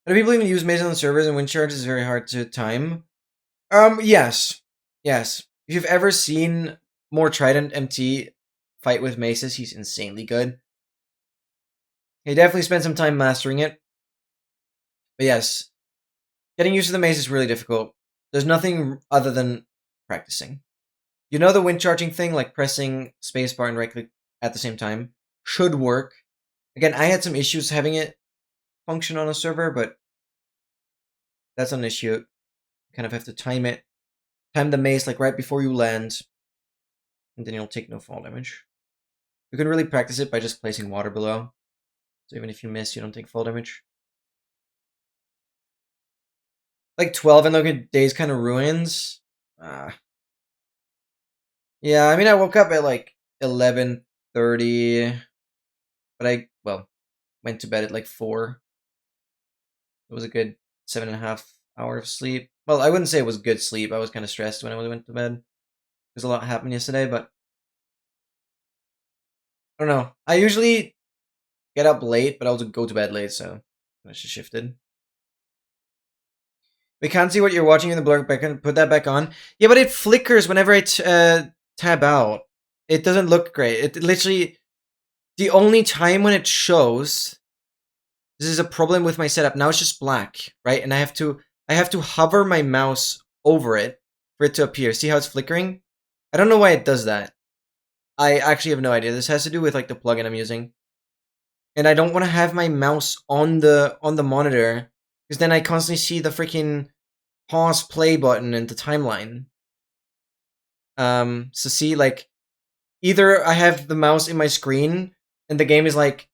Do people even use Maze on servers, and wind charges is very hard to time? Yes. Yes. If you've ever seen more Trident MT fight with maces, he's insanely good. He definitely spent some time mastering it. But yes, getting used to the maze is really difficult. There's nothing other than practicing. You know the wind charging thing, like pressing spacebar and right click at the same time, should work. Again, I had some issues having it function on a server, but that's not an issue. You kind of have to time it. Time the maze like right before you land, and then you'll take no fall damage. You can really practice it by just placing water below. So even if you miss, you don't take fall damage. Like 12 and look at days kind of ruins. Yeah, I mean I woke up at like 11:30, but I went to bed at like 4. It was a good 7.5 hours of sleep. Well, I wouldn't say it was good sleep. I was kind of stressed when I went to bed. There's a lot happened yesterday, but I don't know. I usually get up late, but I also go to bed late, so I just shifted. We can't see what you're watching in the blur background. Put that back on. Yeah, but it flickers whenever I tab out. It doesn't look great. It literally, the only time when it shows, this is a problem with my setup. Now it's just black, right? And I have to hover my mouse over it for it to appear. See how it's flickering? I don't know why it does that. I actually have no idea. This has to do with like the plugin I'm using. And I don't want to have my mouse on the monitor, because then I constantly see the freaking pause play button and the timeline. So see, like, either I have the mouse in my screen and the game is like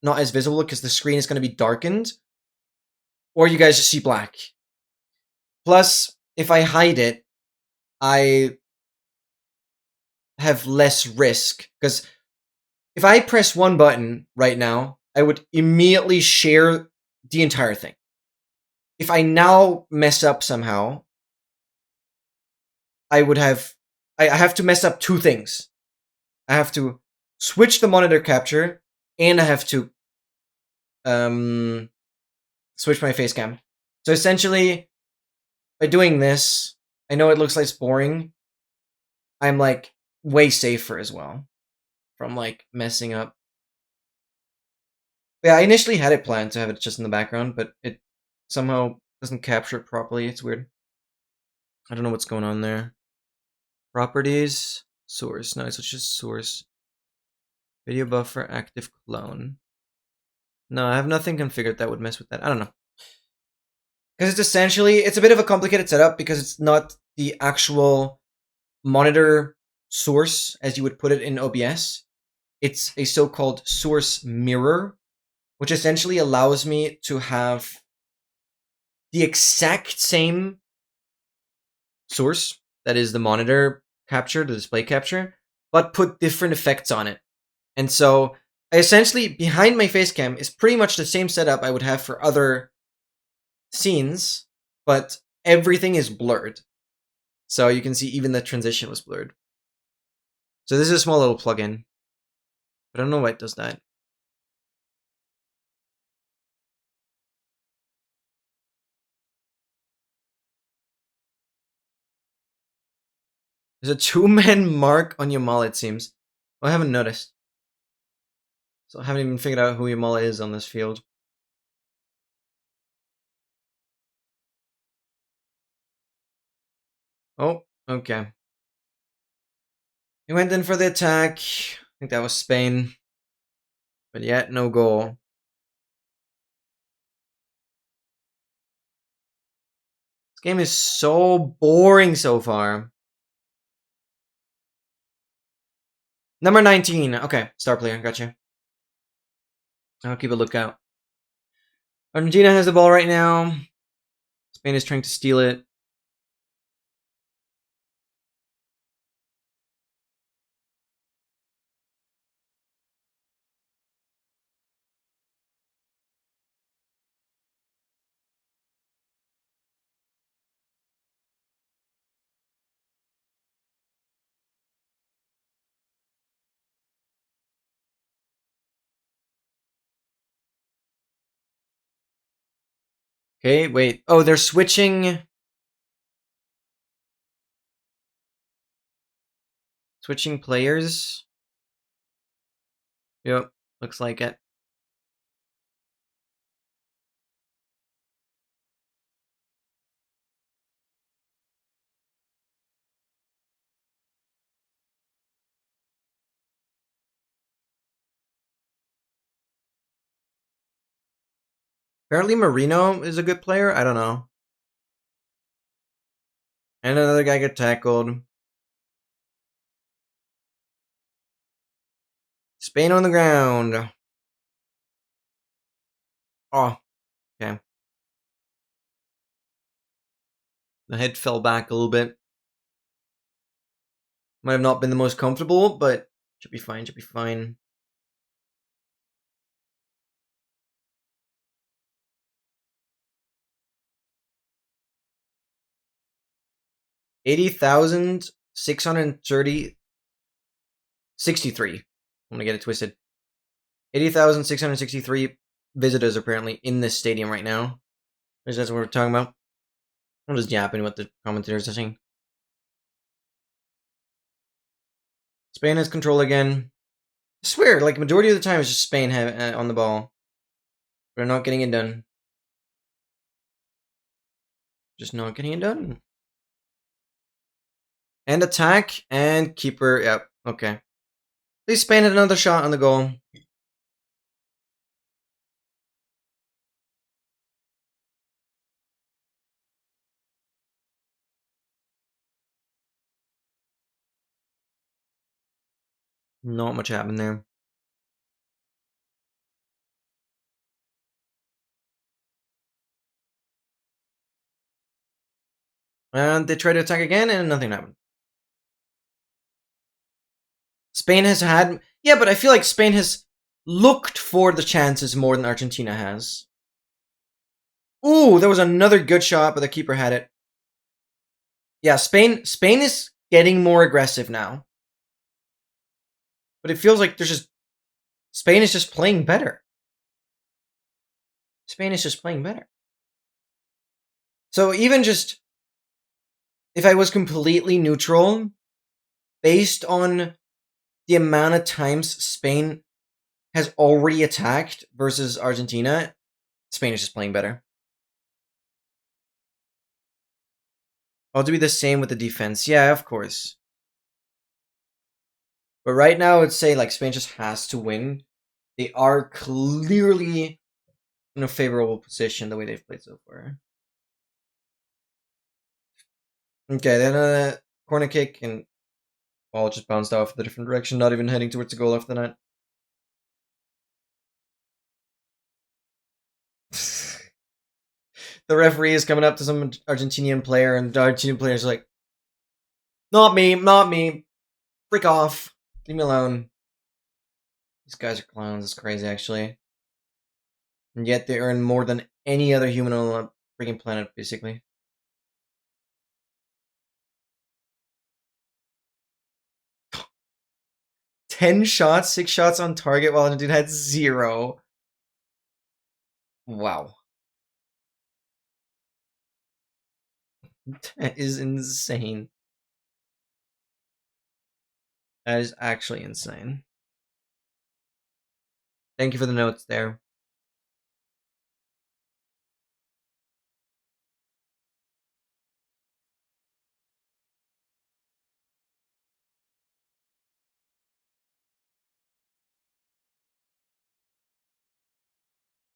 not as visible because the screen is going to be darkened, or you guys just see black. Plus, if I hide it, I have less risk, because if I press one button right now, I would immediately share the entire thing. If I now mess up somehow, I have to mess up 2 things. I have to switch the monitor capture, and I have to switch my face cam. So essentially, by doing this, I know it looks like it's boring. I'm like way safer as well from like messing up. Yeah, I initially had it planned to have it just in the background, but it somehow doesn't capture it properly. It's weird. I don't know what's going on there. Properties, source. No, it's just source. Video buffer, active clone. No, I have nothing configured that would mess with that. I don't know. Because it's essentially, it's a bit of a complicated setup because it's not the actual monitor source as you would put it in OBS. It's a so-called source mirror, which essentially allows me to have the exact same source, that is the monitor capture, the display capture, but put different effects on it. And so I essentially, behind my face cam is pretty much the same setup I would have for other scenes, but everything is blurred. So you can see even the transition was blurred. So this is a small little plugin. But I don't know why it does that. There's a 2-man mark on Yamal, it seems. Well, I haven't noticed. So I haven't even figured out who Yamal is on this field. Oh, okay. He went in for the attack. I think that was Spain. But yet, no goal. This game is so boring so far. Number 19. Okay, star player. Gotcha. I'll keep a lookout. Argentina has the ball right now. Spain is trying to steal it. Okay, wait. Oh, they're switching. Switching players. Yep, looks like it. Apparently Marino is a good player. I don't know. And another guy got tackled. Spain on the ground. Oh, okay. The head fell back a little bit. Might have not been the most comfortable, but should be fine, should be fine. $80,630 63. I'm gonna get it twisted. 80,663 visitors apparently in this stadium right now. Is that what we're talking about? I'm just yapping what the commentators are saying. Spain has control again. I swear, like majority of the time, it's just Spain on the ball. They're not getting it done. Just not getting it done. And attack and keeper. Yep. Okay. At least Spain had another shot on the goal. Not much happened there. And they try to attack again, and nothing happened. Spain has had... Yeah, but I feel like Spain has looked for the chances more than Argentina has. Ooh, there was another good shot, but the keeper had it. Yeah, Spain is getting more aggressive now. But it feels like there's just... Spain is just playing better. Spain is just playing better. So even just... If I was completely neutral, based on the amount of times Spain has already attacked versus Argentina, Spain is just playing better. I'll do the same with the defense. Yeah, of course. But right now, I'd say like Spain just has to win. They are clearly in a favorable position the way they've played so far. Okay, then a corner kick and ball just bounced off the different direction, not even heading towards the goal after the net. The referee is coming up to some Argentinian player, and the Argentinian player is like, not me, not me. Freak off. Leave me alone. These guys are clowns. It's crazy, actually. And yet they earn more than any other human on the freaking planet, basically. 10 shots, 6 shots on target, while Argentina had 0. Wow. That is insane. That is actually insane. Thank you for the notes there.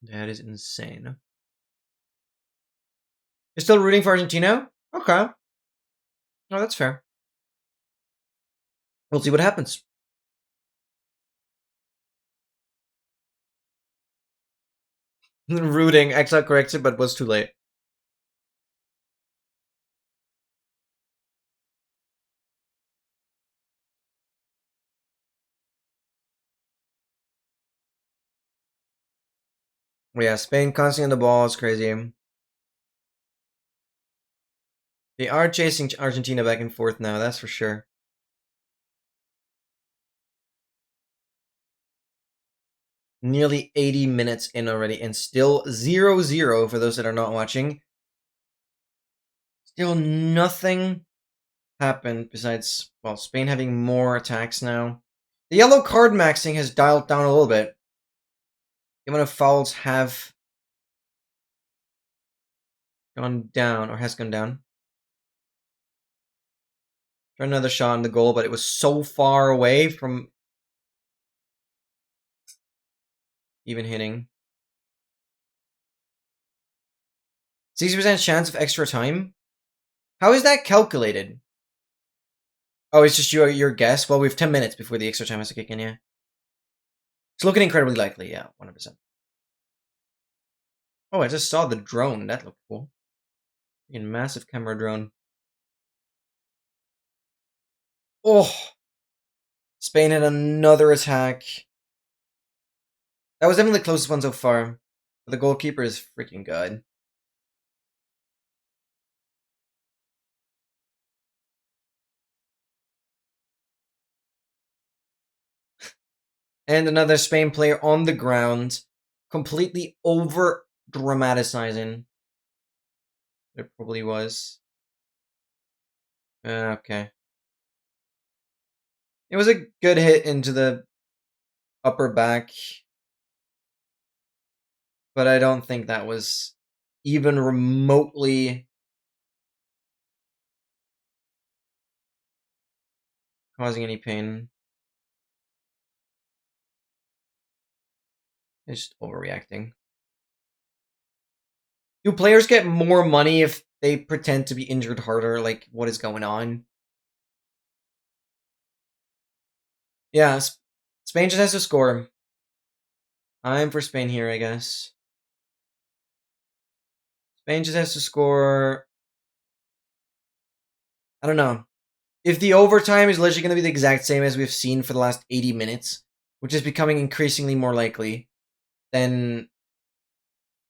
That is insane. You're still rooting for Argentina? Okay. No, that's fair. We'll see what happens. Rooting, Exile corrected, but was too late. Well, yeah, Spain constantly on the ball is crazy. They are chasing Argentina back and forth now, that's for sure. Nearly 80 minutes in already, and still 0-0 for those that are not watching. Still nothing happened besides, well, Spain having more attacks now. The yellow card maxing has dialed down a little bit. The amount of fouls have gone down, or has gone down. Try another shot on the goal, but it was so far away from even hitting. 60% chance of extra time? How is that calculated? Oh, it's just your guess? Well, we have 10 minutes before the extra time has to kick in, yeah. It's looking incredibly likely, yeah, 100%. Oh, I just saw the drone. That looked cool. A massive camera drone. Oh! Spain had another attack. That was definitely the closest one so far. But the goalkeeper is freaking good. And another Spain player on the ground, completely over dramatizing. It probably was. Okay. It was a good hit into the upper back, but I don't think that was even remotely causing any pain. It's just overreacting. Do players get more money if they pretend to be injured harder? Like, what is going on? Yeah, Spain just has to score. I'm for Spain here, I guess. Spain just has to score. I don't know. If the overtime is literally going to be the exact same as we've seen for the last 80 minutes, which is becoming increasingly more likely, then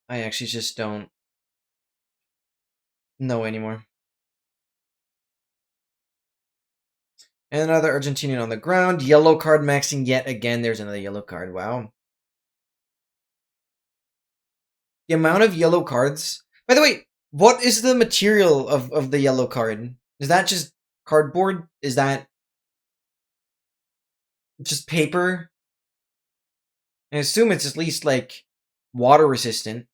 I actually just don't know anymore. And another Argentinian on the ground. Yellow card maxing yet again. There's another yellow card. Wow. The amount of yellow cards. By the way, what is the material of the yellow card? Is that just cardboard? Is that just paper? I assume it's at least like water resistant.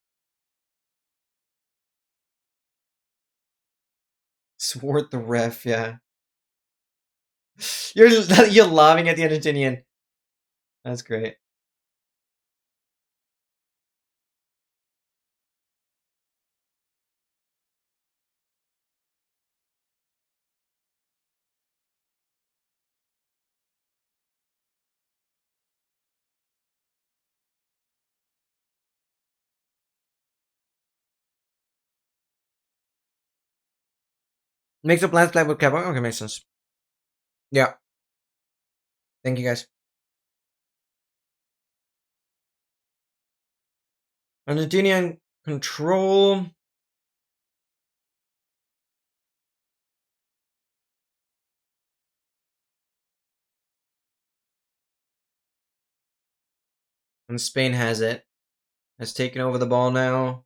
Sword the ref, yeah. You're laughing at the Argentinian. That's great. Makes up last black with Kevin. Okay, makes sense. Yeah. Thank you guys. Argentinian control. And Spain has it. Has taken over the ball now.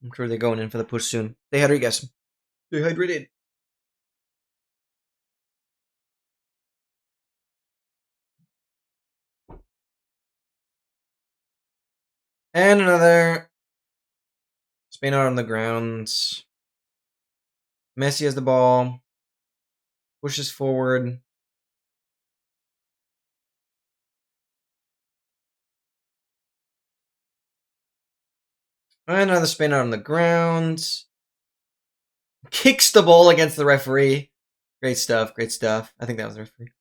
I'm sure they're going in for the push soon. They Rodriguez. Dehydrated. And another. Spain out on the ground. Messi has the ball. Pushes forward. And another Spain out on the ground. Kicks the ball against the referee. Great stuff, great stuff. I think that was the referee.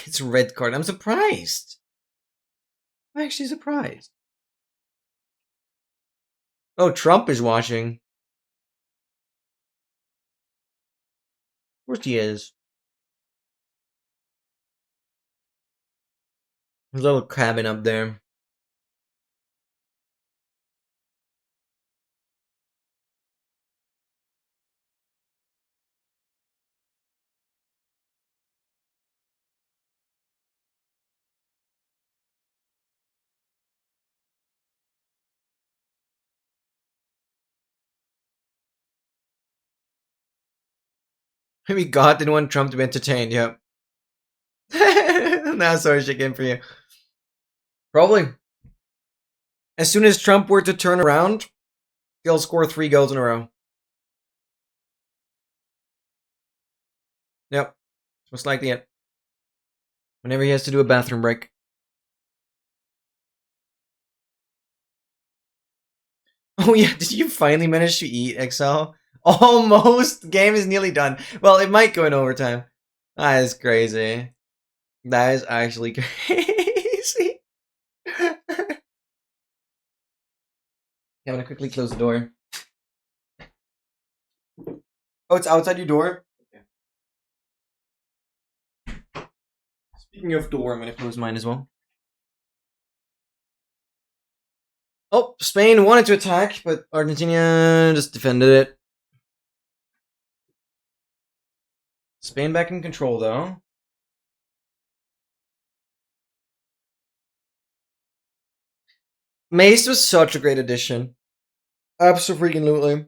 It's a red card. I'm surprised. I'm actually surprised. Oh, Trump is watching. Of course he is. His little cabin up there. Maybe God didn't want Trump to be entertained, yep. Nah, sorry, shit came for you. Probably. As soon as Trump were to turn around, he'll score 3 goals in a row. Yep. Most likely it. Whenever he has to do a bathroom break. Oh yeah, did you finally manage to eat, XL? Almost. Game is nearly done. Well, it might go in overtime. That is crazy. That is actually crazy. I'm gonna quickly close the door. Oh, it's outside your door? Okay. Speaking of door, I'm gonna close mine as well. Oh, Spain wanted to attack, but Argentina just defended it. Spain back in control, though. Mace was such a great addition. Absolutely.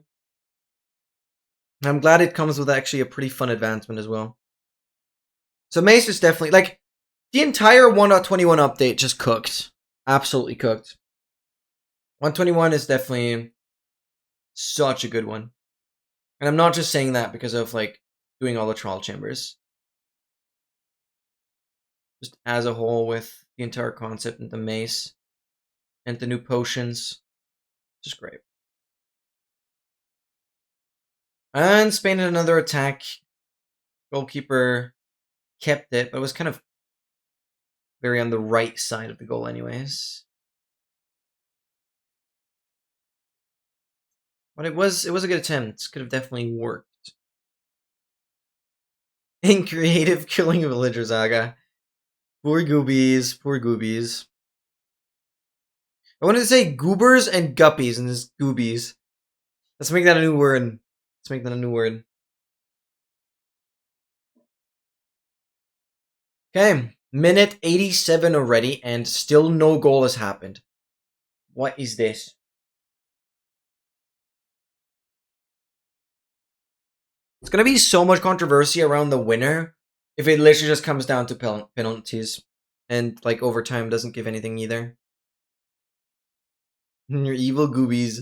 I'm glad it comes with actually a pretty fun advancement as well. So Mace is definitely, like, the entire 1.21 update just cooked. Absolutely cooked. 121 is definitely such a good one. And I'm not just saying that because of, like, doing all the trial chambers. Just as a whole with the entire concept and the mace and the new potions. Just great. And Spain had another attack. Goalkeeper kept it, but it was kind of very on the right side of the goal anyways. But it was a good attempt. Could have definitely worked. In creative killing of villagers, Aga. Poor goobies, poor goobies. I wanted to say goobers and guppies and just goobies. Let's make that a new word. Let's make that a new word. Okay, minute 87 already, and still no goal has happened. What is this? It's gonna be so much controversy around the winner if it literally just comes down to penalties and like overtime doesn't give anything either. Your evil goobies,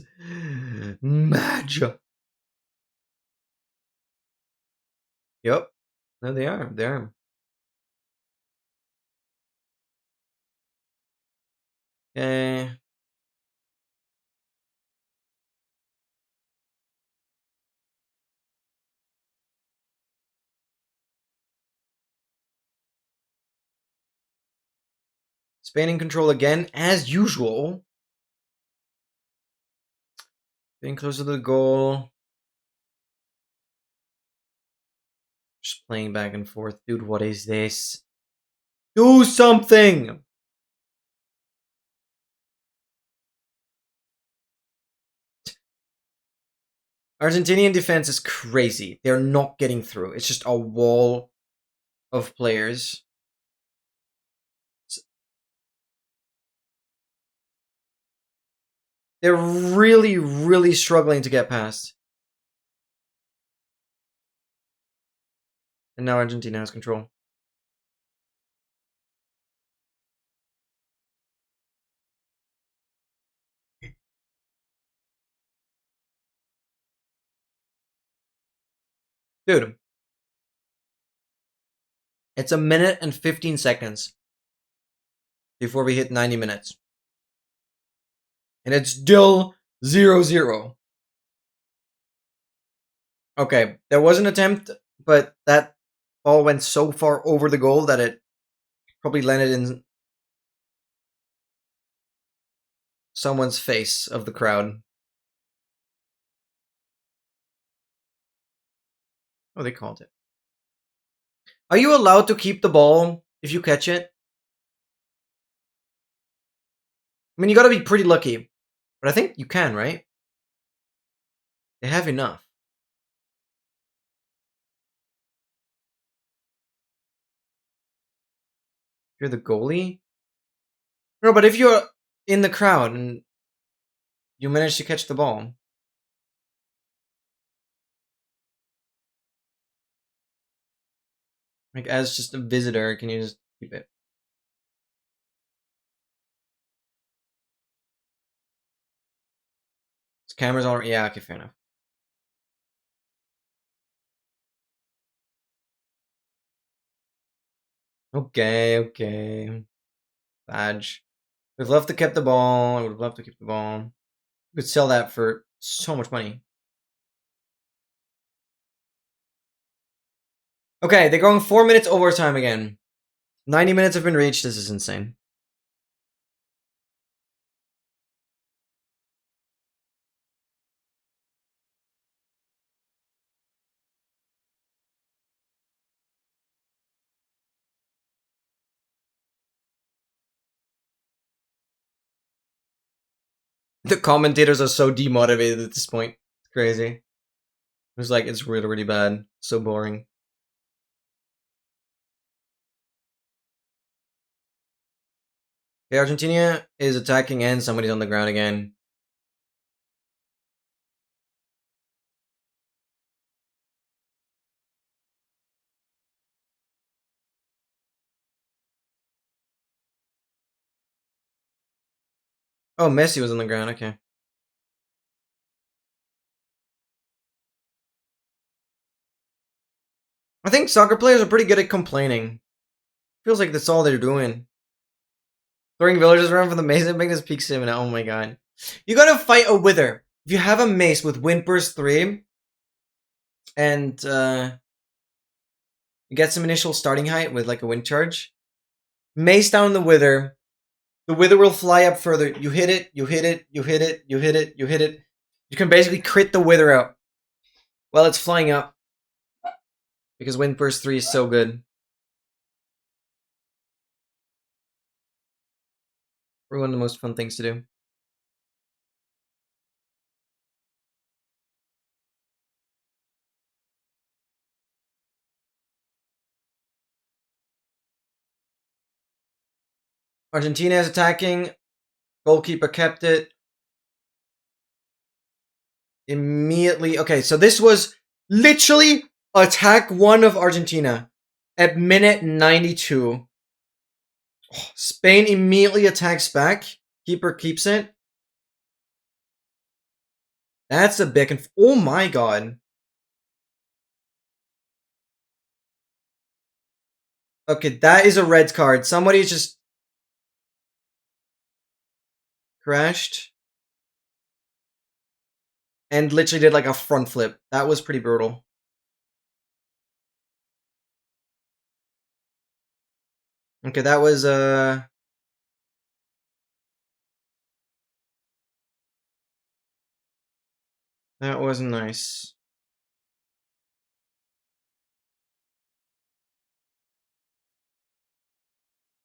Maja. Yep, no, they are. They are. Okay. Spain in control again, as usual. Getting closer to the goal. Just playing back and forth. Dude, what is this? Do something! Argentinian defense is crazy. They're not getting through. It's just a wall of players. They're really, really struggling to get past. And now Argentina has control. Dude. It's 1 minute and 15 seconds before we hit 90 minutes. And it's still 0-0. Okay, there was an attempt, but that ball went so far over the goal that it probably landed in someone's face of the crowd. Oh, they called it. Are you allowed to keep the ball if you catch it? I mean, you gotta be pretty lucky. But I think you can, right? They have enough. If you're the goalie? No, but if you're in the crowd and you manage to catch the ball. Like, as just a visitor, can you just keep it? This camera's already. Yeah, okay, fair enough. Okay, okay. Badge. We've loved to keep the ball. I would have loved to keep the ball. We could sell that for so much money. Okay, they're going 4 minutes overtime again. 90 minutes have been reached. This is insane. The commentators are so demotivated at this point. It's crazy. It's like, it's really, really bad. So boring. Okay, Argentina is attacking and somebody's on the ground again. Oh, Messi was on the ground. Okay. I think soccer players are pretty good at complaining. Feels like that's all they're doing. Throwing villagers around for the mace and making this peak stamina. Oh my god. You gotta fight a wither. If you have a mace with Wind Burst 3 and you get some initial starting height with like a wind charge, mace down the wither will fly up further. You hit it, you hit it, you hit it, you hit it, you hit it. You can basically crit the wither out while it's flying up. Because Wind Burst 3 is so good. Probably one of the most fun things to do. Argentina is attacking. Goalkeeper kept it. Immediately. Okay, so this was literally attack 1 of Argentina at minute 92. Spain immediately attacks back. Keeper keeps it. That's a big. Oh my god. Okay, that is a red card. Somebody just crashed and literally did like a front flip. That was pretty brutal. Okay, that was that was nice.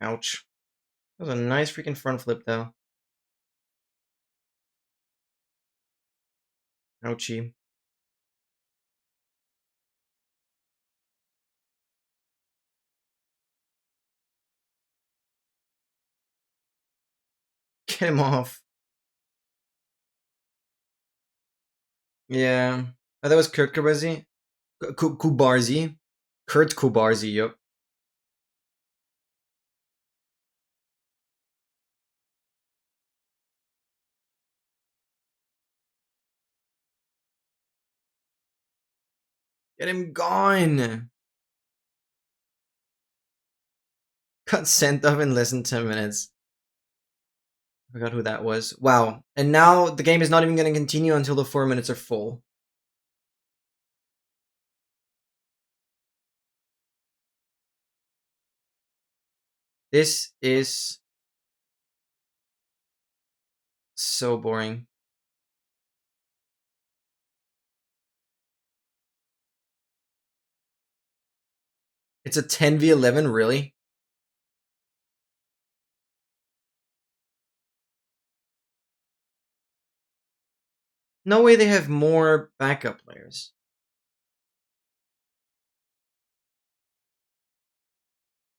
Ouch. That was a nice freaking front flip though. Ouchie. Get him off. Yeah. Oh, that was Kurt Kubarzi. Kubarzi. Kurt Kubarzi, yep. Get him gone! Got sent off in less than 10 minutes. I forgot who that was. Wow. And now the game is not even going to continue until the 4 minutes are full. This is so boring. It's a 10v11, really? No way they have more backup players.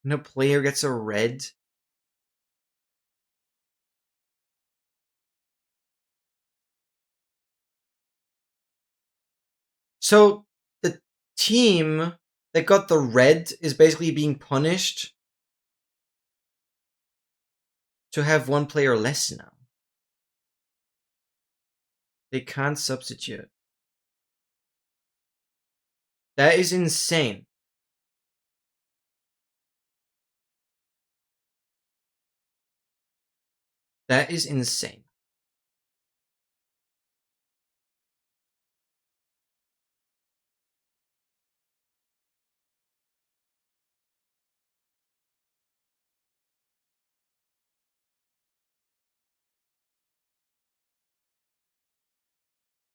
No player gets a red. So the team that got the red is basically being punished to have one player less now. They can't substitute. That is insane. That is insane.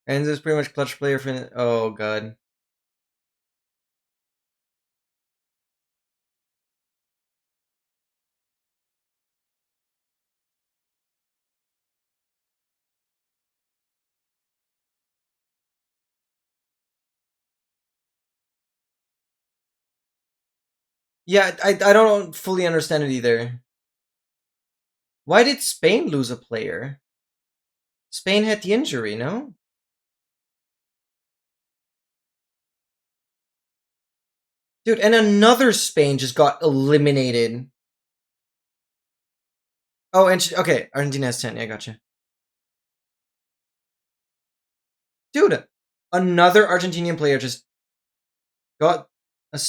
And there's pretty much clutch player for. Oh god. Yeah, I don't fully understand it either. Why did Spain lose a player? Spain had the injury, no? Dude, and another Spain just got eliminated. Oh, and okay, Argentina has 10. Yeah, gotcha. Dude, another Argentinian player just got a.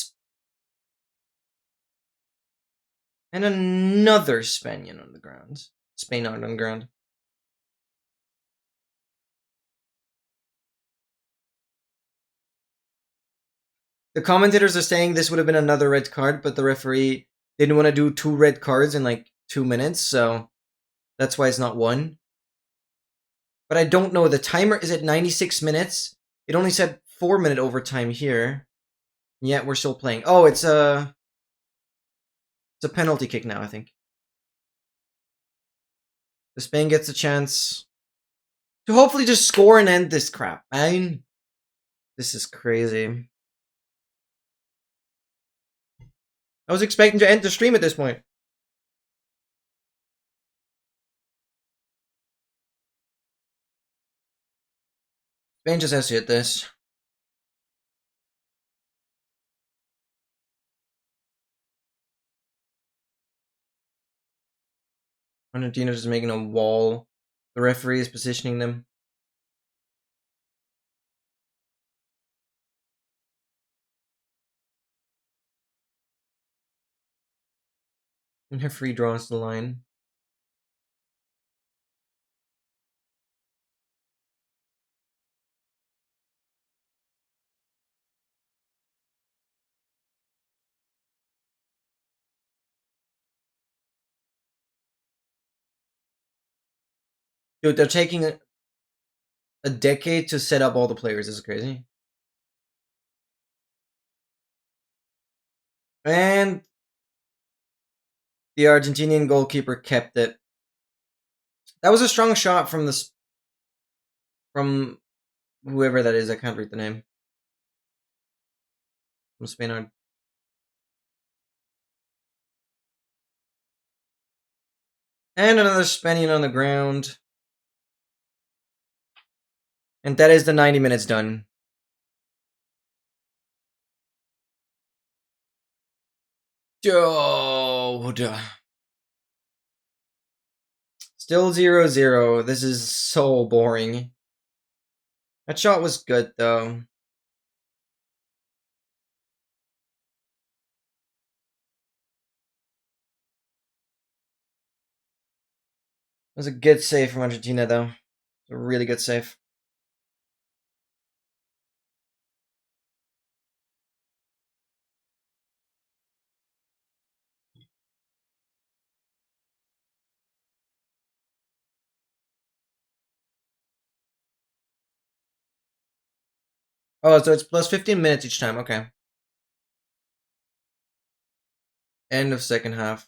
And another Spaniard on the ground. Spaniard on the ground. The commentators are saying this would have been another red card, but the referee didn't want to do 2 red cards in like 2 minutes, so that's why it's not 1. But I don't know. The timer is at 96 minutes. It only said 4-minute overtime here. Yet we're still playing. Oh, it's a penalty kick now, I think. The Spain gets a chance to hopefully just score and end this crap, man. This is crazy. I was expecting to end the stream at this point. Spain just has to hit this. Argentina's just making a wall. The referee is positioning them. And referee draws the line. Dude, they're taking a decade to set up all the players. This is crazy. And the Argentinian goalkeeper kept it. That was a strong shot from from whoever that is. I can't read the name. From Spainard. And another Spaniard on the ground. And that is the 90 minutes done. Dude. Still 0-0. This is so boring. That shot was good, though. It was a good save from Argentina, though. A really good save. Oh, so it's plus 15 minutes each time. Okay. End of second half.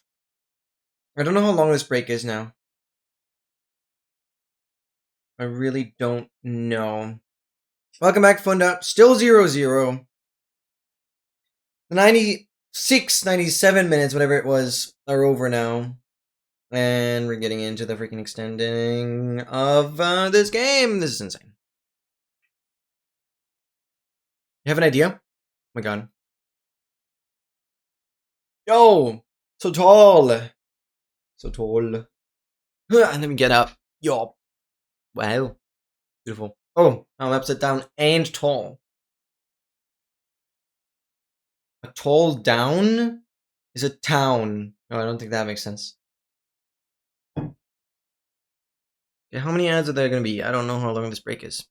I don't know how long this break is now. I really don't know. Welcome back, Funda. Still 0-0. The 96, 97 minutes, whatever it was, are over now. And we're getting into the freaking extending of this game. This is insane. You have an idea? Oh my god. Yo! So tall! So tall. And let me get up. Yo. Wow. Beautiful. Oh, I'm upside down and tall. A tall down is a town. No, I don't think that makes sense. Okay, how many ads are there going to be? I don't know how long this break is.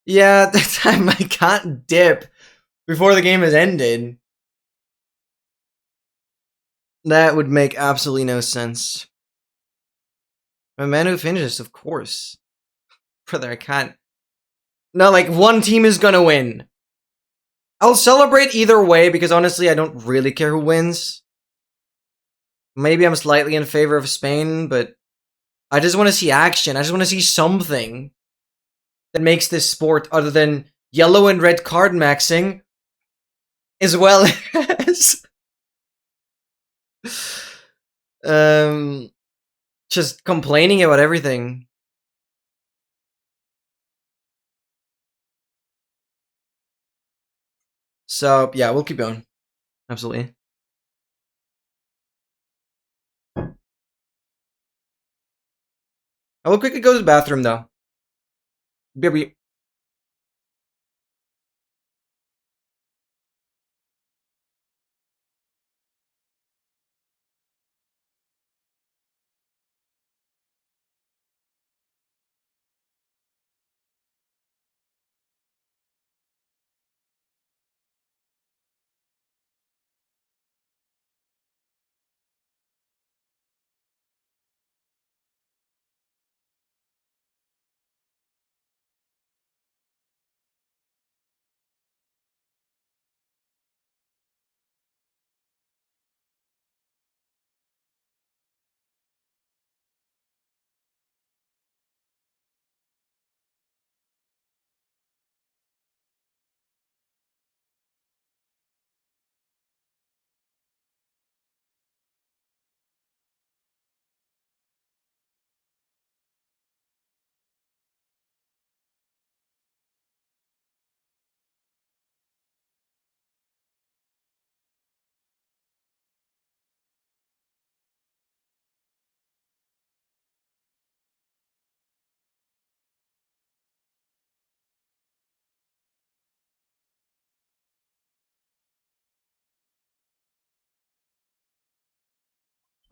Yeah, that time I can't dip before the game has ended. That would make absolutely no sense. A man who finishes, of course. Brother, I can't. No, like, one team is gonna win. I'll celebrate either way because honestly, I don't really care who wins. Maybe I'm slightly in favor of Spain, but I just want to see action. I just want to see something that makes this sport other than yellow and red card maxing, as well as just complaining about everything. So yeah, we'll keep going. Absolutely. I will quickly go to the bathroom though. Be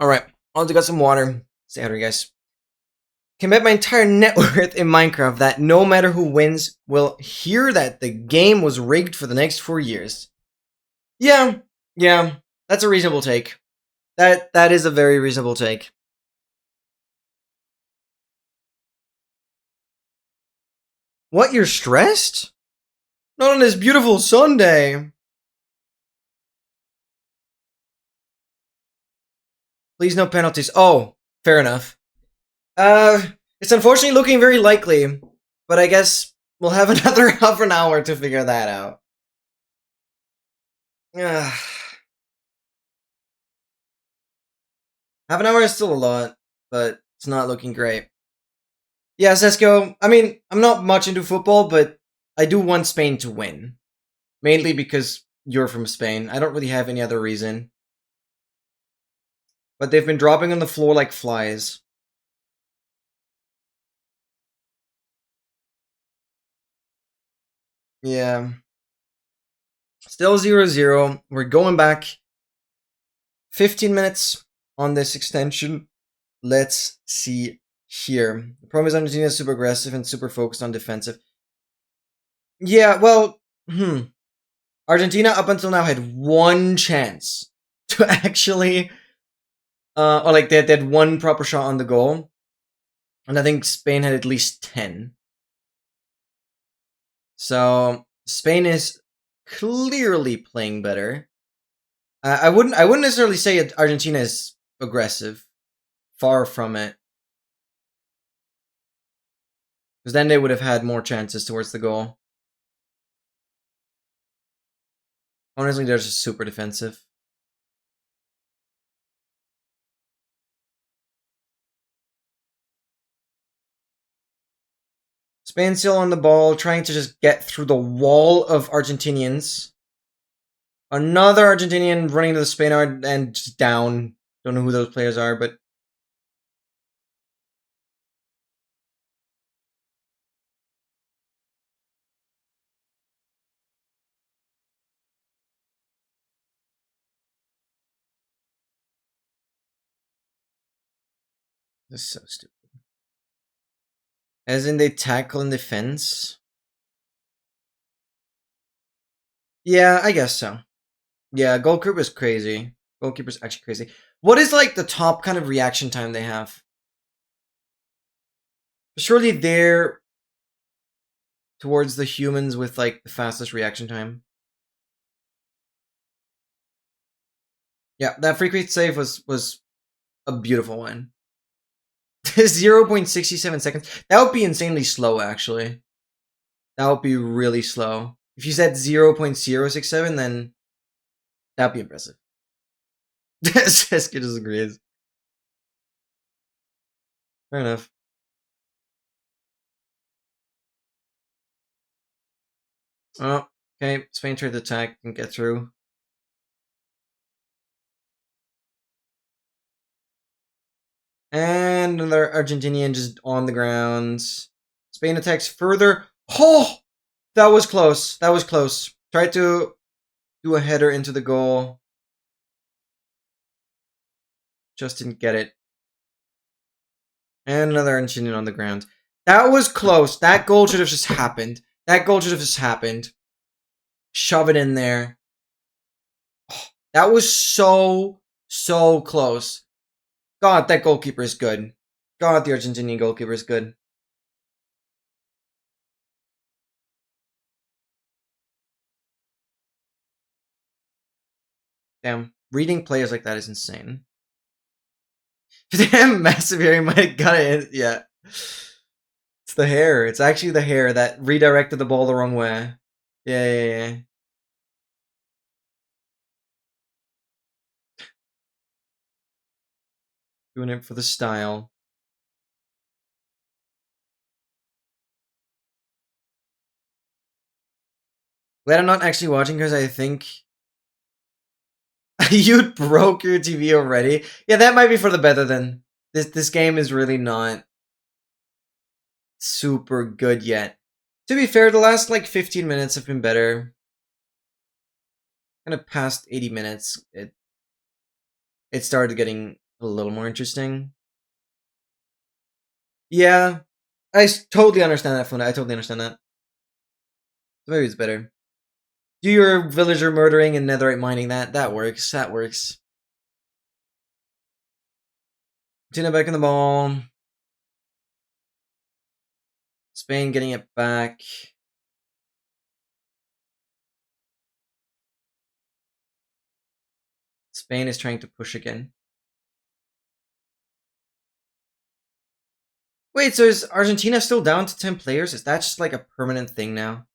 Alright, I'll got some water. Stay out here, guys. Can bet my entire net worth in Minecraft that no matter who wins will hear that the game was rigged for the next 4 years. Yeah, that's a reasonable take. That is a very reasonable take. What, you're stressed? Not on this beautiful Sunday. Please no penalties. Oh, fair enough. It's unfortunately looking very likely, but I guess we'll have another half an hour to figure that out. Half an hour is still a lot, but it's not looking great. Yeah, Sesco, I mean, I'm not much into football, but I do want Spain to win. Mainly because you're from Spain. I don't really have any other reason. But they've been dropping on the floor like flies. Yeah. Still 0-0. We're going back 15 minutes on this extension. Let's see here. The problem is Argentina is super aggressive and super focused on defensive. Yeah, well, Argentina up until now had one chance to actually, or like they had one proper shot on the goal, and I think Spain had at least 10. So Spain is clearly playing better. I wouldn't necessarily say Argentina is aggressive. Far from it. Because then they would have had more chances towards the goal. Honestly, they're just super defensive. Spain still on the ball, trying to just get through the wall of Argentinians. Another Argentinian running to the Spain and just down. Don't know who those players are, but this is so stupid. As in they tackle in defense? Yeah, I guess so. Yeah, goalkeeper's crazy. Goalkeeper's actually crazy. What is like the top kind of reaction time they have? Surely they're towards the humans with like the fastest reaction time. Yeah, that free kick save was a beautiful one. 0.67 seconds. That would be insanely slow, actually. That would be really slow. If you said 0.067, then that'd be impressive. Seska disagrees. Fair enough. Oh, okay. Spain tried to attack and get through. And another Argentinian just on the ground. Spain attacks further. Oh! That was close. That was close. Tried to do a header into the goal. Just didn't get it. And another Argentinian on the ground. That was close. That goal should have just happened. That goal should have just happened. Shove it in there. Oh, that was so close. God, that goalkeeper is good. God, the Argentinian goalkeeper is good. Damn, reading players like that is insane. Damn, massive hair, he might have got it. Yeah. It's the hair. It's actually the hair that redirected the ball the wrong way. Yeah. Doing it for the style. Glad I'm not actually watching because I think you broke your TV already. Yeah, that might be for the better then. This game is really not super good yet. To be fair, the last like 15 minutes have been better. Kind of past 80 minutes, it started getting a little more interesting. Yeah, totally understand that, Funa. I totally understand that. So maybe it's better. Do your villager murdering and netherite mining. That works. That works. Tina back in the ball. Spain getting it back. Spain is trying to push again. Wait, so is Argentina still down to 10 players? Is that just like a permanent thing now?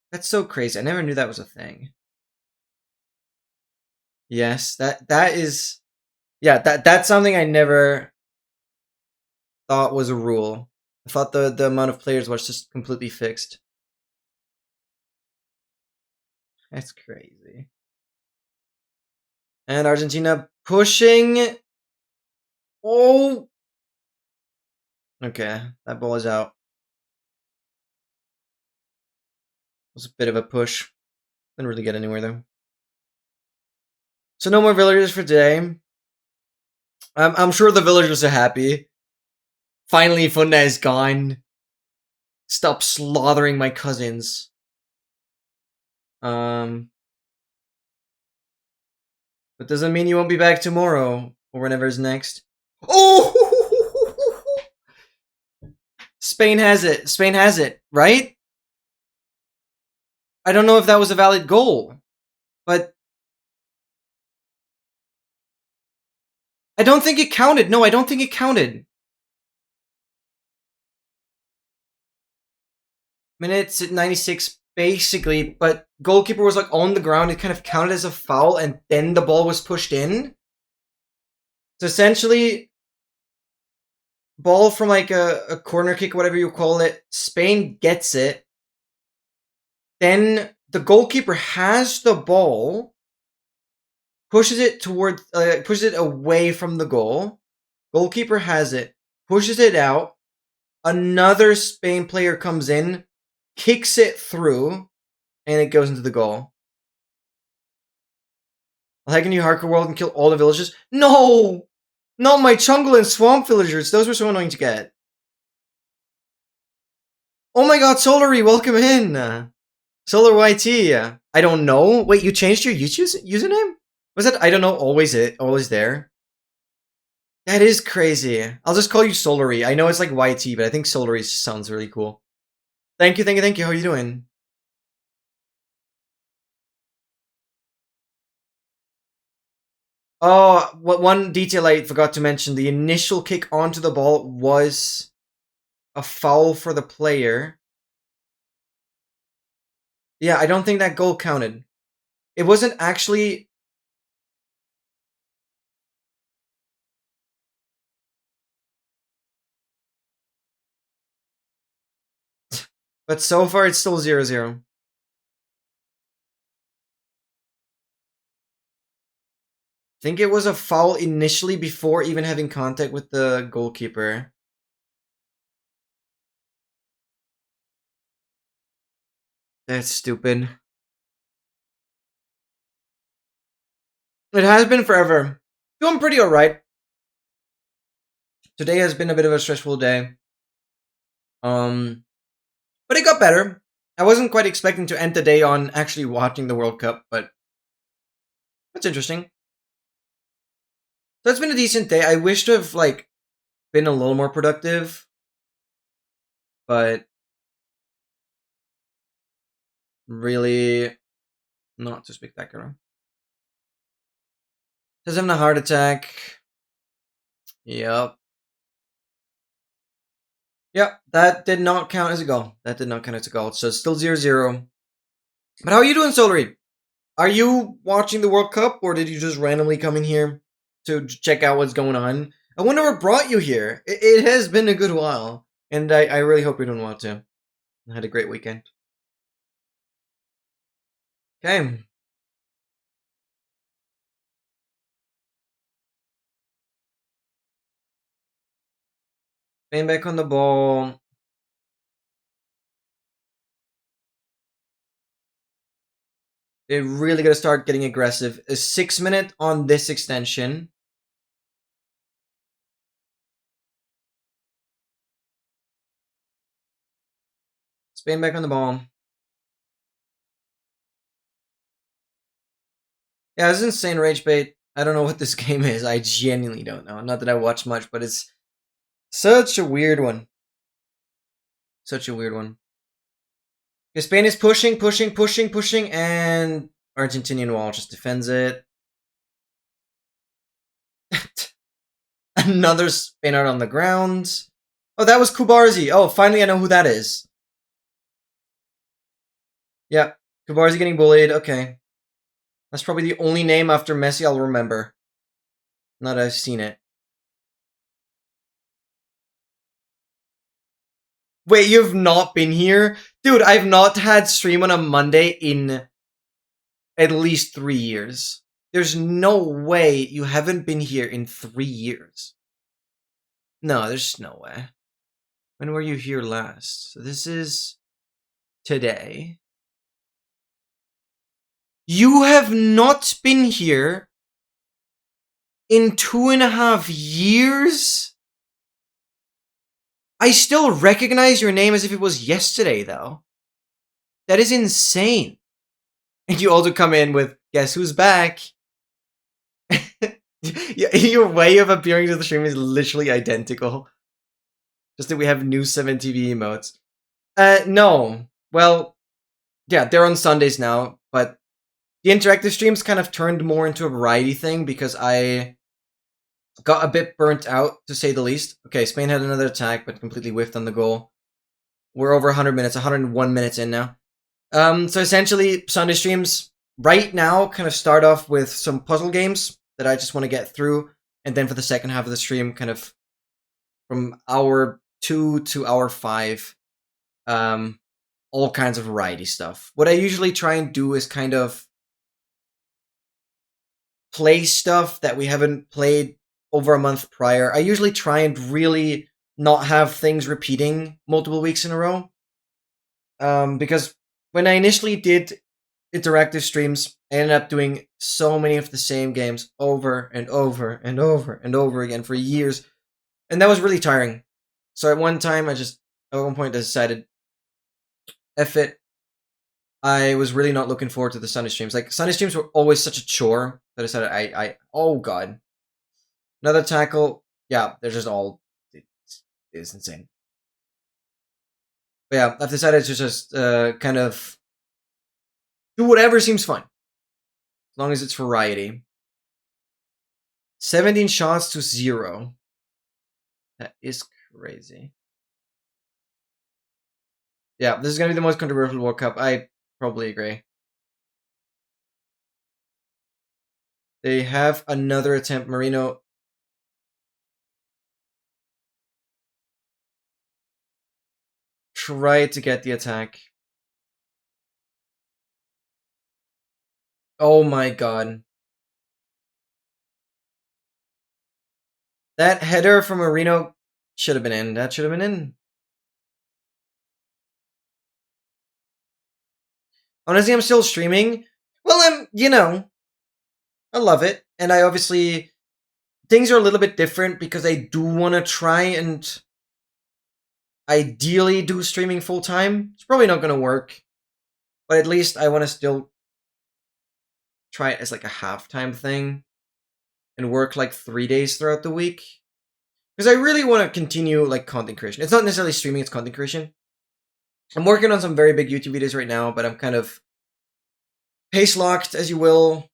That's so crazy. I never knew that was a thing. Yes, that is, yeah, that's something I never thought was a rule. I thought the amount of players was just completely fixed. That's crazy. And Argentina pushing. Oh! Okay, that ball is out. It was a bit of a push. Didn't really get anywhere, though. So no more villagers for today. I'm sure the villagers are happy. Finally, Funda is gone. Stop slaughtering my cousins. But doesn't mean you won't be back tomorrow or whenever's next. Oh! Spain has it. Spain has it, right? I don't know if that was a valid goal, but I don't think it counted. No, I don't think it counted. Minutes at 96, basically, but goalkeeper was like on the ground. It kind of counted as a foul, and then the ball was pushed in. So essentially, ball from like a corner kick, whatever you call it. Spain gets it. Then the goalkeeper has the ball, pushes it pushes it away from the goal. Goalkeeper has it, pushes it out. Another Spain player comes in, kicks it through, and it goes into the goal. I'll hack a new hardcore world and kill all the villagers. No! Not my jungle and swamp villagers. Those were so annoying to get. Oh my god, Solary, welcome in. Solar YT. I don't know. Wait, you changed your YouTube username? Was that I don't know always there? That is crazy. I'll just call you Solary. I know it's like YT, but I think Solary sounds really cool. Thank you. How are you doing? Oh, what one detail I forgot to mention, the initial kick onto the ball was a foul for the player. Yeah, I don't think that goal counted. It wasn't actually... But so far, it's still 0-0. I think it was a foul initially before even having contact with the goalkeeper. That's stupid. It has been forever. Doing pretty alright. Today has been a bit of a stressful day. But it got better. I wasn't quite expecting to end the day on actually watching the World Cup, but that's interesting. So it's been a decent day. I wish to have like been a little more productive, but really not too spectacular. Says having a heart attack. Yep. Yep, that did not count as a goal. That did not count as a goal. So it's still 0-0. But how are you doing, Solary? Are you watching the World Cup, or did you just randomly come in here to check out what's going on? I wonder what brought you here. It has been a good while, and I really hope you're doing well too. I had a great weekend. Okay. Spain back on the ball. They really got to start getting aggressive. A 6 minute on this extension. Spain back on the ball. Yeah, this is insane rage bait. I don't know what this game is. I genuinely don't know. Not that I watch much, but it's such a weird one. Such a weird one. Okay, Spain is pushing, and Argentinian wall just defends it. Another spinner on the ground. Oh, that was Kubarzi. Oh, finally I know who that is. Yeah, Kubarzi getting bullied. Okay. That's probably the only name after Messi I'll remember. Not that I've seen it. Wait, you've not been here? Dude, I've not had stream on a Monday in at least 3 years. There's no way you haven't been here in 3 years. No, there's no way. When were you here last? So this is today. You have not been here in 2.5 years? I still recognize your name as if it was yesterday, though. That is insane. And you also come in with, guess who's back? Your way of appearing to the stream is literally identical. Just that we have new 7TV emotes. No. Well, yeah, they're on Sundays now, but the interactive streams kind of turned more into a variety thing because I got a bit burnt out, to say the least. Okay, Spain had another attack, but completely whiffed on the goal. We're over 100 minutes, 101 minutes in now. So essentially, Sunday streams right now kind of start off with some puzzle games that I just want to get through, and then for the second half of the stream, kind of from hour 2 to hour 5, all kinds of variety stuff. What I usually try and do is kind of play stuff that we haven't played over a month prior. I usually try and really not have things repeating multiple weeks in a row. Because when I initially did interactive streams, I ended up doing so many of the same games over and over and over and over again for years. And that was really tiring. So at one point I decided, F it. I was really not looking forward to the Sunday streams. Like, Sunday streams were always such a chore that I decided oh god. Another tackle. Yeah, they're just all, it's insane. But yeah, I've decided to just kind of do whatever seems fun. As long as it's variety. 17 shots to 0. That is crazy. Yeah, this is going to be the most controversial World Cup. I probably agree. They have another attempt. Marino. Try to get the attack. Oh my god. That header from Marino should have been in. That should have been in. Honestly, I'm still streaming. Well, I love it. And I obviously, things are a little bit different because I do want to try and ideally do streaming full time. It's probably not going to work, but at least I want to still try it as like a half-time thing and work like 3 days throughout the week. Because I really want to continue like content creation. It's not necessarily streaming, it's content creation. I'm working on some very big YouTube videos right now, but I'm kind of pace locked, as you will,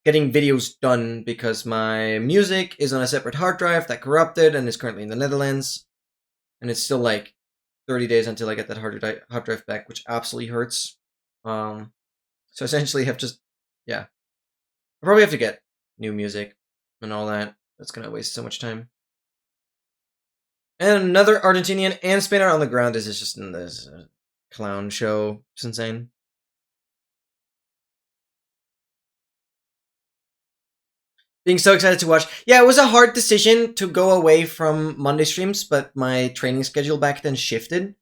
getting videos done because my music is on a separate hard drive that corrupted and is currently in the Netherlands. And it's still like 30 days until I get that hard drive back, which absolutely hurts. So essentially I probably have to get new music and all that. That's gonna waste so much time. And another Argentinian and Spaniard on the ground. This is just in this clown show. It's insane. Being so excited to watch. Yeah, it was a hard decision to go away from Monday streams, but my training schedule back then shifted.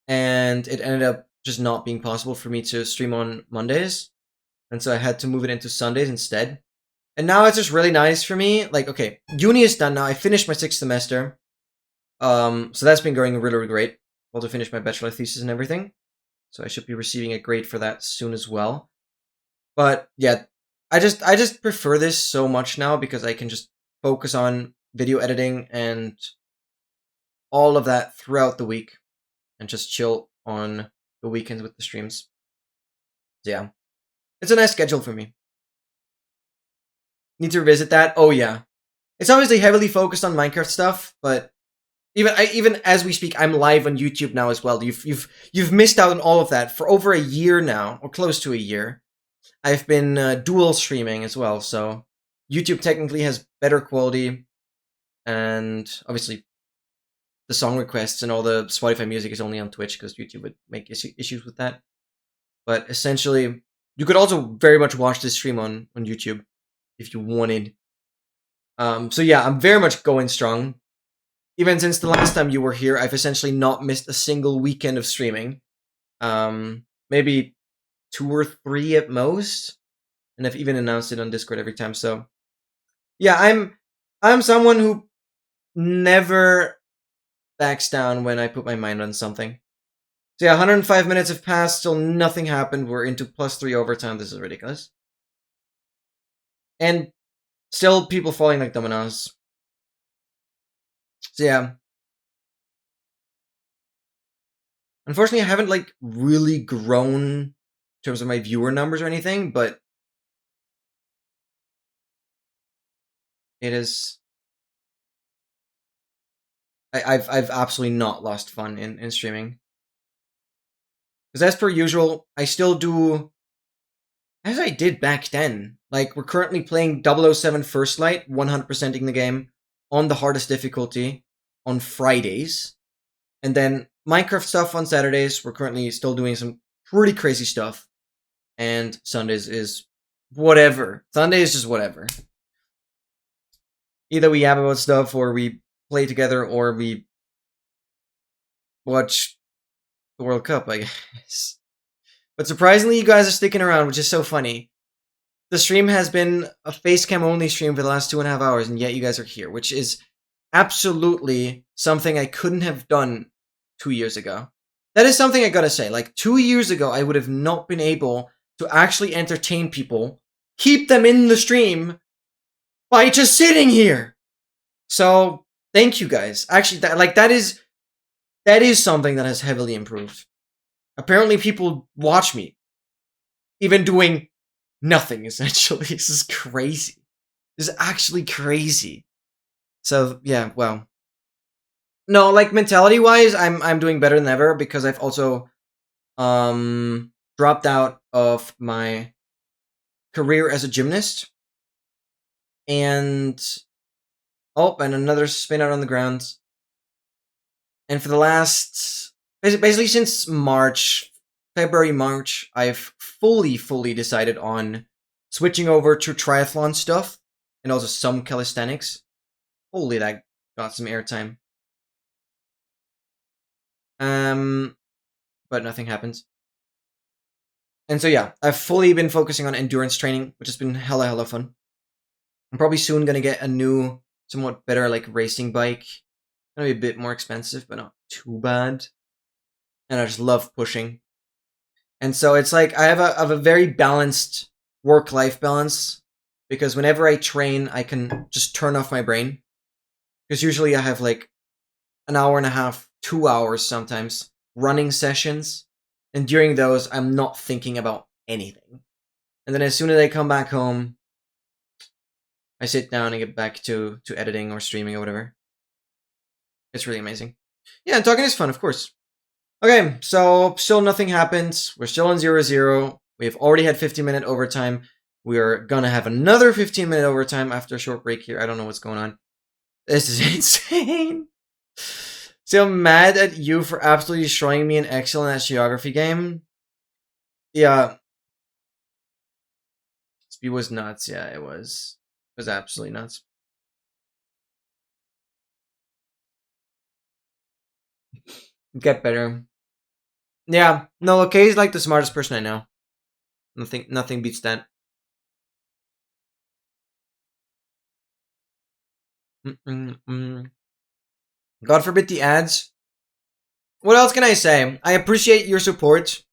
And it ended up just not being possible for me to stream on Mondays. And so I had to move it into Sundays instead. And now it's just really nice for me. Like, okay, uni is done now. I finished my 6th semester. So that's been going really, really great. I'll also finish my bachelor thesis and everything. So I should be receiving a grade for that soon as well. But yeah, I just prefer this so much now because I can just focus on video editing and all of that throughout the week and just chill on the weekends with the streams. So yeah, it's a nice schedule for me. Need to revisit that. Oh yeah, it's obviously heavily focused on Minecraft stuff, but even as we speak, I'm live on YouTube now as well. You've missed out on all of that for over a year now, or close to a year. I've been dual streaming as well, so YouTube technically has better quality, and obviously the song requests and all the Spotify music is only on Twitch because YouTube would make issues with that. But essentially, you could also very much watch this stream on YouTube if you wanted. So yeah, I'm very much going strong. Even since the last time you were here, I've essentially not missed a single weekend of streaming. Maybe 2 or 3 at most. And I've even announced it on Discord every time. So yeah, I'm someone who never backs down when I put my mind on something. So yeah, 105 minutes have passed, still nothing happened. We're into +3 overtime. This is ridiculous. And still people falling like dominoes. So yeah. Unfortunately, I haven't like really grown in terms of my viewer numbers or anything, but it is. I've absolutely not lost fun in streaming. Because as per usual, I still do as I did back then. Like, we're currently playing 007 First Light, 100%ing the game on the hardest difficulty on Fridays. And then Minecraft stuff on Saturdays. We're currently still doing some pretty crazy stuff. And Sundays is whatever. Sunday is just whatever. Either we yap about stuff, or we play together, or we watch the World Cup, I guess. But surprisingly, you guys are sticking around, which is so funny. The stream has been a facecam only stream for the last 2.5 hours, and yet you guys are here, which is absolutely something I couldn't have done 2 years ago. That is something I gotta say. Like, 2 years ago, I would have not been able to actually entertain people, keep them in the stream, by just sitting here. So, thank you guys. Actually, that is something that has heavily improved. Apparently people watch me, even doing nothing, essentially. This is crazy. This is actually crazy. So, yeah, well. No, like, mentality-wise, I'm doing better than ever, because I've also, dropped out of my career as a gymnast. And, oh, and another spin out on the ground. And for the last, basically since February, March, I've fully decided on switching over to triathlon stuff and also some calisthenics. Holy, that got some airtime. But nothing happens. And so yeah, I've fully been focusing on endurance training, which has been hella fun. I'm probably soon gonna get a new, somewhat better like racing bike. Gonna be a bit more expensive, but not too bad. And I just love pushing. And so it's like I have a very balanced work-life balance, because whenever I train, I can just turn off my brain. Because usually I have like an hour and a half, 2 hours sometimes, running sessions. And during those, I'm not thinking about anything. And then as soon as I come back home, I sit down and get back to editing or streaming or whatever. It's really amazing. Yeah, and talking is fun, of course. Okay, so still nothing happens. We're still on 0-0. We've already had 15-minute overtime. We are gonna have another 15-minute overtime after a short break here. I don't know what's going on. This is insane. So mad at you for absolutely destroying me in Excel in that geography game. Yeah. Speed was nuts. Yeah, it was. It was absolutely nuts. Get better. Yeah, no, Kay is like the smartest person I know. Nothing beats that. God forbid the ads. What else can I say? I appreciate your support.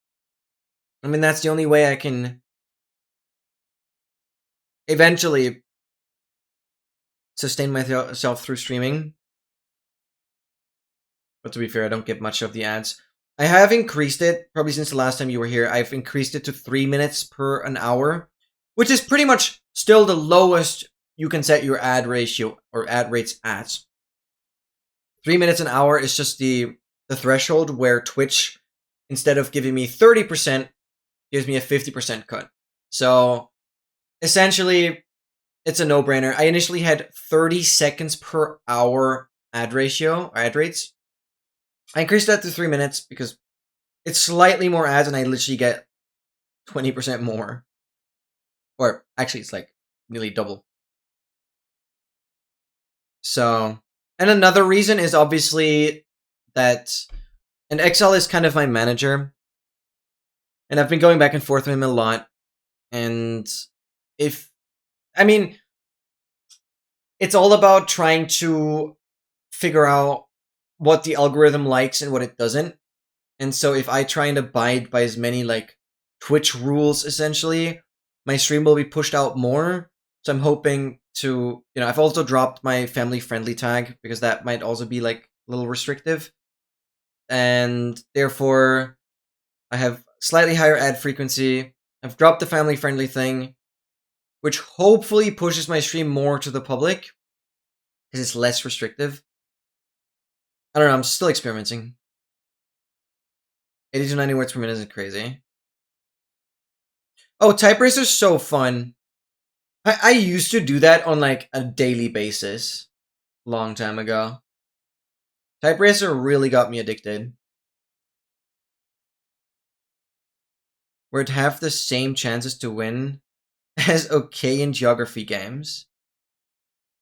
I mean, that's the only way I can eventually sustain myself through streaming. But to be fair, I don't get much of the ads. I have increased it, probably since the last time you were here. I've increased it to 3 minutes per an hour, which is pretty much still the lowest you can set your ad ratio or ad rates at. 3 minutes an hour is just the threshold where Twitch, instead of giving me 30%, gives me a 50% cut. So essentially, it's a no-brainer. I initially had 30 seconds per hour ad ratio or ad rates, I increased that to 3 minutes because it's slightly more ads and I literally get 20% more. Or actually, it's like nearly double. So, and another reason is obviously that, and XL is kind of my manager, and I've been going back and forth with him a lot. And I mean, it's all about trying to figure out what the algorithm likes and what it doesn't. And so if I try and abide by as many like Twitch rules, essentially, my stream will be pushed out more. So I'm hoping to, I've also dropped my family friendly tag because that might also be like a little restrictive. And therefore, I have slightly higher ad frequency. I've dropped the family friendly thing, which hopefully pushes my stream more to the public because it's less restrictive. I don't know, I'm still experimenting. 80 to 90 words per minute isn't crazy. Oh, type racer's so fun. I used to do that on like a daily basis. Long time ago. Type racer really got me addicted. Where it have the same chances to win as okay in geography games.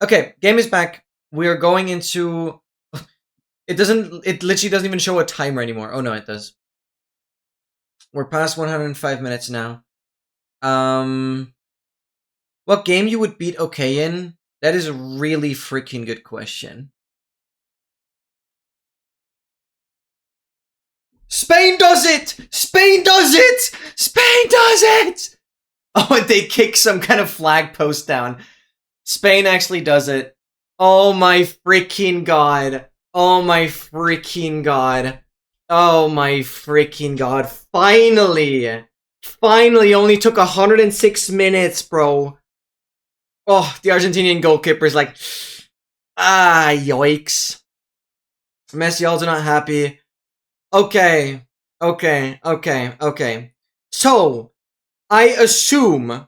Okay, game is back. We are going into... It literally doesn't even show a timer anymore. Oh no, it does. We're past 105 minutes now. What game you would beat okay in? That is a really freaking good question. Spain does it! Spain does it! Spain does it! Oh, and they kick some kind of flag post down. Spain actually does it. Oh my freaking god. Oh my freaking god. Oh my freaking god. Finally! Finally, only took 106 minutes, bro. Oh, the Argentinian goalkeeper's like, yikes. Messi also not happy. Okay. So, I assume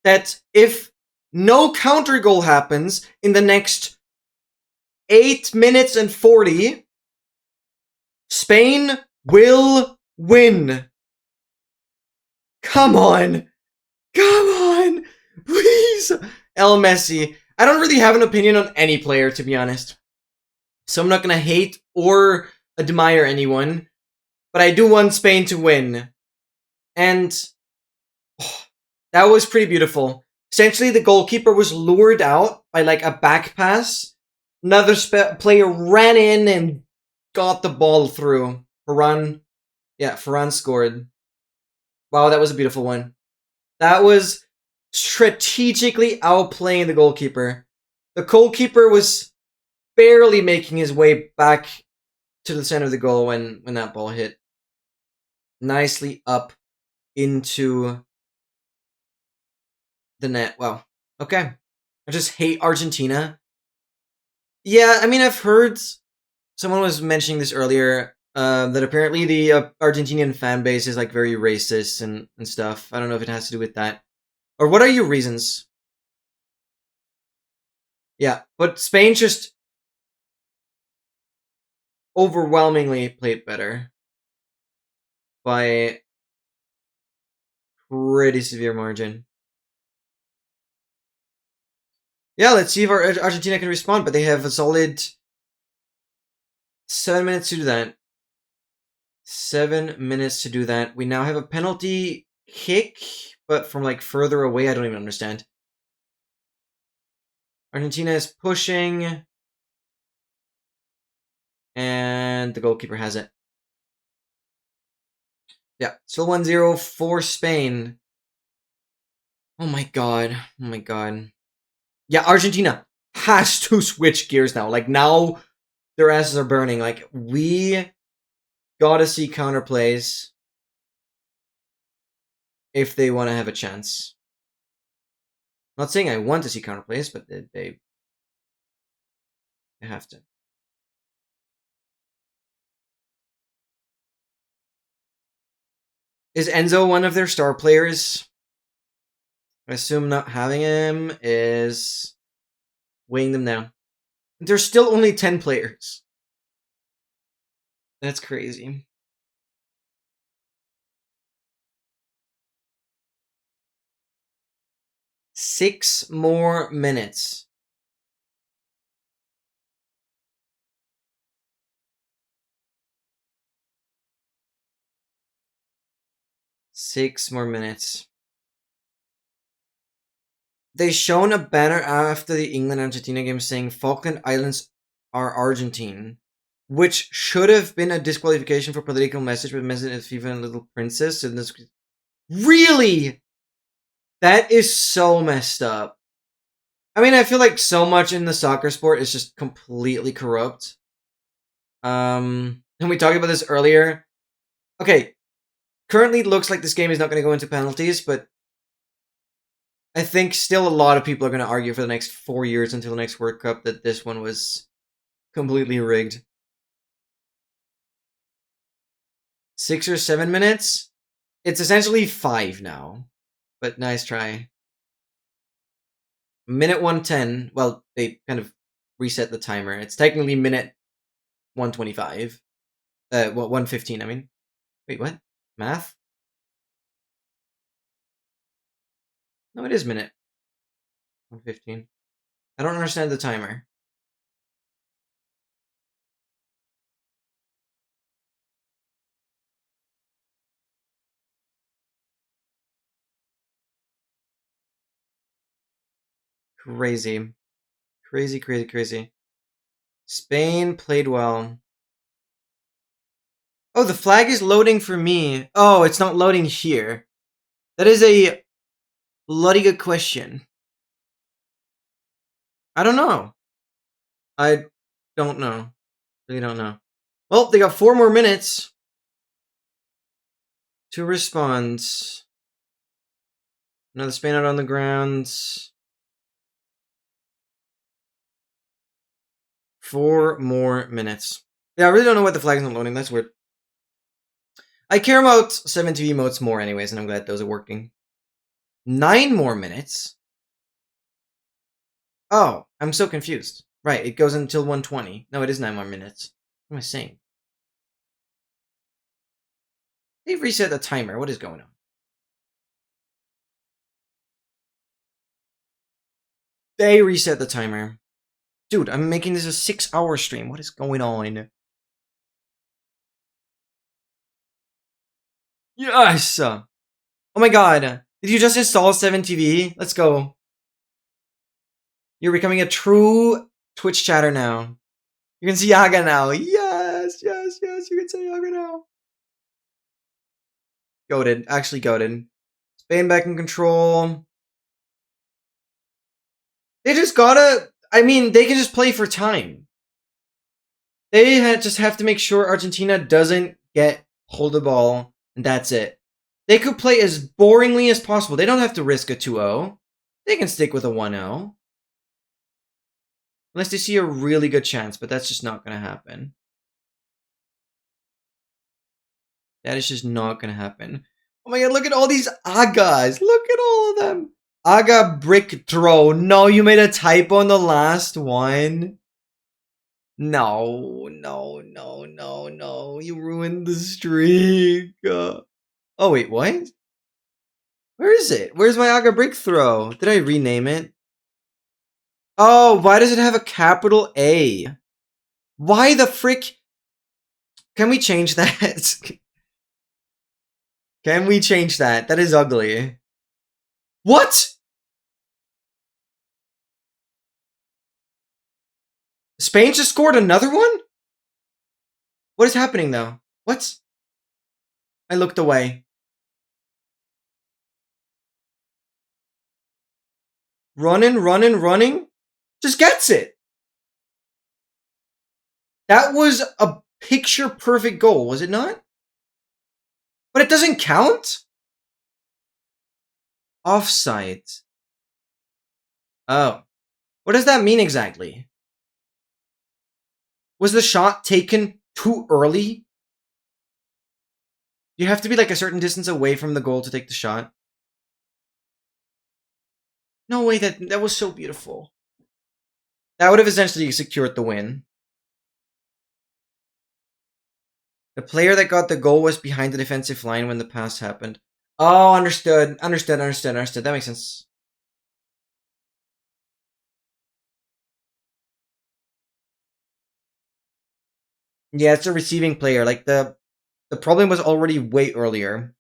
that if no counter goal happens in the next 8 minutes and 40, Spain will win. Come on. Please. El Messi. I don't really have an opinion on any player, to be honest. So I'm not gonna hate or admire anyone. But I do want Spain to win. And that was pretty beautiful. Essentially, the goalkeeper was lured out by like a back pass. Another player ran in and got the ball through. Ferran scored. Wow, that was a beautiful one. That was strategically outplaying the goalkeeper. The goalkeeper was barely making his way back to the center of the goal when that ball hit. Nicely up into the net. Wow. Okay. I just hate Argentina. Yeah, I mean, I've heard someone was mentioning this earlier, that apparently the Argentinian fan base is like very racist and stuff. I don't know if it has to do with that. Or what are your reasons? Yeah, but Spain just overwhelmingly played better by pretty severe margin. Yeah, let's see if Argentina can respond, but they have a solid 7 minutes to do that. 7 minutes to do that. We now have a penalty kick, but from like further away. I don't even understand. Argentina is pushing, and the goalkeeper has it. Yeah, still 1-0 for Spain. Oh my god. Yeah, Argentina has to switch gears now. Like, now their asses are burning. Like, we gotta see counterplays if they want to have a chance. I'm not saying I want to see counterplays, but they have to. Is Enzo one of their star players? I assume not having him is weighing them down. There's still only 10 players. That's crazy. Six more minutes. Six more minutes. They shown a banner after the England-Argentina game saying Falkland Islands are Argentine, which should have been a disqualification for political message, but mentioned as FIFA and Little Princess. And this, really? That is so messed up. I mean, I feel like so much in the soccer sport is just completely corrupt. And we talked about this earlier. Okay, currently it looks like this game is not going to go into penalties, but I think still a lot of people are going to argue for the next 4 years until the next World Cup that this one was completely rigged. 6 or 7 minutes? It's essentially 5 now, but nice try. Minute 110. Well, they kind of reset the timer. It's technically minute 125. 115, I mean. Wait, what? Math? No, it is minute 115. I don't understand the timer. Crazy. Crazy, crazy, crazy. Spain played well. Oh, the flag is loading for me. Oh, it's not loading here. That is a bloody good question. I don't know. I don't know. Really don't know. Well, they got 4 more minutes to respond. Another Spain out on the ground. 4 more minutes. Yeah, I really don't know why the flag is not loading. That's weird. I care about 7TV emotes more anyways, and I'm glad those are working. 9 more minutes? Oh, I'm so confused. Right, it goes until 120. No, it is 9 more minutes. What am I saying? They've reset the timer. What is going on? They reset the timer. Dude, I'm making this a 6-hour stream. What is going on? Yes! Oh my god. Did you just install 7TV? Let's go. You're becoming a true Twitch chatter now. You can see Yaga now. Yes, yes, yes. You can see Yaga now. Goated. Actually goated. Spain back in control. They just gotta... I mean, they can just play for time. They just have to make sure Argentina doesn't get hold the ball, and that's it. They could play as boringly as possible. They don't have to risk a 2-0. They can stick with a 1-0. Unless they see a really good chance, but that's just not going to happen. That is just not going to happen. Oh my god, look at all these Agas. Look at all of them. Aga brick throw. No, you made a typo on the last one. No, no, no, no, no. You ruined the streak. Oh, wait, what? Where is it? Where's my Aga brick throw? Did I rename it? Oh, why does it have a capital A? Why the frick? Can we change that? Can we change that? That is ugly. What? Spain just scored another one? What is happening though? What? I looked away. Running, running, running. Just gets it. That was a picture perfect goal, was it not? But it doesn't count? Offside. Oh. What does that mean exactly? Was the shot taken too early? You have to be like a certain distance away from the goal to take the shot. No way, that was so beautiful. That would have essentially secured the win. The player that got the goal was behind the defensive line when the pass happened. Oh, understood. Understood. That makes sense. Yeah, it's a receiving player. Like the problem was already way earlier.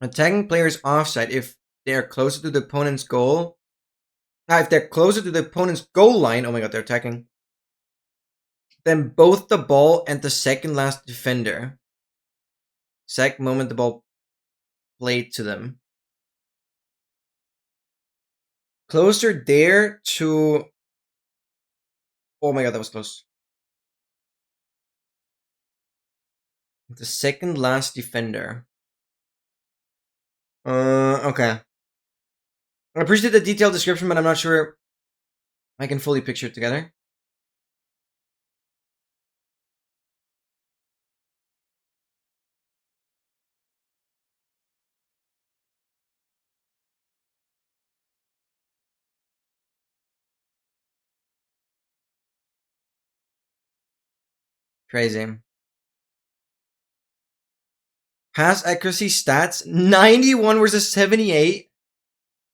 Attacking players offside if they are closer to the opponent's goal. If they're closer to the opponent's goal line, oh my god, they're attacking. Then both the ball and the second last defender. Exact moment the ball played to them. Closer there to. Oh my god, that was close. The second last defender. Okay. I appreciate the detailed description, but I'm not sure I can fully picture it together. Crazy. Pass accuracy stats 91 versus 78.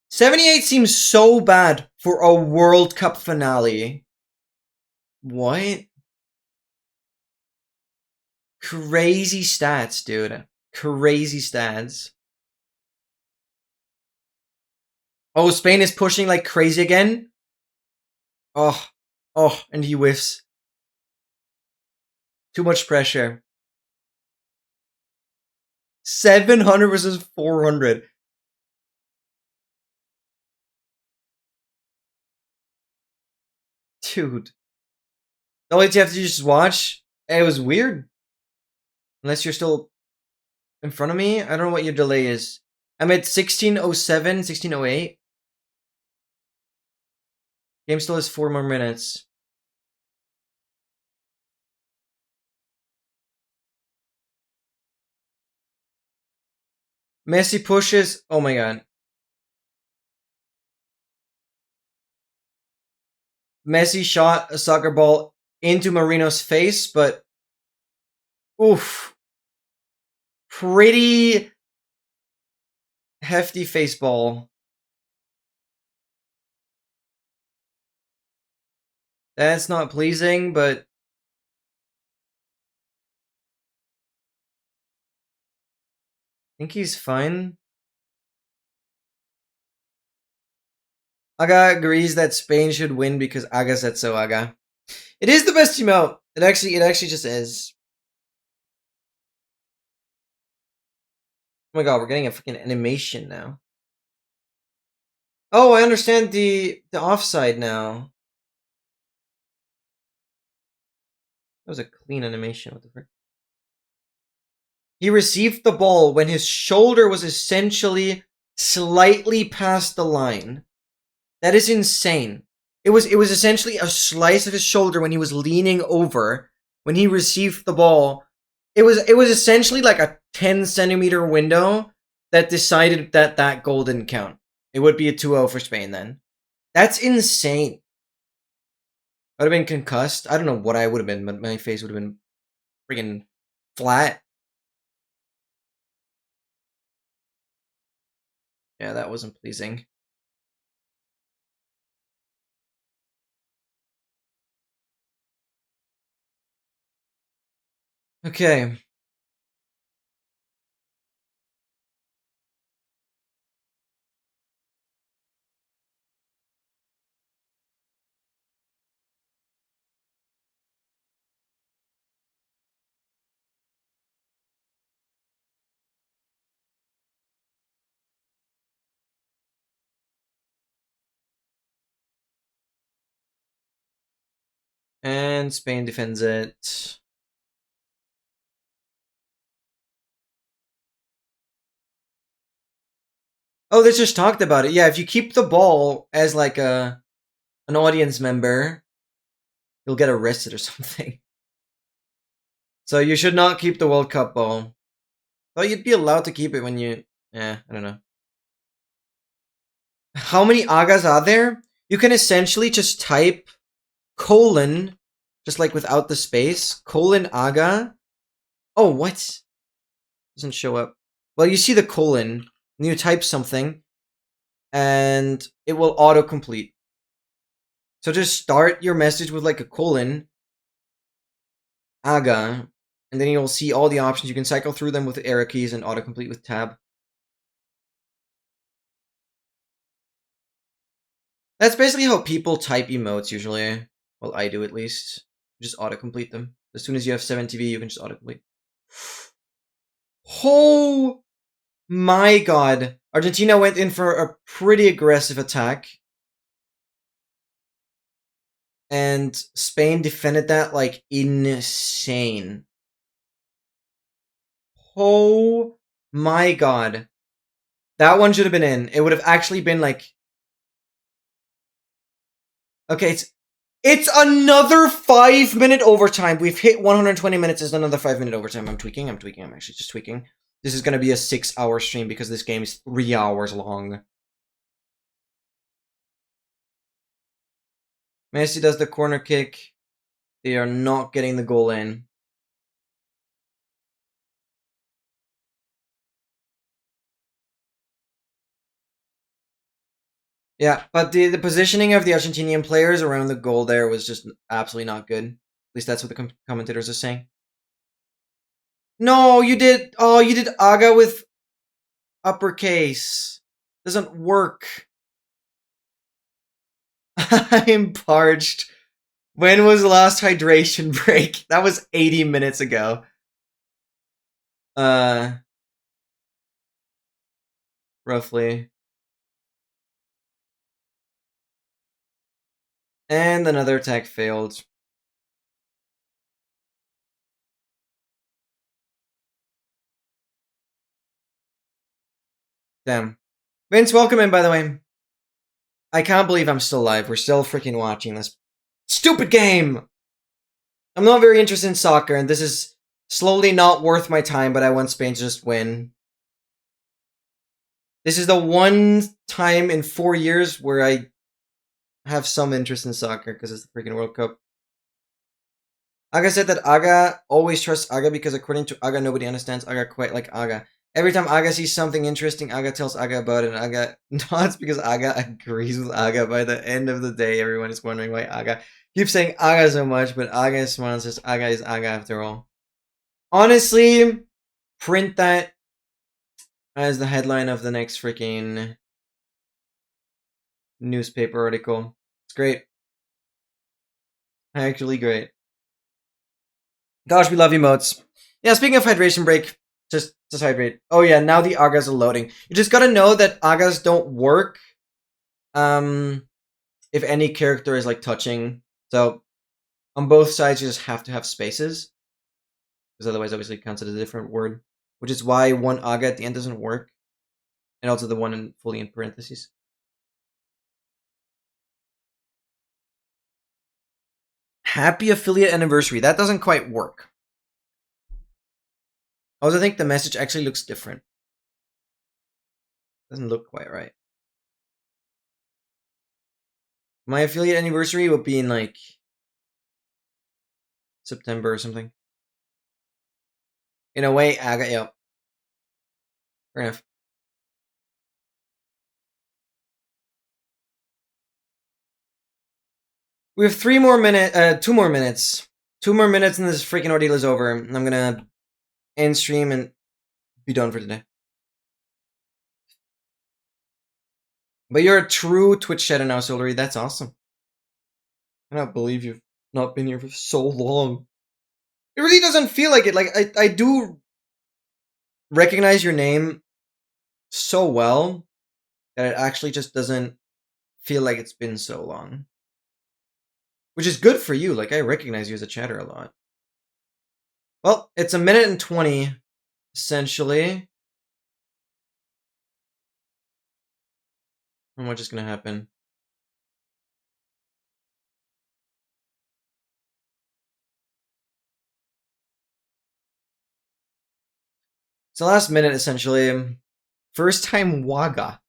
78 seems so bad for a World Cup finale. What? Crazy stats, dude. Crazy stats. Oh, Spain is pushing like crazy again. Oh, and he whiffs. Too much pressure. 700 versus 400. Dude. All you have to just watch. It was weird. Unless you're still in front of me. I don't know what your delay is. I'm at 1607, 1608. Game still has 4 more minutes. Messi pushes. Oh my god. Messi shot a soccer ball into Marino's face, but oof. Pretty hefty face ball. That's not pleasing, but I think he's fine. Aga agrees that Spain should win because Aga said so. Aga. It is the best team out. It actually just is. Oh my god, we're getting a freaking animation now. Oh, I understand the offside now. That was a clean animation. What the frick? He received the ball when his shoulder was essentially slightly past the line. That is insane. It was essentially a slice of his shoulder when he was leaning over when he received the ball. It was essentially like a 10 centimeter window that decided that goal didn't count. It would be a 2-0 for Spain then. That's insane. I would have been concussed. I don't know what I would have been, but my face would have been freaking flat. Yeah, that wasn't pleasing. Okay. And Spain defends it. Oh, they just talked about it. Yeah, if you keep the ball as like an audience member, you'll get arrested or something. So you should not keep the World Cup ball. Well, you'd be allowed to keep it when you. Yeah, I don't know. how many agas are there? You can essentially just type colon, just like without the space, colon aga. Oh, what? Doesn't show up. Well, you see the colon, and you type something, and it will autocomplete. So just start your message with like a colon, aga, and then you'll see all the options. You can cycle through them with arrow keys and autocomplete with tab. That's basically how people type emotes usually. Well, I do at least. Just autocomplete them. As soon as you have 7TV, you can just autocomplete. Oh my god. Argentina went in for a pretty aggressive attack. And Spain defended that like insane. Oh my god. That one should have been in. It would have actually been like... Okay, it's another 5-minute overtime. We've hit 120 minutes. It's another 5-minute overtime. I'm tweaking. I'm actually just tweaking. This is going to be a 6-hour stream because this game is 3 hours long. Messi does the corner kick. They are not getting the goal in. Yeah, but the positioning of the Argentinian players around the goal there was just absolutely not good. At least that's what the commentators are saying. No, you did... Oh, you did Aga with uppercase. Doesn't work. I'm parched. When was the last hydration break? That was 80 minutes ago. Roughly. And another attack failed. Damn. Vince, welcome in, by the way. I can't believe I'm still live. We're still freaking watching this stupid game. I'm not very interested in soccer, and this is slowly not worth my time, but I want Spain to just win. This is the one time in 4 years where I have some interest in soccer, because it's the freaking World Cup. Aga said that Aga always trusts Aga because according to Aga, nobody understands Aga quite like Aga. Every time Aga sees something interesting, Aga tells Aga about it, and Aga nods because Aga agrees with Aga. By the end of the day, everyone is wondering why Aga keeps saying Aga so much, but Aga is smart and says Aga is Aga after all. Honestly, print that as the headline of the next freaking newspaper article. It's great. Actually great. Gosh, we love emotes. Yeah, speaking of hydration break, just hydrate. Oh yeah, now the agas are loading. You just gotta know that agas don't work if any character is like touching. So on both sides you just have to have spaces. Because otherwise obviously it counts as a different word. Which is why one aga at the end doesn't work. And also the one fully in parentheses. Happy affiliate anniversary. That doesn't quite work. I also think the message actually looks different. Doesn't look quite right. My affiliate anniversary will be in like September or something. In a way, aga, yep. Fair enough. We have 2 more minutes. 2 more minutes, and this freaking ordeal is over. I'm gonna end stream and be done for today. But you're a true Twitch shadow now, Solery. That's awesome. I cannot believe you've not been here for so long. It really doesn't feel like it. Like, I do recognize your name so well that it actually just doesn't feel like it's been so long. Which is good for you. Like, I recognize you as a chatter a lot. Well, it's 1:20, essentially. And what's just gonna happen? So last minute, essentially. First time Waga.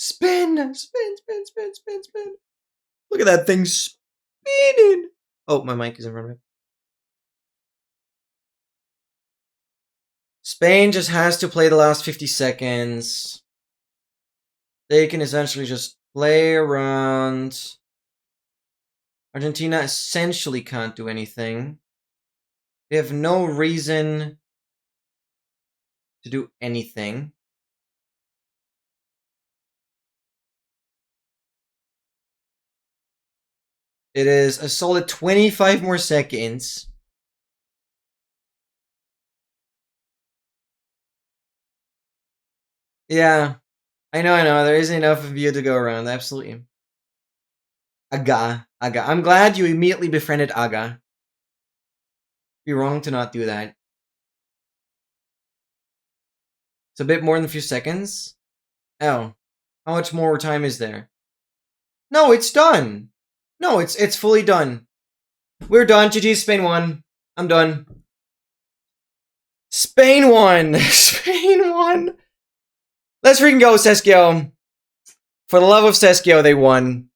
Spin! Spin, spin, spin, spin, spin. Look at that thing spinning. Oh, my mic is in front of me. Spain just has to play the last 50 seconds. They can essentially just play around. Argentina essentially can't do anything. They have no reason to do anything. It is a solid 25 more seconds. Yeah, I know. There isn't enough of you to go around. Absolutely. Aga. I'm glad you immediately befriended Aga. Be wrong to not do that. It's a bit more than a few seconds. Oh, how much more time is there? No, it's done. No, it's fully done. We're done. GG, Spain won. I'm done. Spain won. Spain won. Let's freaking go, Seskio. For the love of Seskio, they won.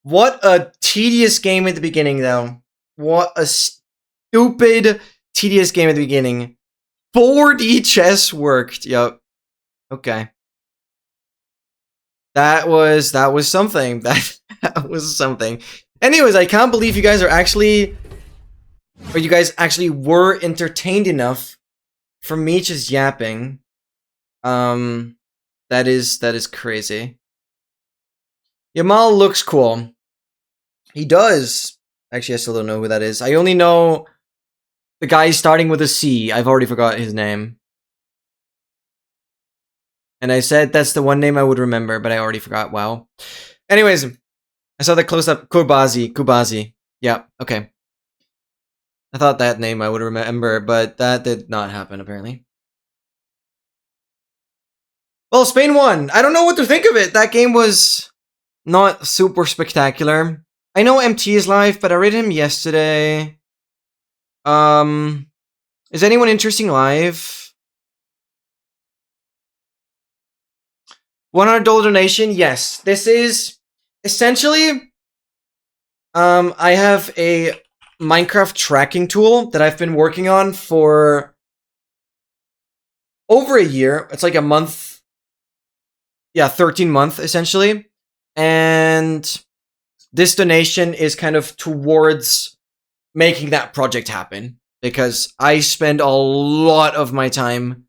What a tedious game at the beginning, though. What a stupid, tedious game at the beginning. 4D chess worked. Yep. Okay. That was something. That was something. Anyways, I can't believe you guys actually were entertained enough for me just yapping. That is crazy. Yamal looks cool. He does. Actually, I still don't know who that is. I only know the guy starting with a C. I've already forgot his name. And I said that's the one name I would remember, but I already forgot. Wow. Anyways, I saw the close-up. Kubazi. Yeah, okay. I thought that name I would remember, but that did not happen, apparently. Well, Spain won. I don't know what to think of it. That game was not super spectacular. I know MT is live, but I read him yesterday. Is anyone interesting live? $100 donation? Yes. This is essentially, I have a Minecraft tracking tool that I've been working on for over a year. It's like a month. Yeah, 13 month essentially. And this donation is kind of towards making that project happen, because I spend a lot of my time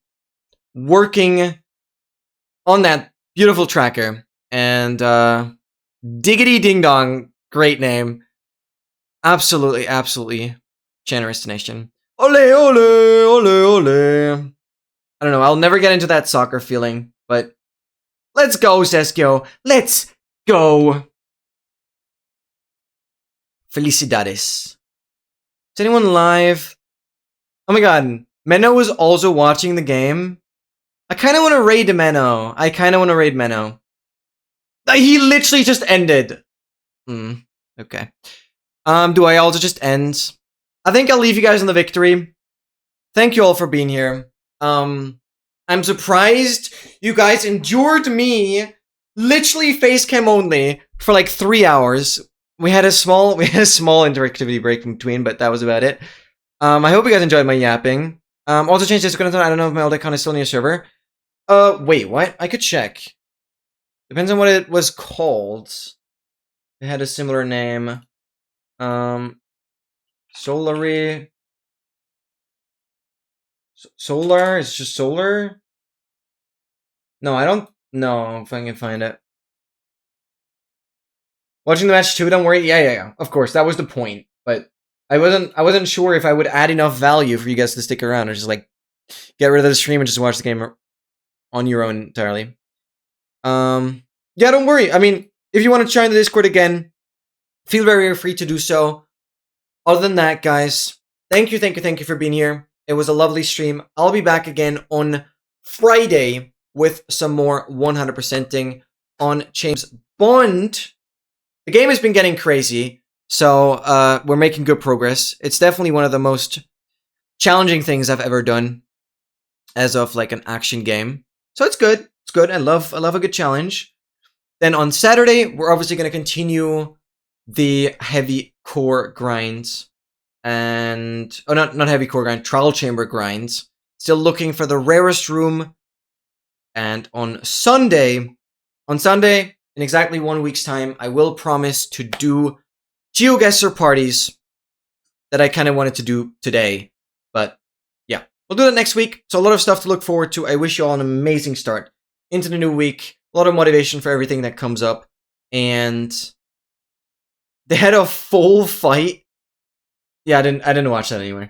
working on that beautiful tracker. And Diggity Ding Dong, great name. Absolutely generous donation. Ole, ole, ole, ole. I don't know, I'll never get into that soccer feeling, but let's go, Seskio. Let's go. Felicidades. Is anyone live? Oh my god, Menno was also watching the game. I kind of want to raid Menno. Menno. He literally just ended. Okay. Do I also just end? I think I'll leave you guys on the victory. Thank you all for being here. I'm surprised you guys endured me literally face cam only for like 3 hours. We had a small interactivity break in between, but that was about it. I hope you guys enjoyed my yapping. Also changed Discord. I don't know if my old account is still on your server. Wait, what? I could check. Depends on what it was called. It had a similar name. Solary. Solar? It's just solar? No, I don't know if I can find it. Watching the match too, don't worry. Yeah. Of course, that was the point. But I wasn't sure if I would add enough value for you guys to stick around, or just like get rid of the stream and just watch the game on your own entirely. Yeah, don't worry. I mean, if you want to join the Discord again, feel very free to do so. Other than that, guys, thank you for being here. It was a lovely stream. I'll be back again on Friday with some more 100%ing on James Bond. The game has been getting crazy, so we're making good progress. It's definitely one of the most challenging things I've ever done as of like an action game. So it's good. It's good. I love a good challenge. Then on Saturday, we're obviously going to continue the heavy core grinds. And not heavy core grind, trial chamber grinds. Still looking for the rarest room. And on Sunday, in exactly 1 week's time, I will promise to do GeoGuessr parties that I kind of wanted to do today. But yeah, we'll do that next week. So a lot of stuff to look forward to. I wish you all an amazing start into the new week. A lot of motivation for everything that comes up. And they had a full fight. Yeah, I didn't watch that anyway.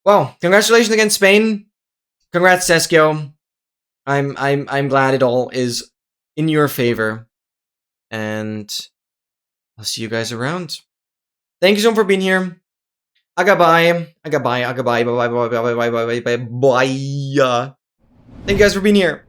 Well, congratulations against Spain. Congrats, Seskio. I'm glad it all is in your favor. And I'll see you guys around. Thank you so much for being here. Agabai. Bye bye. Thank you guys for being here.